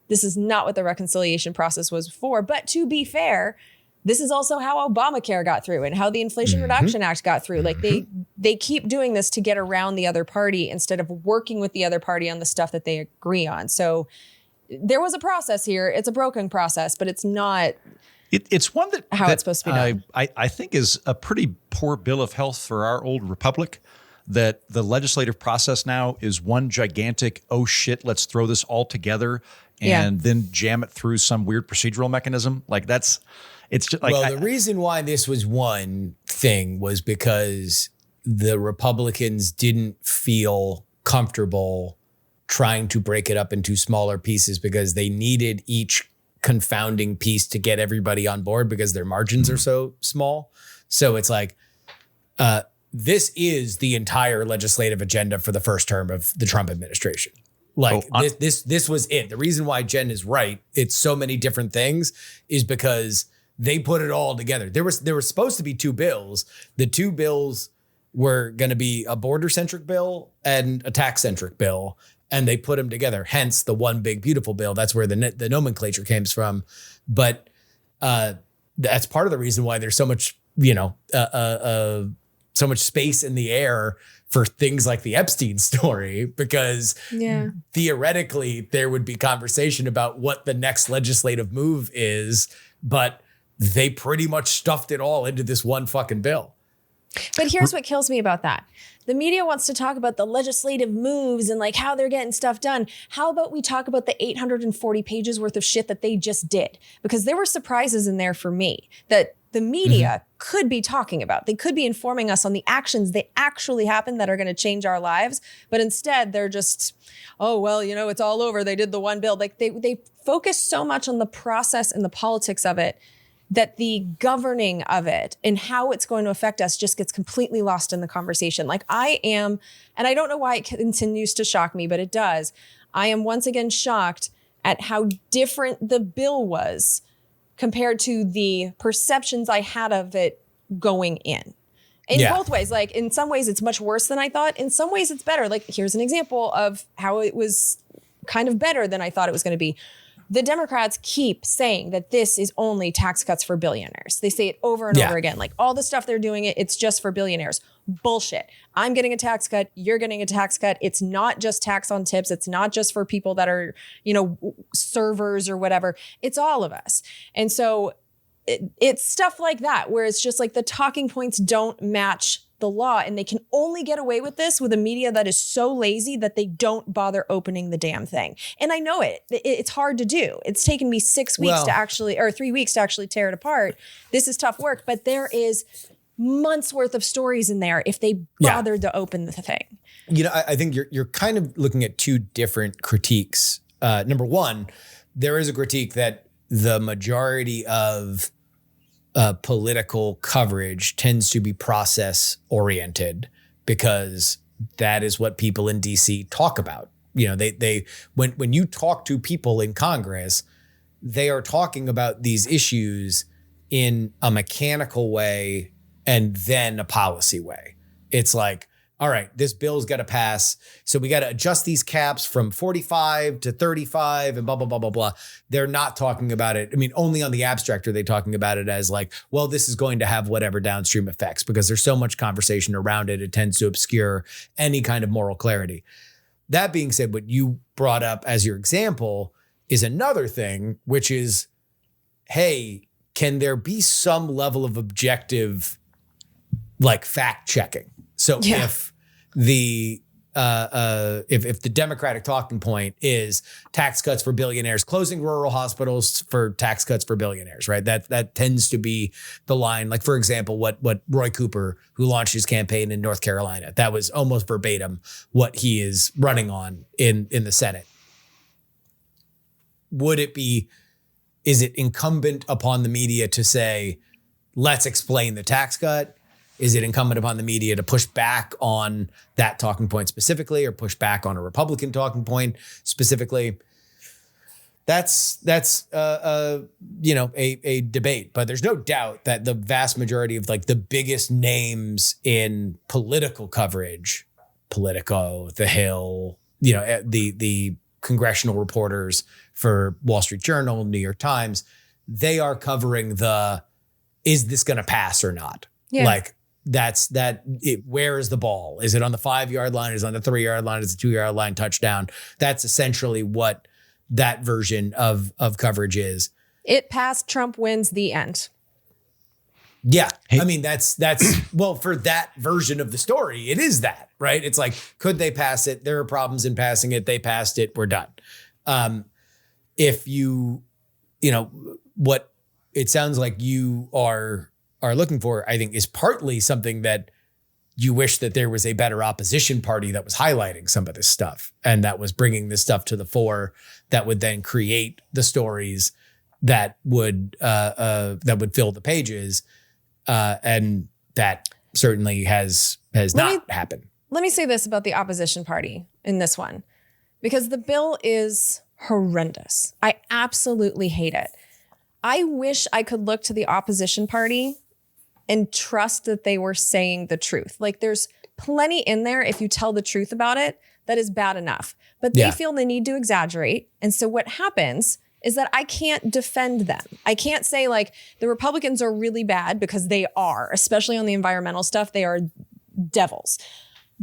This is not what the reconciliation process was for. But to be fair, this is also how Obamacare got through and how the Inflation Reduction Act got through. Like they keep doing this to get around the other party instead of working with the other party on the stuff that they agree on. So there was a process here. It's a broken process, but it's not. It's one that it's supposed to be done. I think is a pretty poor bill of health for our old republic. That the legislative process now is one gigantic, oh shit, let's throw this all together and then jam it through some weird procedural mechanism. Like it's just like. Well, the reason why this was one thing was because the Republicans didn't feel comfortable trying to break it up into smaller pieces because they needed each confounding piece to get everybody on board because their margins are so small. So it's like, this is the entire legislative agenda for the first term of the Trump administration. Like this was it. The reason why Jen is right, it's so many different things, is because they put it all together. There were supposed to be two bills. The two bills were going to be a border-centric bill and a tax-centric bill, and they put them together. Hence the one big beautiful bill. That's where the nomenclature came from. But that's part of the reason why there's so much, so much space in the air for things like the Epstein story, because theoretically there would be conversation about what the next legislative move is, but they pretty much stuffed it all into this one fucking bill. But here's what kills me about that. The media wants to talk about the legislative moves and like how they're getting stuff done. How about we talk about the 840 pages worth of shit that they just did? Because there were surprises in there for me that the media could be talking about. They could be informing us on the actions that actually happened that are going to change our lives. But instead, they're just, oh, well, it's all over. They did the one bill. Like they focus so much on the process and the politics of it that the governing of it and how it's going to affect us just gets completely lost in the conversation. Like I am, and I don't know why it continues to shock me, but it does. I am once again shocked at how different the bill was compared to the perceptions I had of it going in. In both ways. Like in some ways it's much worse than I thought. In some ways it's better. Like here's an example of how it was kind of better than I thought it was going to be. The Democrats keep saying that this is only tax cuts for billionaires. They say it over and over again. Like all the stuff they're doing, it's just for billionaires. Bullshit. I'm getting a tax cut. You're getting a tax cut. It's not just tax on tips. It's not just for people that are, servers or whatever. It's all of us. And so it's stuff like that, where it's just like the talking points don't match the law, and they can only get away with this with a media that is so lazy that they don't bother opening the damn thing. And I know it's hard to do. It's taken me 6 weeks or 3 weeks to actually tear it apart. This is tough work, but there is months worth of stories in there if they bothered to open the thing. I think you're kind of looking at two different critiques. Number one, there is a critique that the majority of political coverage tends to be process oriented because that is what people in DC talk about. When you talk to people in Congress, they are talking about these issues in a mechanical way and then a policy way. It's like, all right, this bill's got to pass. So we got to adjust these caps from 45 to 35 and blah, blah, blah, blah, blah. They're not talking about it. I mean, only on the abstract are they talking about it as like, well, this is going to have whatever downstream effects, because there's so much conversation around it. It tends to obscure any kind of moral clarity. That being said, what you brought up as your example is another thing, which is, hey, can there be some level of objective, like fact checking? So if the Democratic talking point is tax cuts for billionaires, closing rural hospitals for tax cuts for billionaires, right? That tends to be the line. Like, for example, what Roy Cooper, who launched his campaign in North Carolina, that was almost verbatim what he is running on in the Senate. Is it incumbent upon the media to say, let's explain the tax cut? Is it incumbent upon the media to push back on that talking point specifically, or push back on a Republican talking point specifically? That's a debate, but there's no doubt that the vast majority of like the biggest names in political coverage, Politico, The Hill, the congressional reporters for Wall Street Journal, New York Times, they are covering is this going to pass or not? Yeah. Like, where is the ball? Is it on the 5-yard line? Is it on the 3-yard line? Is it a 2-yard line touchdown? That's essentially what that version of coverage is. It passed, Trump wins, the end. Yeah. Hey. I mean, that's well, for that version of the story, it is that, right? It's like, could they pass it? There are problems in passing it. They passed it. We're done. If you know, what it sounds like you are looking for, I think, is partly something that you wish that there was a better opposition party that was highlighting some of this stuff and that was bringing this stuff to the fore, that would then create the stories that would fill the pages. And that certainly has not happened. Let me say this about the opposition party in this one, because the bill is horrendous. I absolutely hate it. I wish I could look to the opposition party and trust that they were saying the truth. Like, there's plenty in there, if you tell the truth about it, that is bad enough. But they feel the need to exaggerate. And so what happens is that I can't defend them. I can't say, like, the Republicans are really bad, because they are, especially on the environmental stuff. They are devils.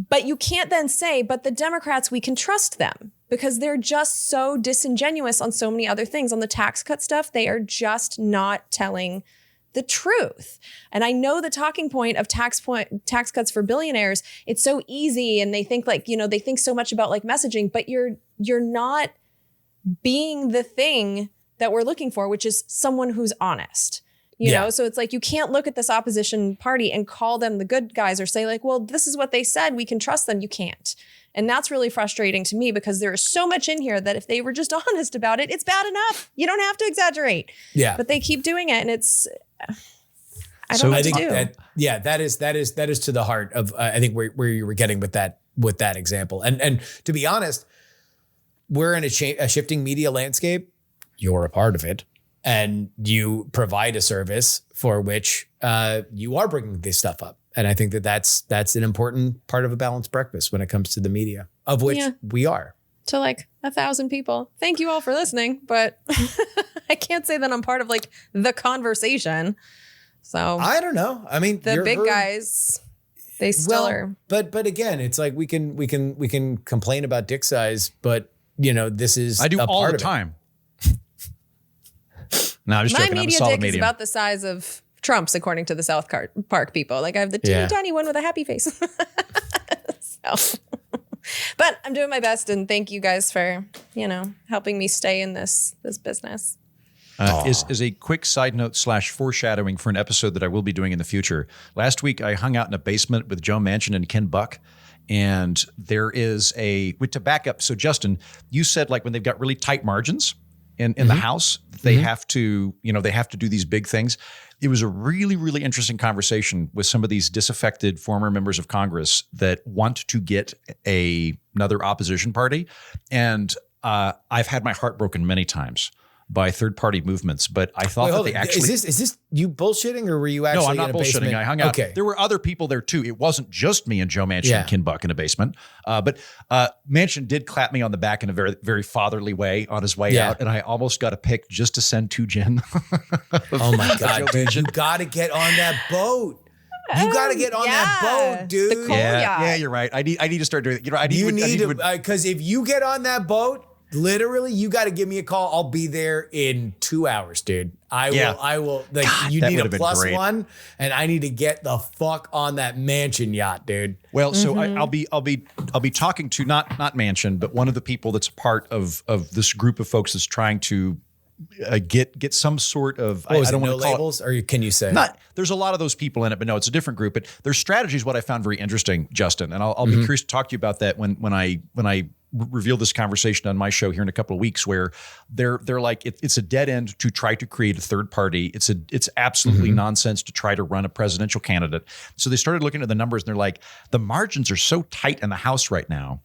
But you can't then say, but the Democrats, we can trust them, because they're just so disingenuous on so many other things. On the tax cut stuff, they are just not telling the truth. And I know the talking point of tax cuts for billionaires, it's so easy. And they think, like, they think so much about, like, messaging, but you're not being the thing that we're looking for, which is someone who's honest. You know, so it's like, you can't look at this opposition party and call them the good guys or say, like, well, this is what they said, we can trust them. You can't. And that's really frustrating to me, because there is so much in here that if they were just honest about it, it's bad enough. You don't have to exaggerate. Yeah. But they keep doing it, and it's, I don't know what to do. That is to the heart of, I think, where you were getting with that example. And to be honest, we're in a shifting media landscape. You're a part of it. And you provide a service for which you are bringing this stuff up. And I think that's an important part of a balanced breakfast when it comes to the media, of which we are. To, like, 1,000 people. Thank you all for listening. But I can't say that I'm part of, like, the conversation. So I don't know. I mean, the big guys, they still are. But again, it's like we can complain about dick size, but this is I do all the time. No, I'm just joking. My media dick is about the size of Trump's, according to the South Park people. Like, I have the teeny tiny one with a happy face. But I'm doing my best, and thank you guys for, helping me stay in this business. Is a quick side note / foreshadowing for an episode that I will be doing in the future. Last week, I hung out in a basement with Joe Manchin and Ken Buck. And there is to back up. So, Justin, you said, like, when they've got really tight margins in the House, they have to, they have to do these big things. It was a really, really interesting conversation with some of these disaffected former members of Congress that want to get another opposition party. And I've had my heart broken many times by third-party movements, but I thought that they actually... Is this you bullshitting, or were you actually No, I'm not bullshitting. Basement? I hung out. Okay. There were other people there too. It wasn't just me and Joe Manchin and Ken Buck in a basement. But Manchin did clap me on the back in a very, very fatherly way on his way out, and I almost got a pic just to send to Jen. Oh my God, dude, you got to get on that boat. You got to get on that boat, dude. Yeah, you're right. I need to start doing it. You need to, because if you get on that boat, literally, you got to give me a call. I'll be there in 2 hours, dude. I will. Like, God, you need a +1, and I need to get the fuck on that Manchin yacht, dude. Well, so I'll be talking to not Manchin, but one of the people that's a part of this group of folks that's trying to get some sort of. I don't want to call labels, or can you say? There's a lot of those people in it, but no, it's a different group. But their strategy is what I found very interesting, Justin, and I'll be curious to talk to you about that when I reveal this conversation on my show here in a couple of weeks, where they're like, it's a dead end to try to create a third party. It's absolutely nonsense to try to run a presidential candidate. So they started looking at the numbers, and they're like, the margins are so tight in the House right now.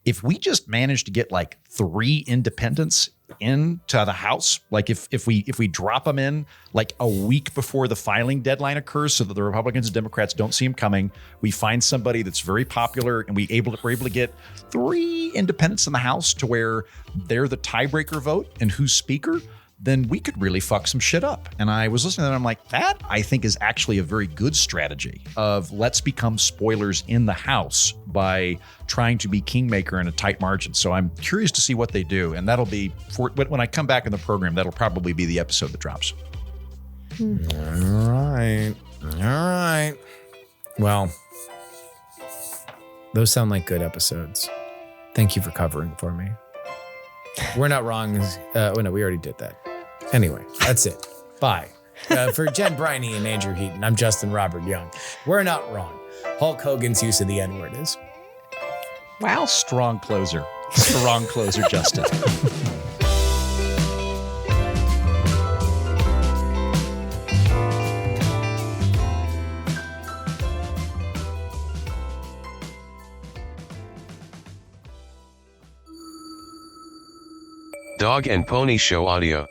If we just manage to get like 3 independents into the House, like if we drop them in like a week before the filing deadline occurs, so that the Republicans and Democrats don't see them coming, we find somebody that's very popular, and we're able to get 3 independents in the House to where they're the tiebreaker vote and who's speaker. then we could really fuck some shit up. And I was listening to that, and I'm like, that I think is actually a very good strategy of let's become spoilers in the House by trying to be kingmaker in a tight margin. So I'm curious to see what they do. And that'll be, when I come back in the program, that'll probably be the episode that drops. All right. Well, those sound like good episodes. Thank you for covering for me. We're not wrong. No, we already did that. Anyway, that's it. Bye. For Jen Briney and Andrew Heaton, I'm Justin Robert Young. We're not wrong. Hulk Hogan's use of the N-word is. Wow. Strong closer, Justin. Dog and Pony Show audio.